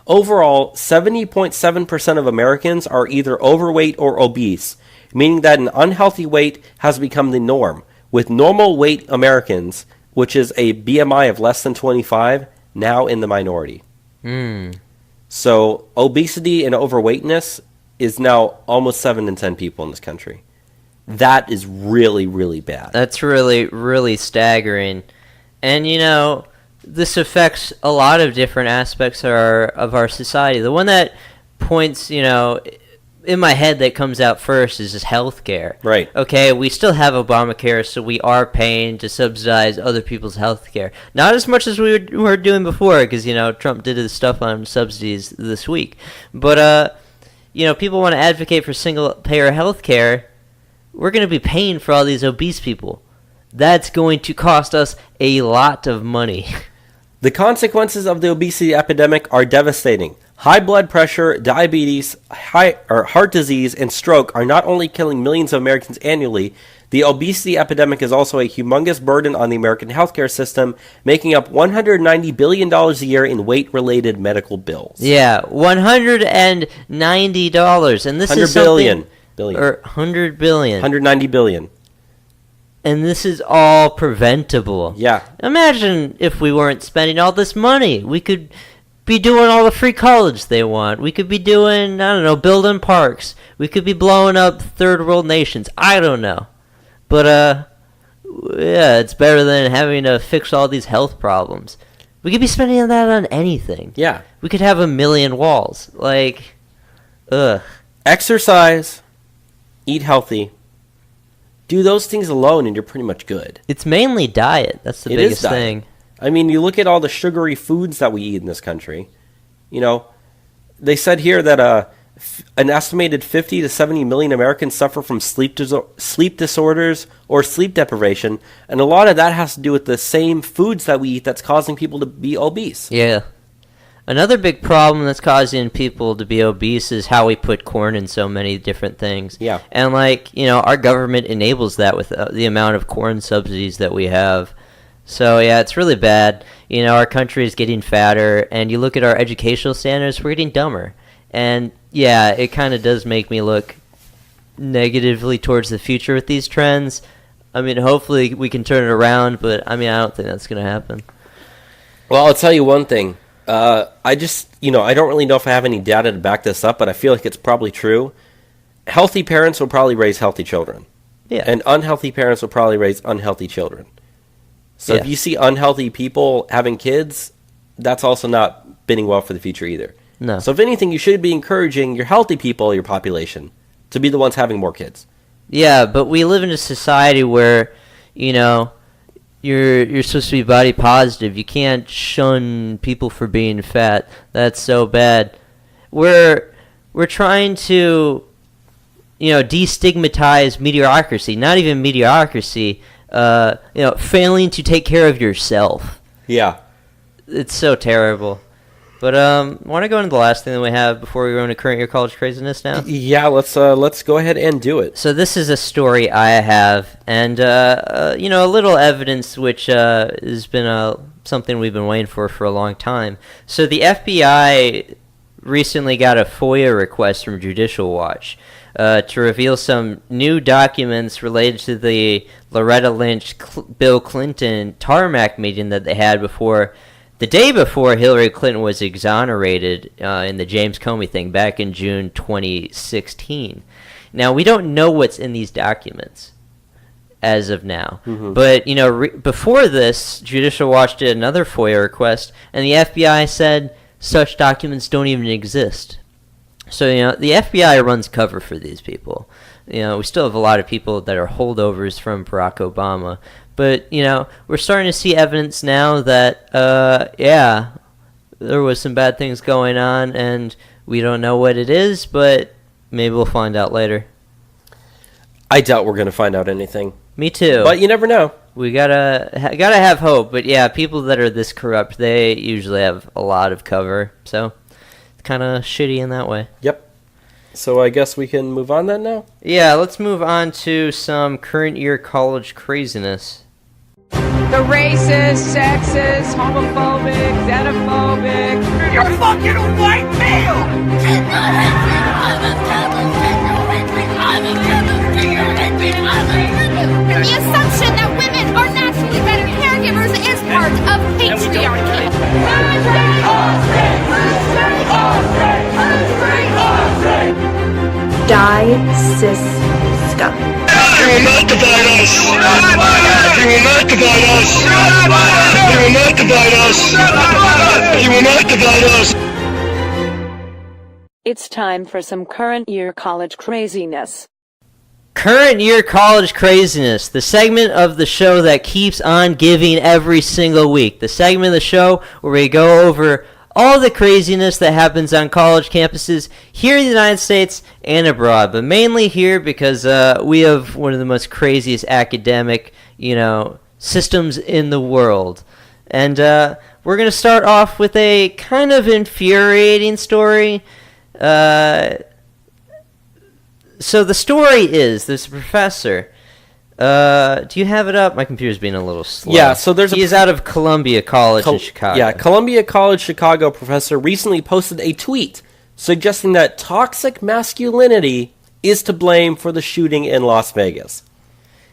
Overall, 70.7% of Americans are either overweight or obese, meaning that an unhealthy weight has become the norm, with normal weight Americans, which is a BMI of less than 25, now in the minority. So obesity and overweightness is now almost 7 in 10 people in this country. That is really, really bad. That's really, really staggering. And, this affects a lot of different aspects of our society. The one that points, in my head that comes out first is just healthcare. Right. Okay, we still have Obamacare, so we are paying to subsidize other people's healthcare. Not as much as we were doing before, because, Trump did his stuff on subsidies this week. But, people want to advocate for single-payer healthcare. We're going to be paying for all these obese people. That's going to cost us a lot of money. The consequences of the obesity epidemic are devastating. High blood pressure, diabetes, heart disease, and stroke are not only killing millions of Americans annually, the obesity epidemic is also a humongous burden on the American healthcare system, making up $190 billion a year in weight-related medical bills. Yeah, $190. And this is billion. Or $100 billion. $190 billion. And this is all preventable. Yeah. Imagine if we weren't spending all this money. We could be doing all the free college they want. We could be doing, building parks. We could be blowing up third world nations. I don't know. But, yeah, it's better than having to fix all these health problems. We could be spending that on anything. Yeah. We could have 1,000,000 walls. Exercise, eat healthy. Do those things alone and you're pretty much good. It's mainly diet. That's the biggest thing. I mean, you look at all the sugary foods that we eat in this country. They said here that an estimated 50 to 70 million Americans suffer from sleep disorders or sleep deprivation, and a lot of that has to do with the same foods that we eat that's causing people to be obese. Yeah. Another big problem that's causing people to be obese is how we put corn in so many different things. Yeah. And, our government enables that with the amount of corn subsidies that we have. So, yeah, it's really bad. Our country is getting fatter, and you look at our educational standards, we're getting dumber. And, yeah, it kind of does make me look negatively towards the future with these trends. I mean, hopefully we can turn it around, but, I don't think that's going to happen. Well, I'll tell you one thing. I don't really know if I have any data to back this up, but I feel like it's probably true. Healthy parents will probably raise healthy children. Yeah. And unhealthy parents will probably raise unhealthy children. So if you see unhealthy people having kids, that's also not bidding well for the future either. No. So if anything, you should be encouraging your healthy people, your population, to be the ones having more kids. Yeah, but we live in a society where, you're supposed to be body positive. You can't shun people for being fat. That's so bad. We're trying to, destigmatize mediocrity. Not even mediocrity. Failing to take care of yourself. Yeah. It's so terrible. But want to go into the last thing that we have before we go into current year college craziness now? Yeah, let's go ahead and do it. So this is a story I have, and a little evidence which has been something we've been waiting for a long time. So the FBI recently got a FOIA request from Judicial Watch to reveal some new documents related to the Loretta Lynch Bill Clinton tarmac meeting that they had the day before Hillary Clinton was exonerated in the James Comey thing back in June 2016. Now, we don't know what's in these documents as of now. Mm-hmm. But, before this, Judicial Watch did another FOIA request, and the FBI said such documents don't even exist. So, the FBI runs cover for these people. We still have a lot of people that are holdovers from Barack Obama. But, we're starting to see evidence now that, there was some bad things going on, and we don't know what it is, but maybe we'll find out later. I doubt we're going to find out anything. Me too. But you never know. We gotta have hope. But, yeah, people that are this corrupt, they usually have a lot of cover. So, it's kind of shitty in that way. Yep. So I guess we can move on then now? Yeah, let's move on to some current year college craziness. The racist, sexist, homophobic, xenophobic. You're fucking a white male! The assumption that women are naturally better caregivers is part of patriarchy. Die, cis, scum. will not divide us. He will not divide us. He will not divide us. He will not divide us. It's time for some current year college craziness. Current year college craziness, the segment of the show that keeps on giving every single week. The segment of the show where we go over all the craziness that happens on college campuses here in the United States and abroad, but mainly here because we have one of the most craziest academic, systems in the world. And we're going to start off with a kind of infuriating story. So the story is, there's a professor. Do you have it up? My computer's being a little slow. Yeah, so he's out of Columbia College in Chicago. Yeah, Columbia College Chicago professor recently posted a tweet suggesting that toxic masculinity is to blame for the shooting in Las Vegas.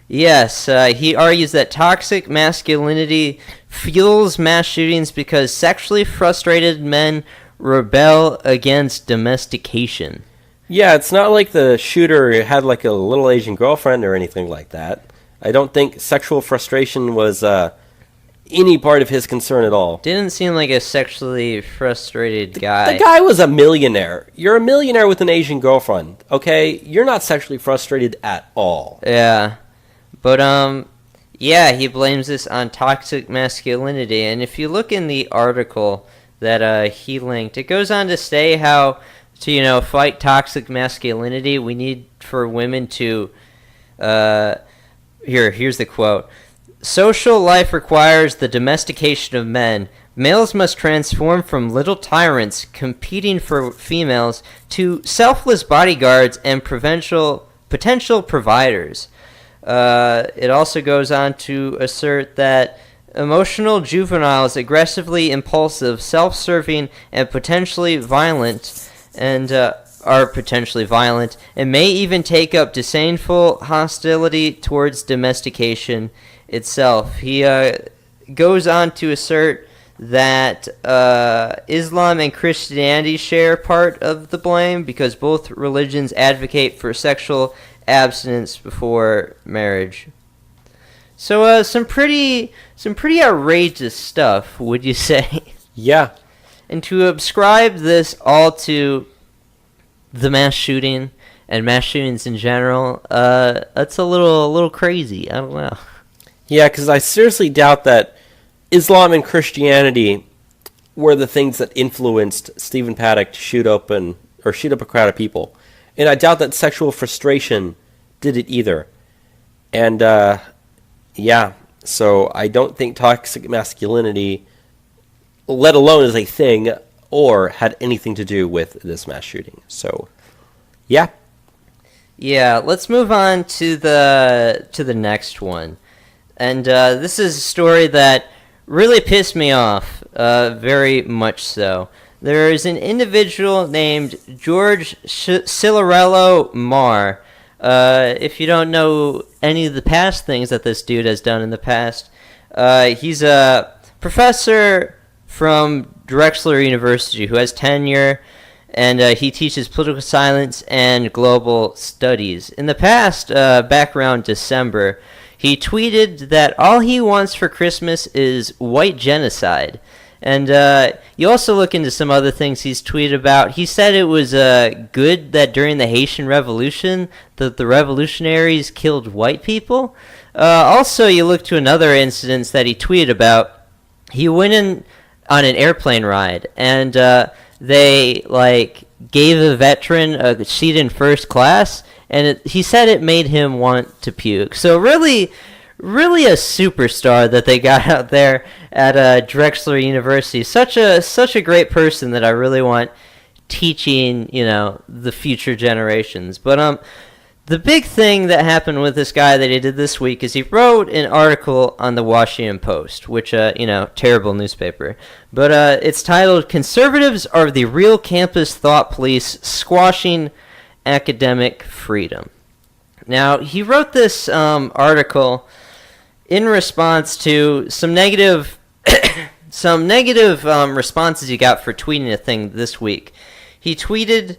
Yes, he argues that toxic masculinity fuels mass shootings because sexually frustrated men rebel against domestication. Yeah, it's not like the shooter had like a little Asian girlfriend or anything like that. I don't think sexual frustration was any part of his concern at all. Didn't seem like a sexually frustrated guy. The guy was a millionaire. You're a millionaire with an Asian girlfriend, okay? You're not sexually frustrated at all. Yeah. But, he blames this on toxic masculinity. And if you look in the article that he linked, it goes on to say how to, fight toxic masculinity, we need for women to, here's the quote. Social life requires the domestication of men. Males must transform from little tyrants competing for females to selfless bodyguards and potential providers. It also goes on to assert that emotional juveniles, aggressively impulsive, self-serving, and potentially violent, are potentially violent, and may even take up disdainful hostility towards domestication itself. He goes on to assert that Islam and Christianity share part of the blame because both religions advocate for sexual abstinence before marriage. So some pretty outrageous stuff, would you say? Yeah. And to ascribe this all to the mass shooting and mass shootings in general, that's a little crazy. I don't know. Yeah, because I seriously doubt that Islam and Christianity were the things that influenced Stephen Paddock to shoot up a crowd of people. And I doubt that sexual frustration did it either. And, so I don't think toxic masculinity, let alone as a thing, or had anything to do with this mass shooting. So, yeah. Yeah, let's move on to the next one. And this is a story that really pissed me off, very much so. There is an individual named George Cilarello Marr. If you don't know any of the past things that this dude has done in the past, he's a professor from Drexel University who has tenure, and he teaches political science and global studies. In the past, back around December, he tweeted that all he wants for Christmas is white genocide. And you also look into some other things he's tweeted about. He said it was good that during the Haitian Revolution that the revolutionaries killed white people. Also, you look to another incident that he tweeted about. He went in on an airplane ride, and they gave a veteran a seat in first class, and he said it made him want to puke. So really a superstar that they got out there at Drexel University. Such a great person that I really want teaching, the future generations. But the big thing that happened with this guy that he did this week is he wrote an article on the Washington Post, which terrible newspaper. But it's titled "Conservatives Are the Real Campus Thought Police Squashing Academic Freedom." Now, he wrote this article in response to some negative responses he got for tweeting a thing this week. He tweeted,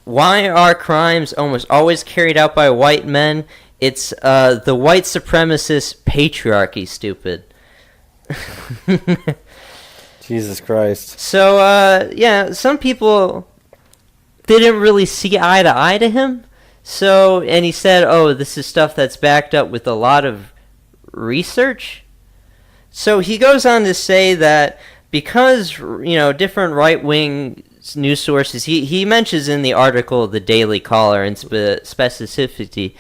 why are crimes almost always carried out by white men? It's the white supremacist patriarchy, stupid. Jesus Christ. So, yeah, some people didn't really see eye to eye to him. So, and he said, oh, this is stuff that's backed up with a lot of research. So he goes on to say that because, different right-wing news sources, he mentions in the article the Daily Caller and specifically,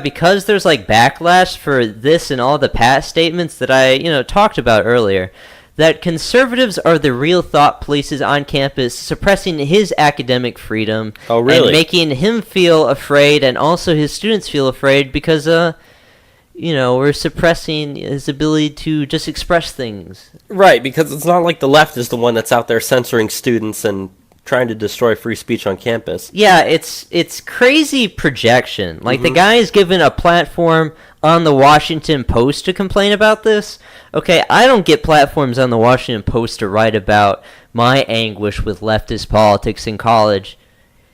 because there's like backlash for this and all the past statements that I, talked about earlier, that conservatives are the real thought polices on campus, suppressing his academic freedom. Oh, really? And making him feel afraid, and also his students feel afraid because, we're suppressing his ability to just express things. Right, because it's not like the left is the one that's out there censoring students and trying to destroy free speech on campus. Yeah, it's crazy projection. Like, the guy is given a platform on the Washington Post to complain about this. Okay, I don't get platforms on the Washington Post to write about my anguish with leftist politics in college.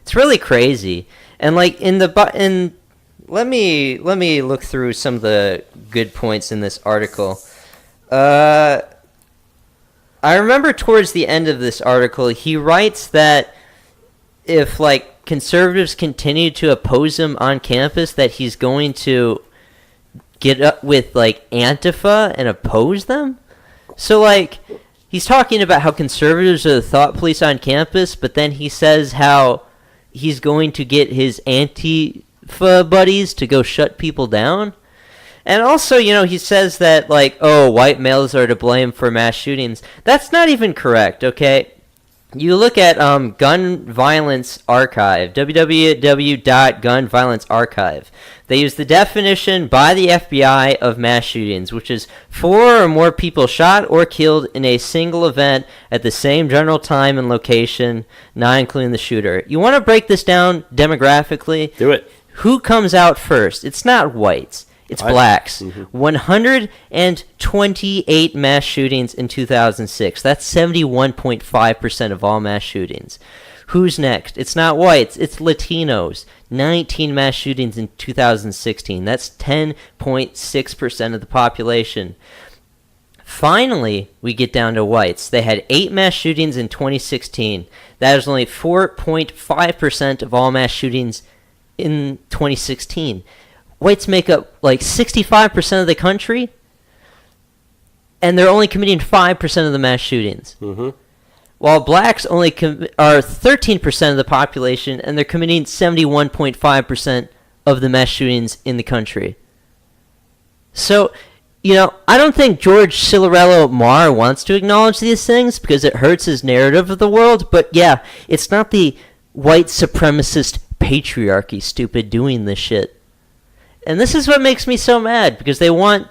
It's really crazy. And like let me look through some of the good points in this article. I remember towards the end of this article, he writes that if like conservatives continue to oppose him on campus, that he's going to get up with like Antifa and oppose them. So like he's talking about how conservatives are the thought police on campus, but then he says how he's going to get his Antifa buddies to go shut people down. And also, he says that, like, oh, white males are to blame for mass shootings. That's not even correct, okay? You look at Gun Violence Archive, www.gunviolencearchive. They use the definition by the FBI of mass shootings, which is 4 or more people shot or killed in a single event at the same general time and location, not including the shooter. You want to break this down demographically? Do it. Who comes out first? It's not whites. It's blacks. 128 mass shootings in 2006. That's 71.5% of all mass shootings. Who's next? It's not whites. It's Latinos. 19 mass shootings in 2016. That's 10.6% of the population. Finally, we get down to whites. They had 8 mass shootings in 2016. That is only 4.5% of all mass shootings in 2016. Whites make up like 65% of the country, and they're only committing 5% of the mass shootings. While blacks only are 13% of the population, and they're committing 71.5% of the mass shootings in the country. So, I don't think George Cilarello Marr wants to acknowledge these things because it hurts his narrative of the world, but yeah, it's not the white supremacist patriarchy, stupid, doing this shit. And this is what makes me so mad, because they want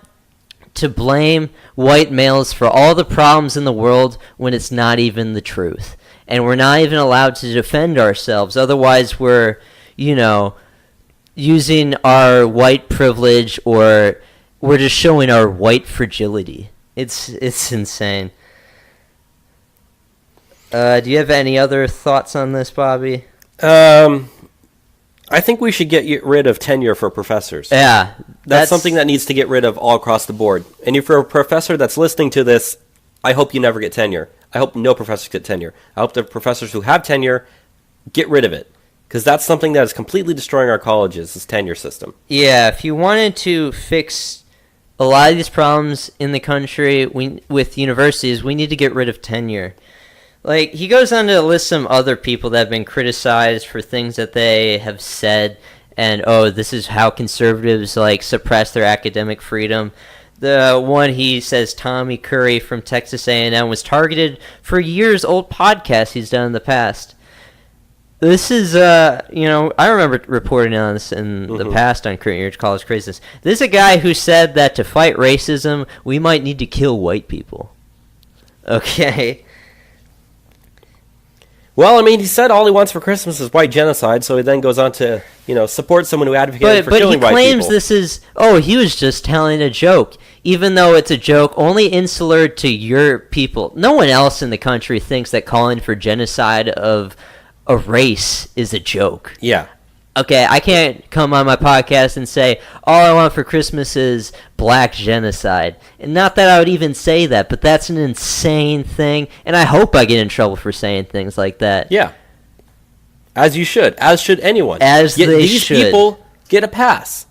to blame white males for all the problems in the world when it's not even the truth. And we're not even allowed to defend ourselves. Otherwise, we're, using our white privilege, or we're just showing our white fragility. It's insane. Do you have any other thoughts on this, Bobby? I think we should get rid of tenure for professors. Yeah. That's something that needs to get rid of all across the board. And if you're a professor that's listening to this, I hope you never get tenure. I hope no professors get tenure. I hope the professors who have tenure get rid of it. Because that's something that is completely destroying our colleges, this tenure system. Yeah, if you wanted to fix a lot of these problems in the country with universities, we need to get rid of tenure. Like, he goes on to list some other people that have been criticized for things that they have said, and, oh, this is how conservatives, like, suppress their academic freedom. The one, he says, Tommy Curry from Texas A&M was targeted for years-old podcasts he's done in the past. This is, I remember reporting on this in the past on Current Year College Craziness. This is a guy who said that to fight racism, we might need to kill white people. Okay? Well, I mean, he said all he wants for Christmas is white genocide, so he then goes on to, support someone who advocated for killing white people. But he claims this is, he was just telling a joke, even though it's a joke only insular to your people. No one else in the country thinks that calling for genocide of a race is a joke. Yeah. Okay, I can't come on my podcast and say, all I want for Christmas is black genocide. And not that I would even say that, but that's an insane thing. And I hope I get in trouble for saying things like that. Yeah. As you should. As should anyone. Yet these people get a pass.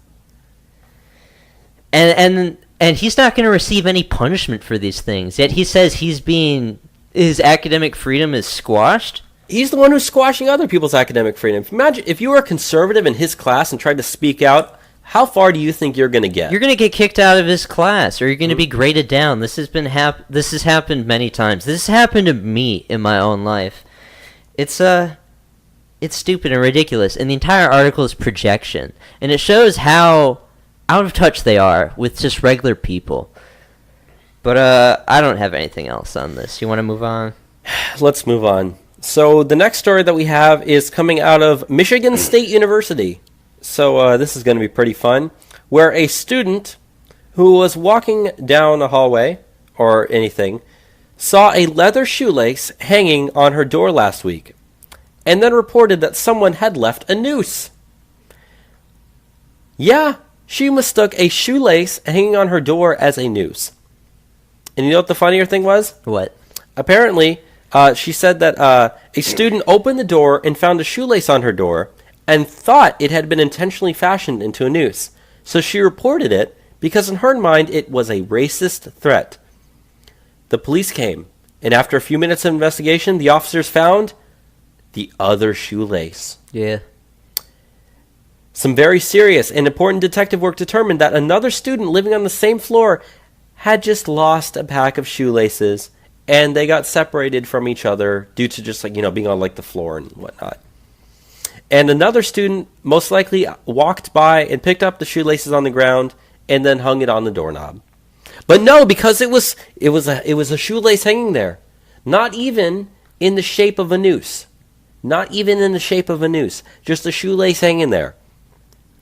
And he's not going to receive any punishment for these things. Yet he says his academic freedom is squashed. He's the one who's squashing other people's academic freedom. Imagine if you were a conservative in his class and tried to speak out, how far do you think you're going to get? You're going to get kicked out of his class, or you're going to be graded down. This has happened many times. This has happened to me in my own life. It's stupid and ridiculous, and the entire article is projection, and it shows how out of touch they are with just regular people. But I don't have anything else on this. You want to move on? Let's move on. So the next story that we have is coming out of Michigan State University. So this is going to be pretty fun, where a student who was walking down a hallway or anything saw a leather shoelace hanging on her door last week, and then reported that someone had left a noose. Yeah, she mistook a shoelace hanging on her door as a noose. And you know what the funnier thing was? What? Apparently, she said that a student opened the door and found a shoelace on her door and thought it had been intentionally fashioned into a noose. So she reported it because in her mind it was a racist threat. The police came, and after a few minutes of investigation, the officers found the other shoelace. Yeah. Some very serious and important detective work determined that another student living on the same floor had just lost a pack of shoelaces, and they got separated from each other due to just being on the floor and whatnot. And another student most likely walked by and picked up the shoelaces on the ground and then hung it on the doorknob. But no, because it was a shoelace hanging there, not even in the shape of a noose. Not even in the shape of a noose, just a shoelace hanging there.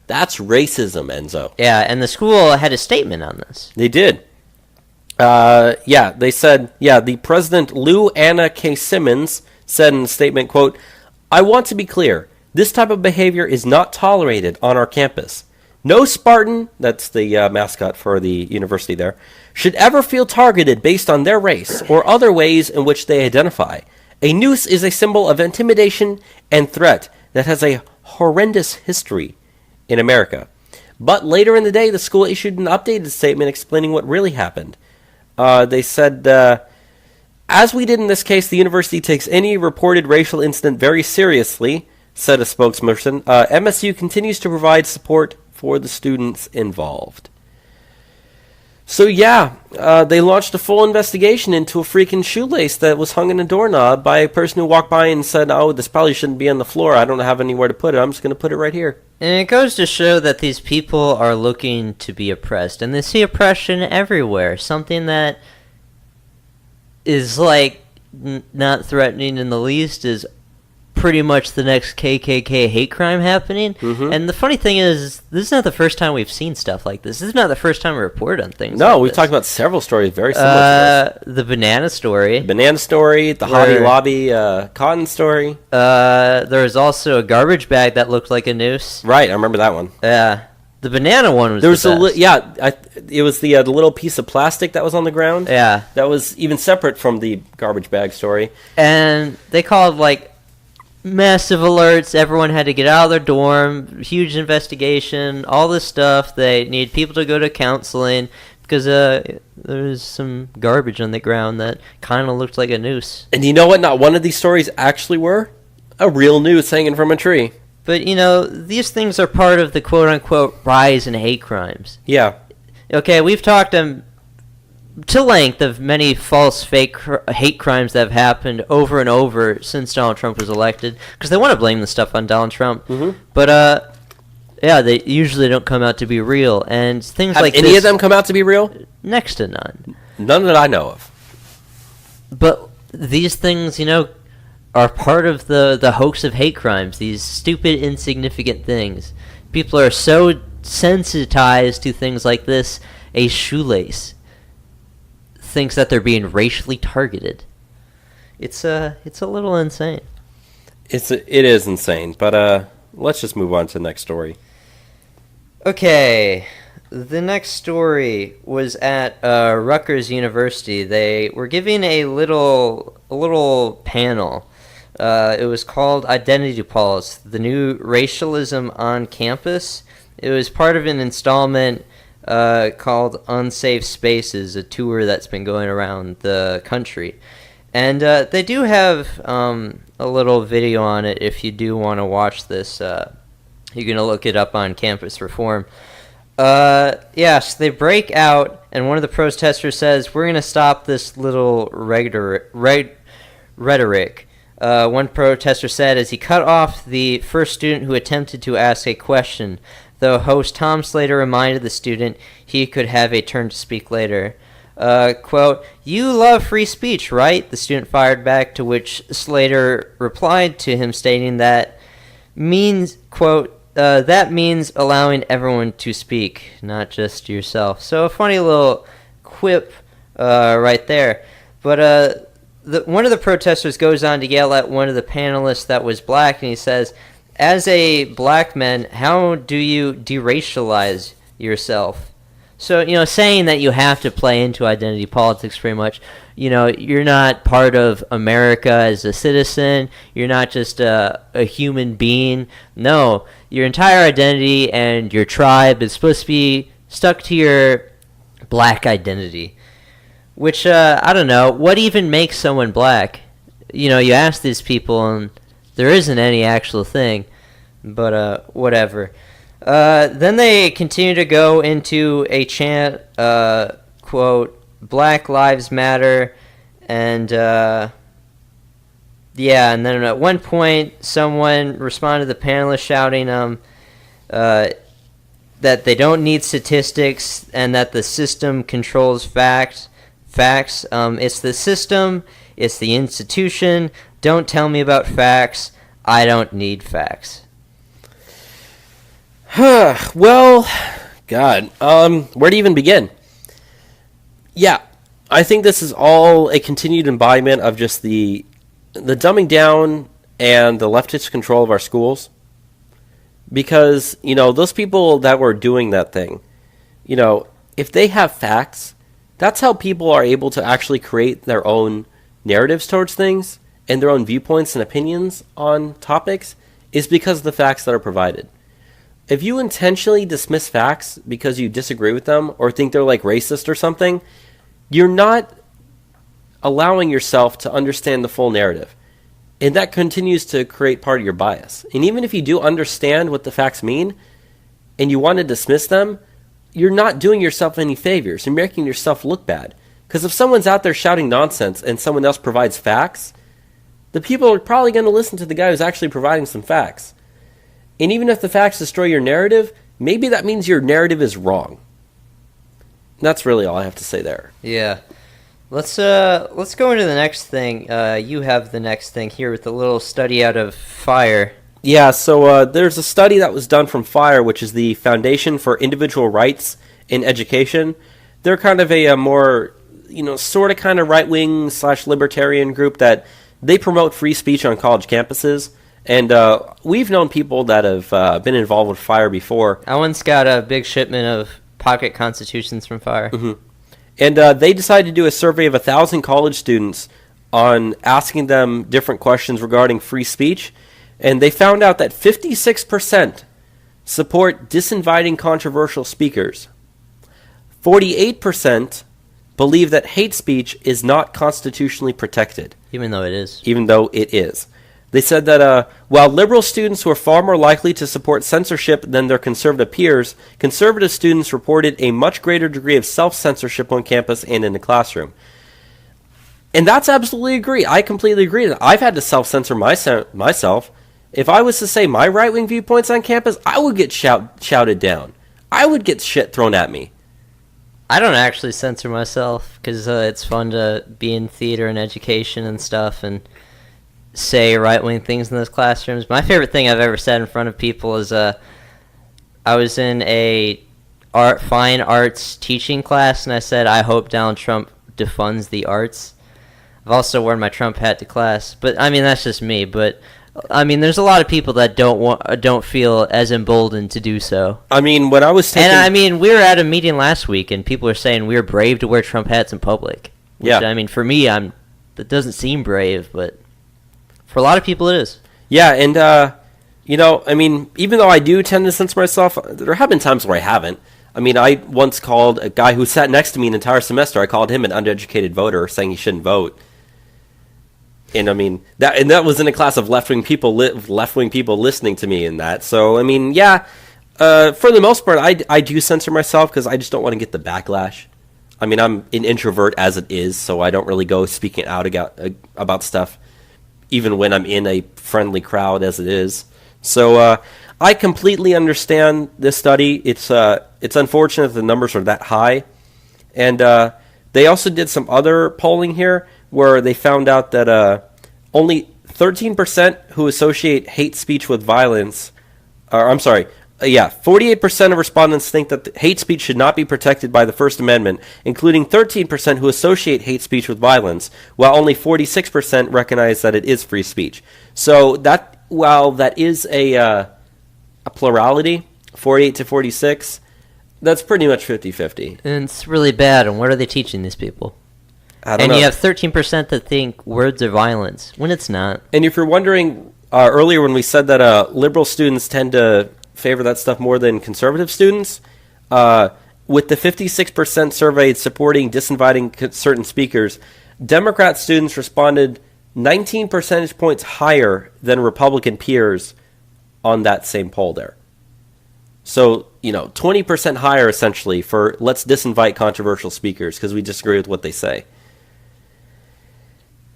That's racism, Enzo. Yeah, and the school had a statement on this. They did. They said, the president, Lou Anna K. Simmons, said in a statement, quote, "I want to be clear. This type of behavior is not tolerated on our campus. No Spartan," that's the mascot for the university there, "should ever feel targeted based on their race or other ways in which they identify. A noose is a symbol of intimidation and threat that has a horrendous history in America." But later in the day, the school issued an updated statement explaining what really happened. They said, "As we did in this case, the university takes any reported racial incident very seriously," said a spokesperson. "MSU continues to provide support for the students involved." So they launched a full investigation into a freaking shoelace that was hung in a doorknob by a person who walked by and said, "Oh, this probably shouldn't be on the floor. I don't have anywhere to put it. I'm just going to put it right here." And it goes to show that these people are looking to be oppressed, and they see oppression everywhere. Something that is not threatening in the least is pretty much the next KKK hate crime happening. Mm-hmm. And the funny thing is, this is not the first time we've seen stuff like this. This is not the first time we report on things No, like we've this. talked about several stories very similar to this. The banana story. The Hobby Lobby cotton story. There was also a garbage bag that looked like a noose. Right, I remember that one. Yeah. The banana one was there was the best. it was the little piece of plastic that was on the ground. Yeah. That was even separate from the garbage bag story. And they called, massive alerts. Everyone had to get out of their dorm. Huge investigation. All this stuff. They need people to go to counseling because there was some garbage on the ground that kind of looked like a noose. And you know what? Not one of these stories actually were a real noose hanging from a tree. But, these things are part of the quote-unquote rise in hate crimes. Yeah. Okay, we've talked to length of many false, fake hate crimes that have happened over and over since Donald Trump was elected, because they want to blame the stuff on Donald Trump. Mm-hmm. But they usually don't come out to be real, and things have like any of them come out to be real? Next to none. None that I know of. But these things, are part of the hoax of hate crimes, these stupid, insignificant things. People are so sensitized to things like this. A shoelace thinks that they're being racially targeted. It's a little insane. It is insane, but let's just move on to the next story. Okay, the next story was at Rutgers University. They were giving a little panel. It was called Identity Politics, the new racialism on campus. It was part of an installment called Unsafe Spaces, a tour that's been going around the country. And they do have a little video on it if you do want to watch this. You're going to look it up on Campus Reform. Yes, they break out, and one of the protesters says, "We're going to stop this little rhetoric." One protester said as he cut off the first student who attempted to ask a question, though host Tom Slater reminded the student he could have a turn to speak later. Quote, "You love free speech, right?" the student fired back, to which Slater replied to him stating that means, quote, "that means allowing everyone to speak, not just yourself." So a funny little quip right there. But one of the protesters goes on to yell at one of the panelists that was black, and he says, "As a black man, how do you deracialize yourself?" So, saying that you have to play into identity politics pretty much. You're not part of America as a citizen. You're not just a human being. No, your entire identity and your tribe is supposed to be stuck to your black identity. Which, I don't know, what even makes someone black? You ask these people and there isn't any actual thing. But, whatever. Then they continue to go into a chant, quote, "Black Lives Matter," and and then at one point someone responded to the panelists shouting that they don't need statistics and that the system controls facts. It's the system, it's the institution. Don't tell me about facts. I don't need facts. Well, God, where to even begin? Yeah, I think this is all a continued embodiment of just the dumbing down and the leftist control of our schools. Because, those people that were doing that thing, if they have facts, that's how people are able to actually create their own narratives towards things and their own viewpoints and opinions on topics, is because of the facts that are provided. If you intentionally dismiss facts because you disagree with them or think they're like racist or something, you're not allowing yourself to understand the full narrative. And that continues to create part of your bias. And even if you do understand what the facts mean and you want to dismiss them, you're not doing yourself any favors. You're making yourself look bad. Because if someone's out there shouting nonsense and someone else provides facts, the people are probably going to listen to the guy who's actually providing some facts. And even if the facts destroy your narrative, maybe that means your narrative is wrong. That's really all I have to say there. Yeah. Let's go into the next thing. You have the next thing here with a little study out of FIRE. Yeah, so there's a study that was done from FIRE, which is the Foundation for Individual Rights in Education. They're kind of a more, sort of kind of right-wing / libertarian group that they promote free speech on college campuses. And we've known people that have been involved with FIRE before. I once got a big shipment of pocket constitutions from FIRE. Mm-hmm. And they decided to do a survey of 1,000 college students on asking them different questions regarding free speech. And they found out that 56% support disinviting controversial speakers. 48% believe that hate speech is not constitutionally protected. Even though it is. Even though it is. They said that while liberal students were far more likely to support censorship than their conservative peers, conservative students reported a much greater degree of self-censorship on campus and in the classroom. And that's absolutely agree. I completely agree. I've had to self-censor myself. If I was to say my right-wing viewpoints on campus, I would get shouted down. I would get shit thrown at me. I don't actually censor myself because it's fun to be in theater and education and stuff, and say right-wing things in those classrooms. My favorite thing I've ever said in front of people is I was in a fine arts teaching class, and I said, I hope Donald Trump defunds the arts. I've also worn my Trump hat to class, but I mean, that's just me. But I mean, there's a lot of people that don't feel as emboldened to do so. I mean, when I was taking... And I mean, we were at a meeting last week, and people are saying we're brave to wear Trump hats in public. Which, yeah. I mean, for me, that doesn't seem brave, but for a lot of people, it is. Yeah, and I mean, even though I do tend to censor myself, there have been times where I haven't. I mean, I once called a guy who sat next to me an entire semester. I called him an uneducated voter, saying he shouldn't vote. And I mean, that was in a class of left-wing people listening to me in that. So I mean, yeah, for the most part, I do censor myself because I just don't want to get the backlash. I mean, I'm an introvert as it is, so I don't really go speaking out about stuff, even when I'm in a friendly crowd as it is. So I completely understand this study. It's unfortunate the numbers are that high, and they also did some other polling here where they found out that only 13% who associate hate speech with violence, 48% of respondents think that hate speech should not be protected by the First Amendment, including 13% who associate hate speech with violence, while only 46% recognize that it is free speech. So that, while that is a plurality, 48 to 46, that's pretty much 50-50. And it's really bad, and what are they teaching these people? I don't know. And you have 13% that think words are violence, when it's not. And if you're wondering, earlier when we said that liberal students tend to favor that stuff more than conservative students, with the 56% surveyed supporting disinviting certain speakers, Democrat students responded 19 percentage points higher than Republican peers on that same poll there. So, 20% higher essentially for let's disinvite controversial speakers because we disagree with what they say.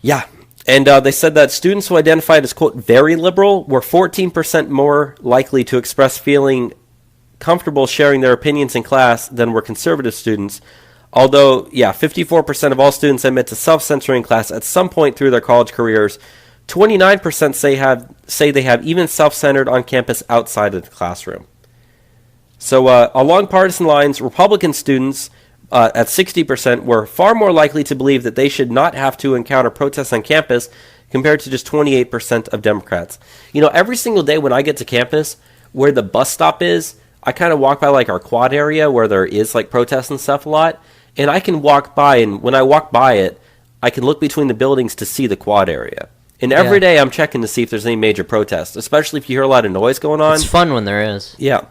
Yeah, and they said that students who identified as, quote, very liberal were 14% more likely to express feeling comfortable sharing their opinions in class than were conservative students. Although, 54% of all students admit to self-censoring class at some point through their college careers. 29% say they have even self-centered on campus outside of the classroom. So along partisan lines, Republican students at 60% were far more likely to believe that they should not have to encounter protests on campus compared to just 28% of Democrats. Every single day when I get to campus, where the bus stop is, I kind of walk by like our quad area where there is like protests and stuff a lot, and I can walk by, and when I walk by it, I can look between the buildings to see the quad area. And every day I'm checking to see if there's any major protests, especially if you hear a lot of noise going on. It's fun when there is. Yeah.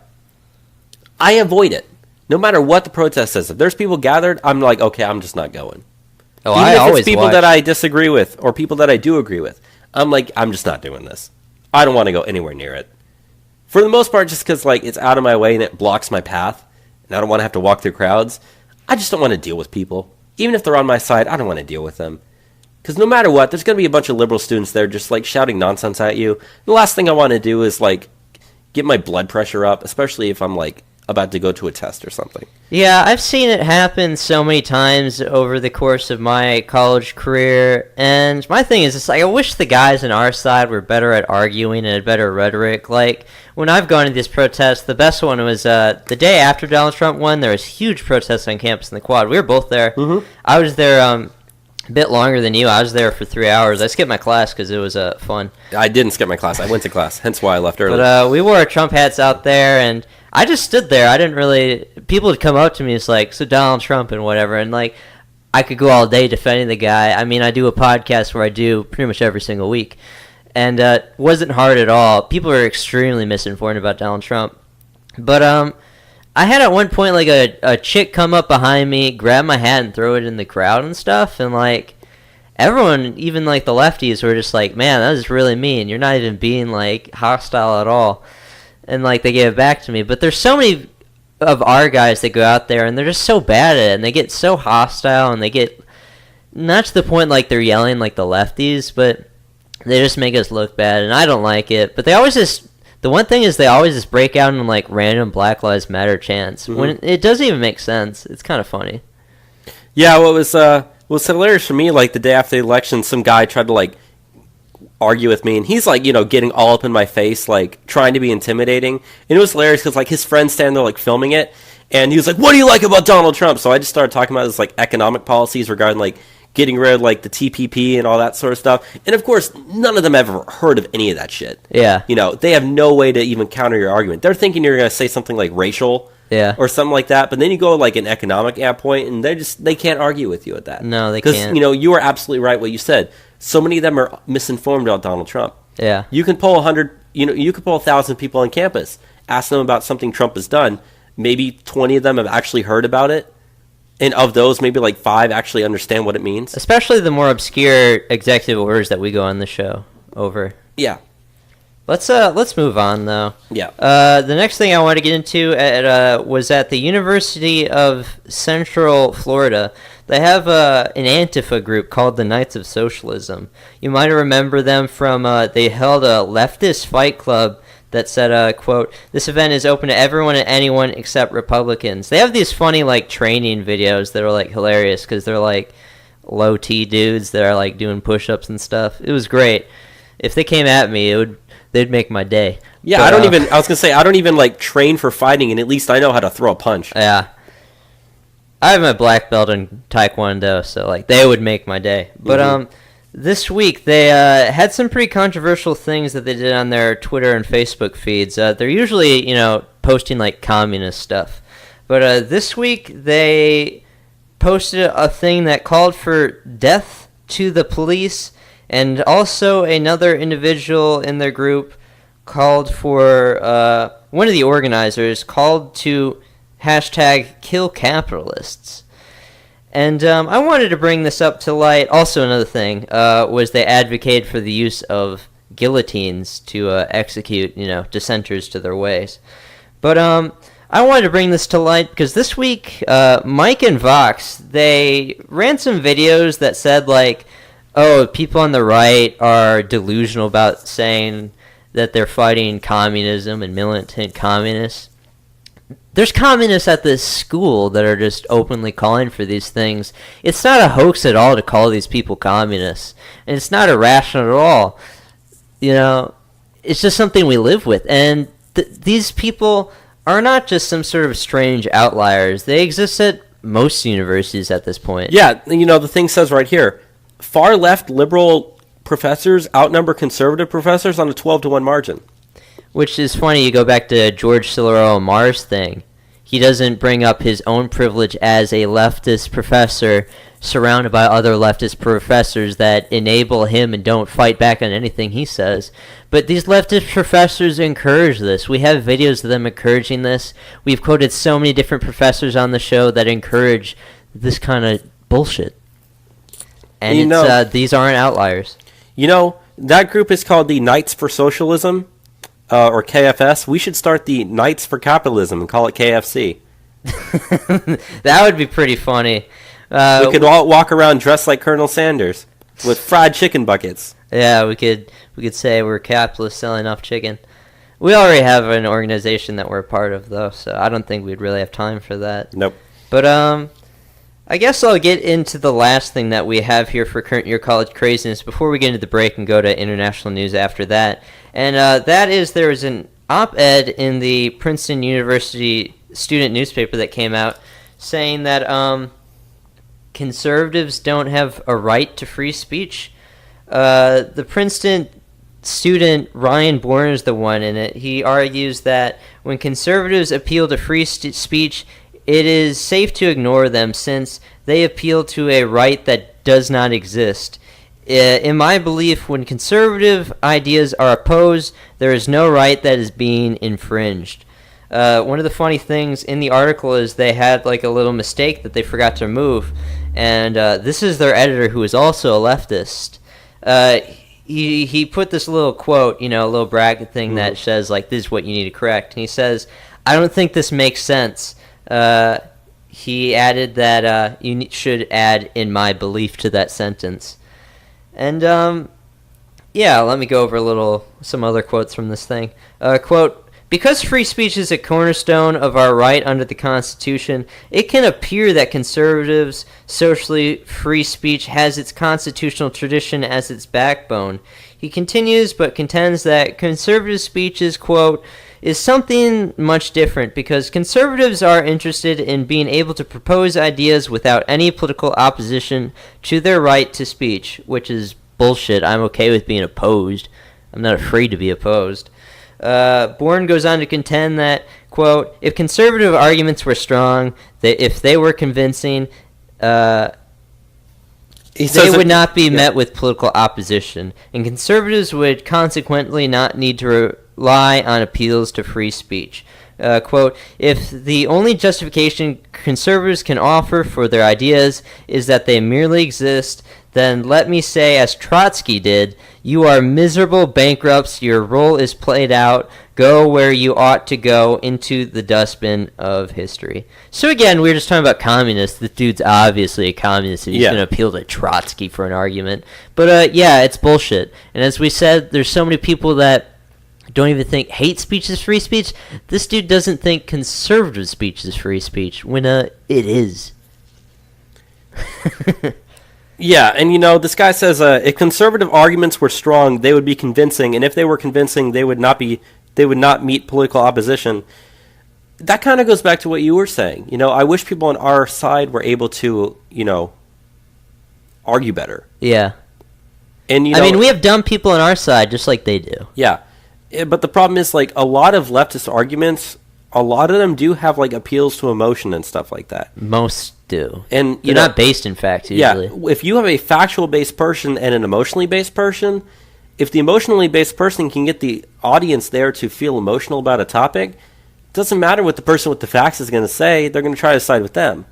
I avoid it. No matter what the protest is. If there's people gathered, I'm like, okay, I'm just not going. Oh, Even I if always it's people watch. that I disagree with or people that I do agree with, I'm like, I'm just not doing this. I don't want to go anywhere near it. For the most part, just because it's out of my way and it blocks my path, and I don't want to have to walk through crowds, I just don't want to deal with people. Even if they're on my side, I don't want to deal with them. Because no matter what, there's going to be a bunch of liberal students there just shouting nonsense at you. The last thing I want to do is get my blood pressure up, especially if I'm about to go to a test or something. Yeah, I've seen it happen so many times over the course of my college career, and my thing is, I wish the guys on our side were better at arguing and had better rhetoric. When I've gone to these protests, the best one was the day after Donald Trump won. There was huge protests on campus in the quad. We were both there. Mm-hmm. I was there a bit longer than you. I was there for 3 hours. I skipped my class because it was fun. I didn't skip my class. I went to class, hence why I left early. But we wore our Trump hats out there, and I just stood there. I didn't really... People would come up to me, it's so Donald Trump and whatever, and I could go all day defending the guy. I mean, I do a podcast where I do pretty much every single week, and it wasn't hard at all. People are extremely misinformed about Donald Trump. But I had at one point a chick come up behind me, grab my hat and throw it in the crowd and stuff, and everyone, even the lefties, were just man, that was really mean. You're not even being hostile at all. And they gave it back to me. But there's so many of our guys that go out there and they're just so bad at it, and they get so hostile, and they get not to the point they're yelling like the lefties, but they just make us look bad, and I don't like it. But they always just... The one thing is they always just break out in random Black Lives Matter chants when it doesn't even make sense. It's kind of funny. Yeah, what was hilarious for me, the day after the election, some guy tried to argue with me, and he's like, getting all up in my face, like trying to be intimidating. And it was hilarious because like his friends stand there like filming it, and he was like, "What do you like about Donald Trump?" So I just started talking about his like economic policies regarding like getting rid of like the TPP and all that sort of stuff. And of course, none of them ever heard of any of that shit. Yeah. They have no way to even counter your argument. They're thinking you're going to say something like racial. Yeah. Or something like that, but then you go like an economic point, and they can't argue with you at that. No, they can't. Because you are absolutely right what you said. So many of them are misinformed about Donald Trump. Yeah. You can pull 100, you could pull 1,000 people on campus, ask them about something Trump has done. Maybe 20 of them have actually heard about it, and of those, maybe like 5 actually understand what it means. Especially the more obscure executive orders that we go on the show over. Yeah. Let's move on though. Yeah. The next thing I want to get into was at the University of Central Florida. They have an Antifa group called the Knights of Socialism. You might remember them from they held a leftist fight club that said, quote, "This event is open to everyone and anyone except Republicans." They have these funny like training videos that are like hilarious because they're like low T dudes that are like doing push-ups and stuff. It was great. If they came at me, they'd make my day. Yeah, but, I was gonna say I don't even like train for fighting, and at least I know how to throw a punch. Yeah. I have my black belt in Taekwondo, so like they would make my day. But this week they had some pretty controversial things that they did on their Twitter and Facebook feeds. They're usually, posting like communist stuff. But this week they posted a thing that called for death to the police, and also another individual in their group called for, one of the organizers called to hashtag kill capitalists. And I wanted to bring this up to light. Also another thing was they advocated for the use of guillotines to execute, dissenters to their ways. But I wanted to bring this to light because this week Mike and Vox, they ran some videos that said like, oh, people on the right are delusional about saying that they're fighting communism and militant communists. There's communists at this school that are just openly calling for these things. It's not a hoax at all to call these people communists. And it's not irrational at all. It's just something we live with. And these people are not just some sort of strange outliers. They exist at most universities at this point. Yeah, the thing says right here, far left liberal professors outnumber conservative professors on a 12-to-1 margin. Which is funny, you go back to George Silero Mar's thing. He doesn't bring up his own privilege as a leftist professor surrounded by other leftist professors that enable him and don't fight back on anything he says. But these leftist professors encourage this. We have videos of them encouraging this. We've quoted so many different professors on the show that encourage this kind of bullshit. And these aren't outliers. That group is called the Knights for Socialism. Or KFS, we should start the Knights for Capitalism and call it KFC. That would be pretty funny. We could all walk around dressed like Colonel Sanders with fried chicken buckets. Yeah, we could say we're capitalists selling off chicken. We already have an organization that we're a part of, though, so I don't think we'd really have time for that. Nope. But I guess I'll get into the last thing that we have here for current year college craziness before we get into the break and go to international news after that. And that is there was an op-ed in the Princeton University student newspaper that came out saying that conservatives don't have a right to free speech. The Princeton student Ryan Bourne is the one in it. He argues that when conservatives appeal to free speech, it is safe to ignore them since they appeal to a right that does not exist. In my belief, when conservative ideas are opposed, there is no right that is being infringed. One of the funny things in the article is they had like a little mistake that they forgot to remove, and this is their editor who is also a leftist. He put this little quote, a little bracket thing that says like, this is what you need to correct. And he says, "I don't think this makes sense." He added that you should add "in my belief" to that sentence. And yeah, let me go over some other quotes from this thing. Quote, Because free speech is a cornerstone of our right under the Constitution, it can appear that conservatives' socially free speech has its constitutional tradition as its backbone. He continues, but contends that conservative speech is, quote, is something much different because conservatives are interested in being able to propose ideas without any political opposition to their right to speech, which is bullshit. I'm okay with being opposed. I'm not afraid to be opposed. Bourne goes on to contend that, quote, if conservative arguments were strong, that if they were convincing, they would not be met with political opposition, and conservatives would consequently not need to rely on appeals to free speech. Quote, if the only justification conservatives can offer for their ideas is that they merely exist, then let me say, as Trotsky did, you are miserable bankrupts, your role is played out, go where you ought to go, into the dustbin of history. So again, we were just talking about communists. This dude's obviously a communist, and he's going to appeal to Trotsky for an argument. But yeah, it's bullshit. And as we said, there's so many people that don't even think hate speech is free speech. This dude doesn't think conservative speech is free speech, when it is. Yeah, and this guy says if conservative arguments were strong, they would be convincing, and if they were convincing, they would not meet political opposition. That kind of goes back to what you were saying. I wish people on our side were able to, argue better. Yeah. And we have dumb people on our side just like they do. Yeah. But the problem is, like, a lot of leftist arguments, a lot of them do have, like, appeals to emotion and stuff like that. Most do. And they're not based in facts, usually. Yeah, if you have a factual-based person and an emotionally-based person, if the emotionally-based person can get the audience there to feel emotional about a topic, it doesn't matter what the person with the facts is going to say, they're going to try to side with them.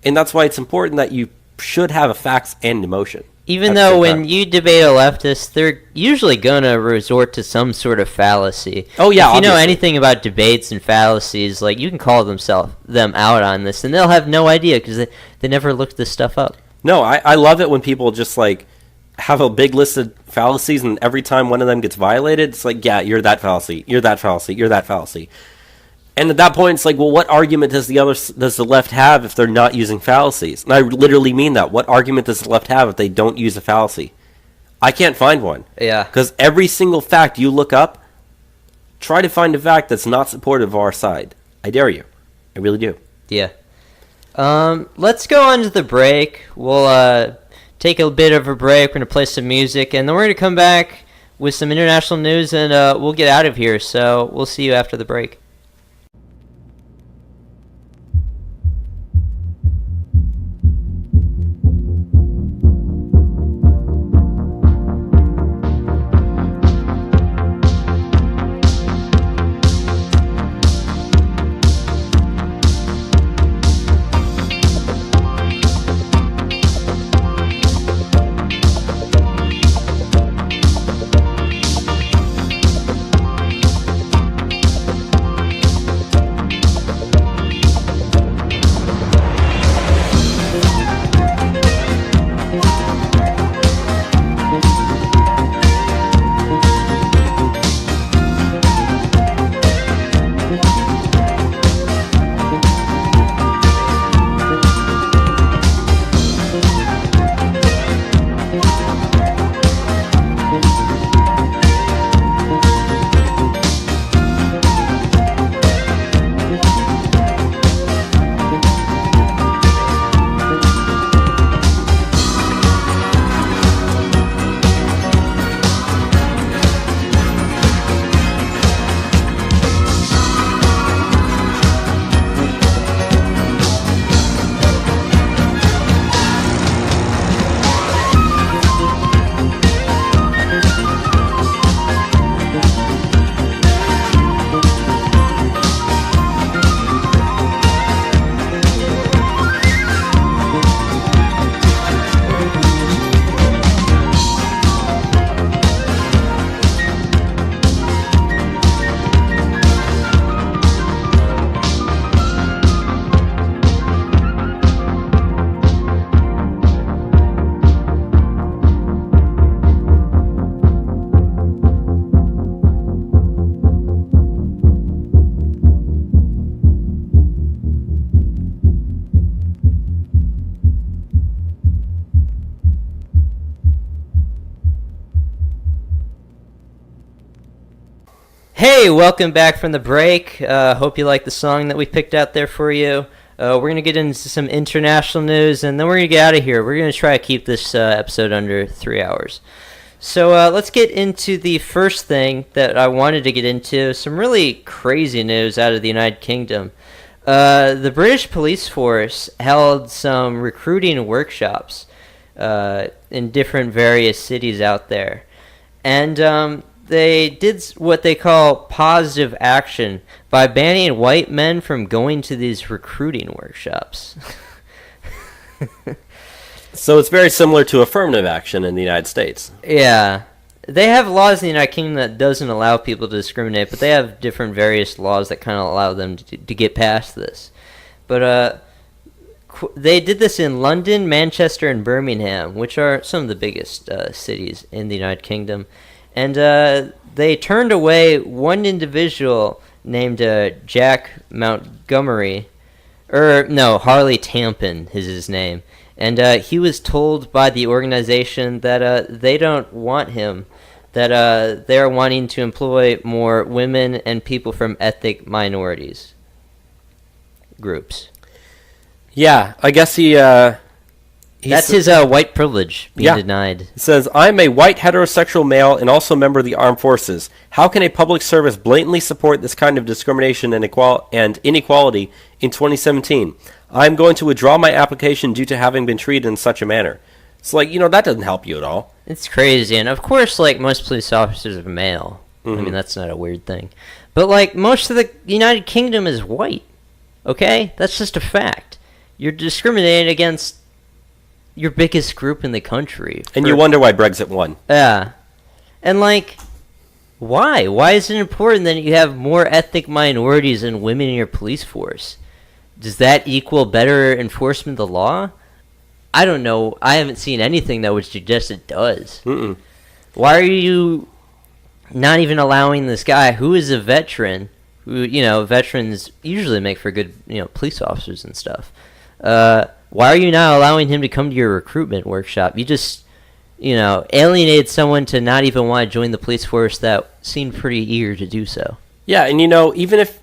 And that's why it's important that you should have a facts and emotion. Even though when you debate a leftist, they're usually going to resort to some sort of fallacy. Oh, yeah, if you know obviously. anything about debates and fallacies, like, you can call them out on this, and they'll have no idea because they never looked this stuff up. No, I love it when people just, like, have a big list of fallacies, and every time one of them gets violated, it's like, yeah, you're that fallacy, you're that fallacy, you're that fallacy. And at that point, it's like, well, what argument does the left have if they're not using fallacies? And I literally mean that. What argument does the left have if they don't use a fallacy? I can't find one. Yeah. Because every single fact you look up, try to find a fact that's not supportive of our side. I dare you. I really do. Yeah. Let's go on to the break. We'll take a bit of a break. We're going to play some music, and then we're going to come back with some international news, and we'll get out of here. So we'll see you after the break. Hey, welcome back from the break. Hope you like the song that we picked out there for you. We're going to get into some international news, and then we're going to get out of here. We're going to try to keep this episode under 3 hours. So let's get into the first thing that I wanted to get into, some really crazy news out of the United Kingdom. The British police force held some recruiting workshops in different various cities out there. And they did what they call positive action by banning white men from going to these recruiting workshops. So it's very similar to affirmative action in the United States. Yeah. They have laws in the United Kingdom that doesn't allow people to discriminate, but they have different various laws that kind of allow them to get past this. But they did this in London, Manchester, and Birmingham, which are some of the biggest cities in the United Kingdom. And they turned away one individual named Jack Montgomery. Harley Tampin is his name. And he was told by the organization that they don't want him, that they are wanting to employ more women and people from ethnic minorities groups. Yeah, I guess that's his white privilege being denied. It says, I'm a white heterosexual male and also a member of the armed forces. How can a public service blatantly support this kind of discrimination and inequality in 2017? I'm going to withdraw my application due to having been treated in such a manner. It's like, that doesn't help you at all. It's crazy. And of course, most police officers are male. Mm-hmm. I mean, that's not a weird thing. But, most of the United Kingdom is white. Okay? That's just a fact. You're discriminating against your biggest group in the country. And you wonder why Brexit won. Yeah. And, why? Why is it important that you have more ethnic minorities and women in your police force? Does that equal better enforcement of the law? I don't know. I haven't seen anything that would suggest it does. Mm-mm. Why are you not even allowing this guy who is a veteran, who, veterans usually make for good, police officers and stuff. Why are you not allowing him to come to your recruitment workshop? You just, alienated someone to not even want to join the police force that seemed pretty eager to do so. Yeah, and even if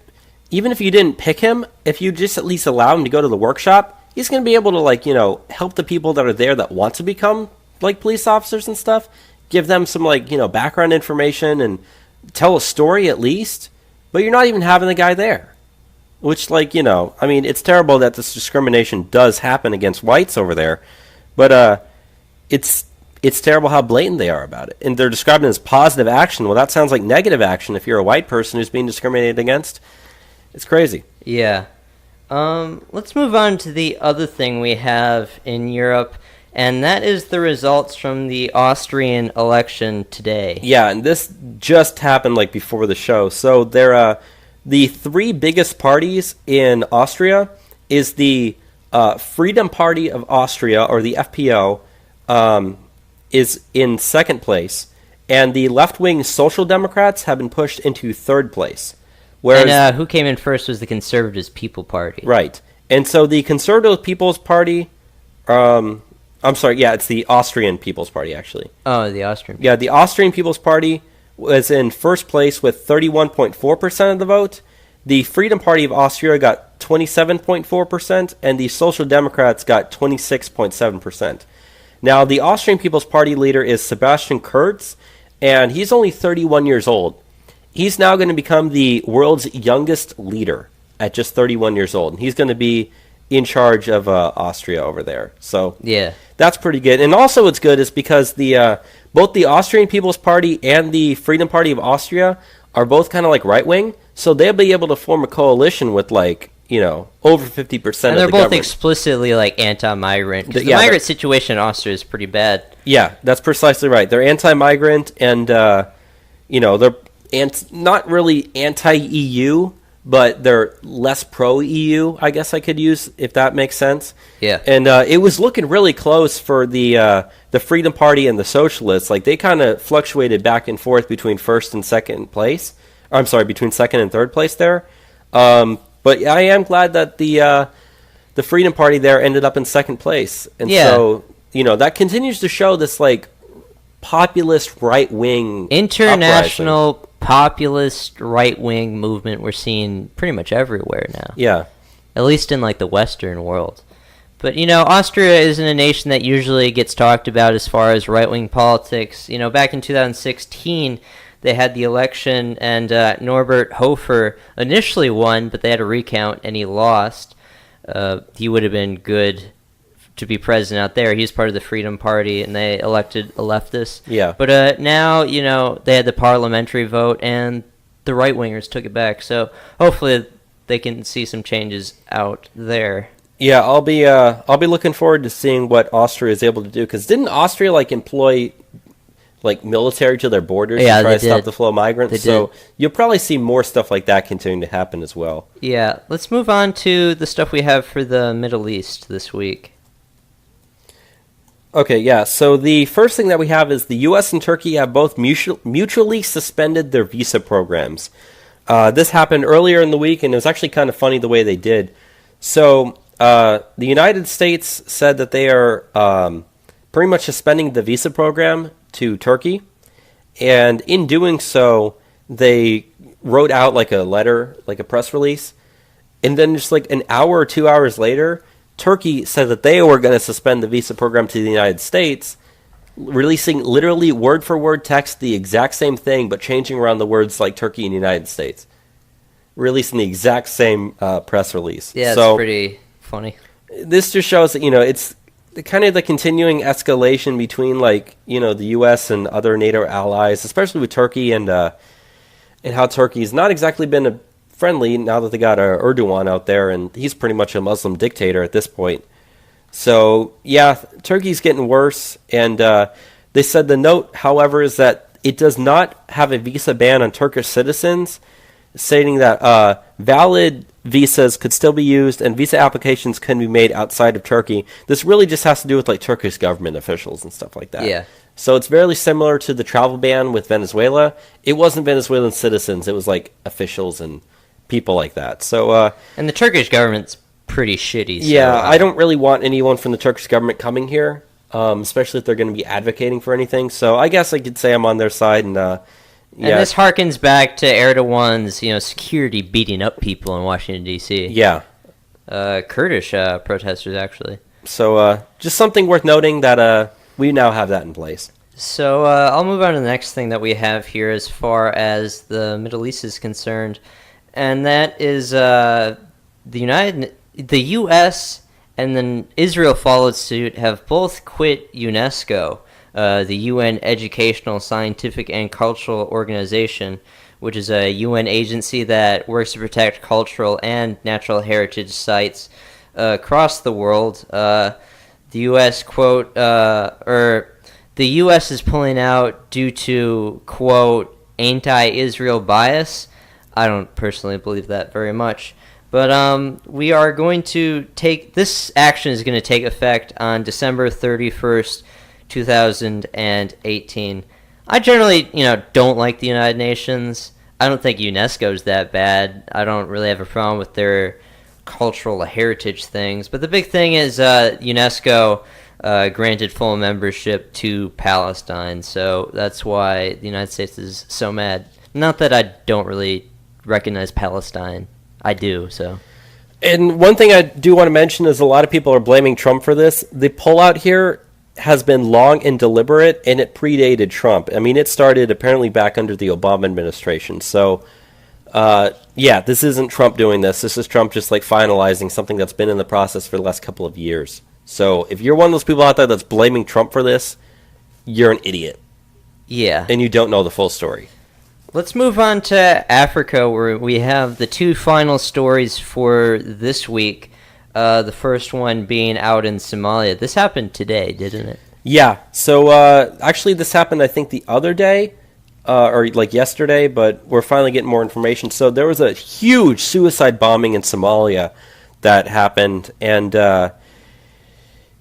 you didn't pick him, if you just at least allow him to go to the workshop, he's going to be able to, help the people that are there that want to become, police officers and stuff, give them some, background information and tell a story at least, but you're not even having the guy there. Which, it's terrible that this discrimination does happen against whites over there, but it's terrible how blatant they are about it. And they're describing it as positive action. Well, that sounds like negative action if you're a white person who's being discriminated against. It's crazy. Yeah. Let's move on to the other thing we have in Europe, and that is the results from the Austrian election today. Yeah, and this just happened before the show. So the three biggest parties in Austria is the Freedom Party of Austria, or the FPO, is in second place, and the left-wing Social Democrats have been pushed into third place. Whereas, and who came in first was the Conservative People Party. Right. And so the Conservative People's Party, it's the Austrian People's Party, actually. Oh, the Austrian. Yeah, the Austrian People's Party was in first place with 31.4% of the vote. The Freedom Party of Austria got 27.4%, and the Social Democrats got 26.7%. Now, the Austrian People's Party leader is Sebastian Kurz, and he's only 31 years old. He's now going to become the world's youngest leader at just 31 years old, and he's going to be in charge of Austria over there. So yeah, that's pretty good. And also what's good is because both the Austrian People's Party and the Freedom Party of Austria are both kind of right-wing, so they'll be able to form a coalition with over 50% of the government. And they're both explicitly anti-migrant, because the migrant situation in Austria is pretty bad. Yeah, that's precisely right. They're anti-migrant, and they're not really anti-EU, but they're less pro-EU, I guess I could use, if that makes sense. Yeah. And it was looking really close for the Freedom Party and the Socialists. They kind of fluctuated back and forth between first and second place. Between second and third place there. But I am glad that the Freedom Party there ended up in second place. And so, that continues to show this, populist right-wing international uprising. populist right-wing movement we're seeing pretty much everywhere now. Yeah. At least in like the Western world. But, Austria isn't a nation that usually gets talked about as far as right-wing politics. Back in 2016, they had the election, and Norbert Hofer initially won, but they had a recount, and he lost. He would have been good to be president out there. He was part of the Freedom Party, and they elected a leftist. Yeah. But now, they had the parliamentary vote, and the right-wingers took it back. So hopefully they can see some changes out there. Yeah, I'll be looking forward to seeing what Austria is able to do, because didn't Austria employ military to their borders to try to stop the flow of migrants? So you'll probably see more stuff like that continuing to happen as well. Yeah, let's move on to the stuff we have for the Middle East this week. Okay, yeah. So the first thing that we have is the U.S. and Turkey have both mutually suspended their visa programs. This happened earlier in the week, and it was actually kind of funny the way they did. So the United States said that they are pretty much suspending the visa program to Turkey, and in doing so, they wrote out a letter, a press release, and then just an hour or 2 hours later, Turkey said that they were going to suspend the visa program to the United States, releasing literally word-for-word text, the exact same thing, but changing around the words like Turkey and United States. Releasing the exact same press release. Yeah, it's pretty funny. This just shows that, it's kind of the continuing escalation between, the U.S. and other NATO allies, especially with Turkey, and how Turkey's not exactly been friendly now that they got Erdogan out there, and he's pretty much a Muslim dictator at this point. So, yeah, Turkey's getting worse, and they said the note, however, is that it does not have a visa ban on Turkish citizens, stating that valid visas could still be used and visa applications can be made outside of Turkey. This really just has to do with Turkish government officials and stuff like that. Yeah. So it's very similar to the travel ban with Venezuela. It wasn't Venezuelan citizens. It was officials and people like that. So and the Turkish government's pretty shitty. So, yeah, I don't really want anyone from the Turkish government coming here, especially if they're going to be advocating for anything. So I guess I could say I'm on their side. And yeah. And this harkens back to Erdogan's, security beating up people in Washington, D.C. Yeah. Kurdish protesters, actually. So just something worth noting that we now have that in place. So I'll move on to the next thing that we have here as far as the Middle East is concerned. And that is the U.S. and then Israel followed suit, have both quit UNESCO, the UN Educational, Scientific, and Cultural Organization, which is a UN agency that works to protect cultural and natural heritage sites across the world. The U.S., quote, the U.S. is pulling out due to, quote, anti-Israel bias. I don't personally believe that very much. But we are going to this action is going to take effect on December 31st, 2018. I generally, don't like the United Nations. I don't think UNESCO is that bad. I don't really have a problem with their cultural heritage things. But the big thing is UNESCO granted full membership to Palestine. So that's why the United States is so mad. Not that I don't really recognize Palestine. I do, so. And one thing I do want to mention is a lot of people are blaming Trump for this. The pullout here has been long and deliberate, and it predated Trump. I mean, it started apparently back under the Obama administration. So, yeah, this isn't Trump doing this. This is Trump just finalizing something that's been in the process for the last couple of years. So if you're one of those people out there that's blaming Trump for this, you're an idiot. Yeah. And you don't know the full story. Let's move on to Africa, where we have the two final stories for this week. The first one being out in Somalia. This happened today, didn't it? Yeah. So actually, this happened, I think, the other day, or yesterday, but we're finally getting more information. So there was a huge suicide bombing in Somalia that happened. And,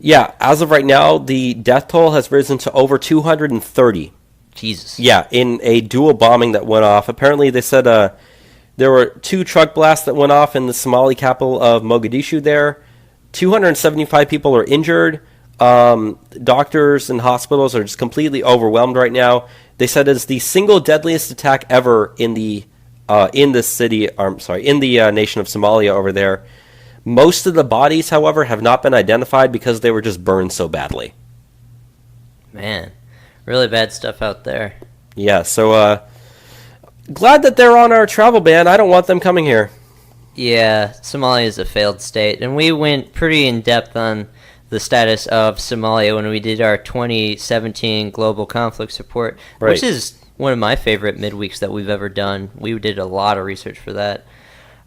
yeah, as of right now, the death toll has risen to over 230. Jesus. Yeah, in a dual bombing that went off. Apparently, they said there were 2 truck blasts that went off in the Somali capital of Mogadishu there. 275 people are injured. Doctors and hospitals are just completely overwhelmed right now. They said it's the single deadliest attack ever in the nation of Somalia over there. Most of the bodies, however, have not been identified because they were just burned so badly. Man, really bad stuff out there. Yeah, so glad that they're on our travel ban. I don't want them coming here. Yeah, Somalia is a failed state, and we went pretty in-depth on the status of Somalia when we did our 2017 Global Conflicts Report, Right. which is one of my favorite midweeks that we've ever done. We did a lot of research for that.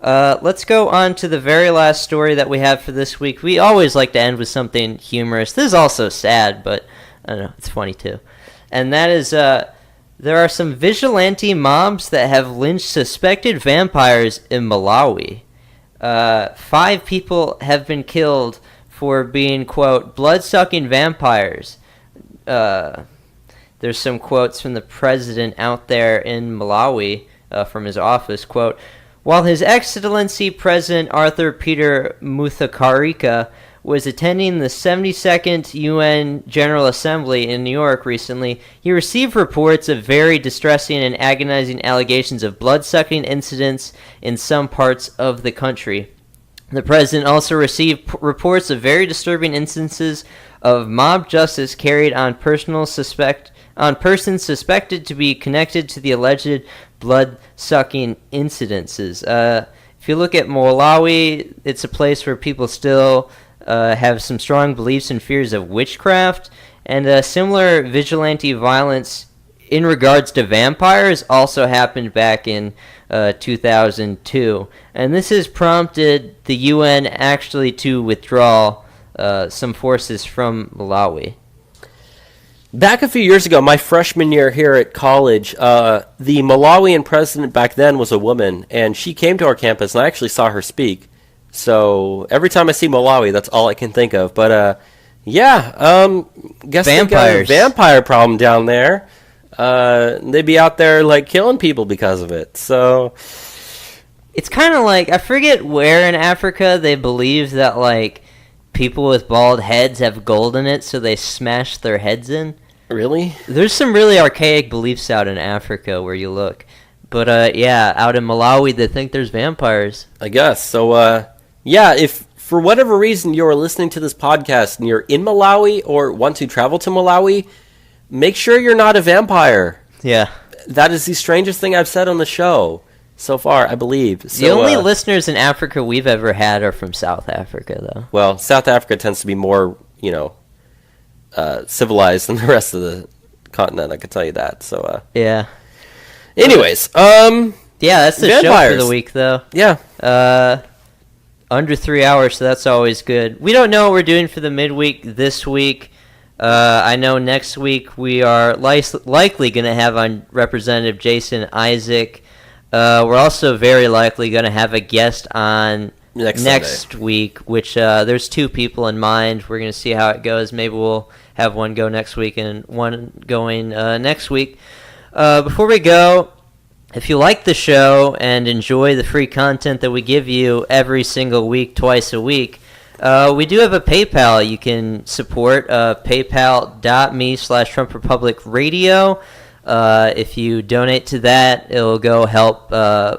Let's go on to the very last story that we have for this week. We always like to end with something humorous. This is also sad, but I don't know, it's funny too. And that is, there are some vigilante mobs that have lynched suspected vampires in Malawi. 5 people have been killed for being, quote, blood-sucking vampires. There's some quotes from the president out there in Malawi from his office, quote, while His Excellency President Arthur Peter Mutharika was attending the 72nd UN General Assembly in New York recently, he received reports of very distressing and agonizing allegations of blood-sucking incidents in some parts of the country. The president also received reports of very disturbing instances of mob justice carried on persons suspected to be connected to the alleged blood-sucking incidences. If you look at Malawi, it's a place where people still have some strong beliefs and fears of witchcraft, and similar vigilante violence in regards to vampires also happened back in 2002. And this has prompted the UN actually to withdraw some forces from Malawi. Back a few years ago, my freshman year here at college, the Malawian president back then was a woman, and she came to our campus, and I actually saw her speak. So every time I see Malawi, that's all I can think of. But guess they got a vampire problem down there. They'd be out there like killing people because of it. So it's kind of like, I forget where in Africa they believe that like people with bald heads have gold in it, so they smash their heads in. Really? There's some really archaic beliefs out in Africa where you look. But out in Malawi they think there's vampires. I guess. So if for whatever reason you're listening to this podcast and you're in Malawi or want to travel to Malawi, make sure you're not a vampire. Yeah. That is the strangest thing I've said on the show so far, I believe. So, the only listeners in Africa we've ever had are from South Africa, though. Well, South Africa tends to be more, civilized than the rest of the continent, I can tell you that. So, yeah. Anyways, yeah, that's the vampires. show for the week, though. Yeah. Under 3 hours, so that's always good. We don't know what we're doing for the midweek this week. I know next week we are likely going to have on Representative Jason Isaac. We're also very likely going to have a guest on next week, which there's 2 people in mind. We're going to see how it goes. Maybe we'll have one go next week and one going next week. Before we go, if you like the show and enjoy the free content that we give you every single week, twice a week, we do have a PayPal. You can support paypal.me/Trump Republic Radio. If you donate to that, it'll go help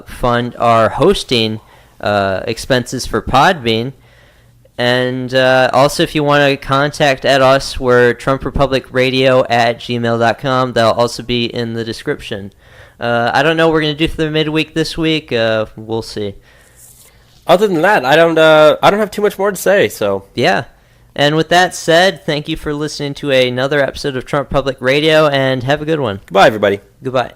fund our hosting expenses for Podbean. And also, if you want to contact at us, we're TrumpRepublicRadio@gmail.com. That'll also be in the description. I don't know what we're going to do for the midweek this week. We'll see. Other than that, I don't have too much more to say. So yeah. And with that said, thank you for listening to another episode of Trump Public Radio, and have a good one. Goodbye, everybody. Goodbye.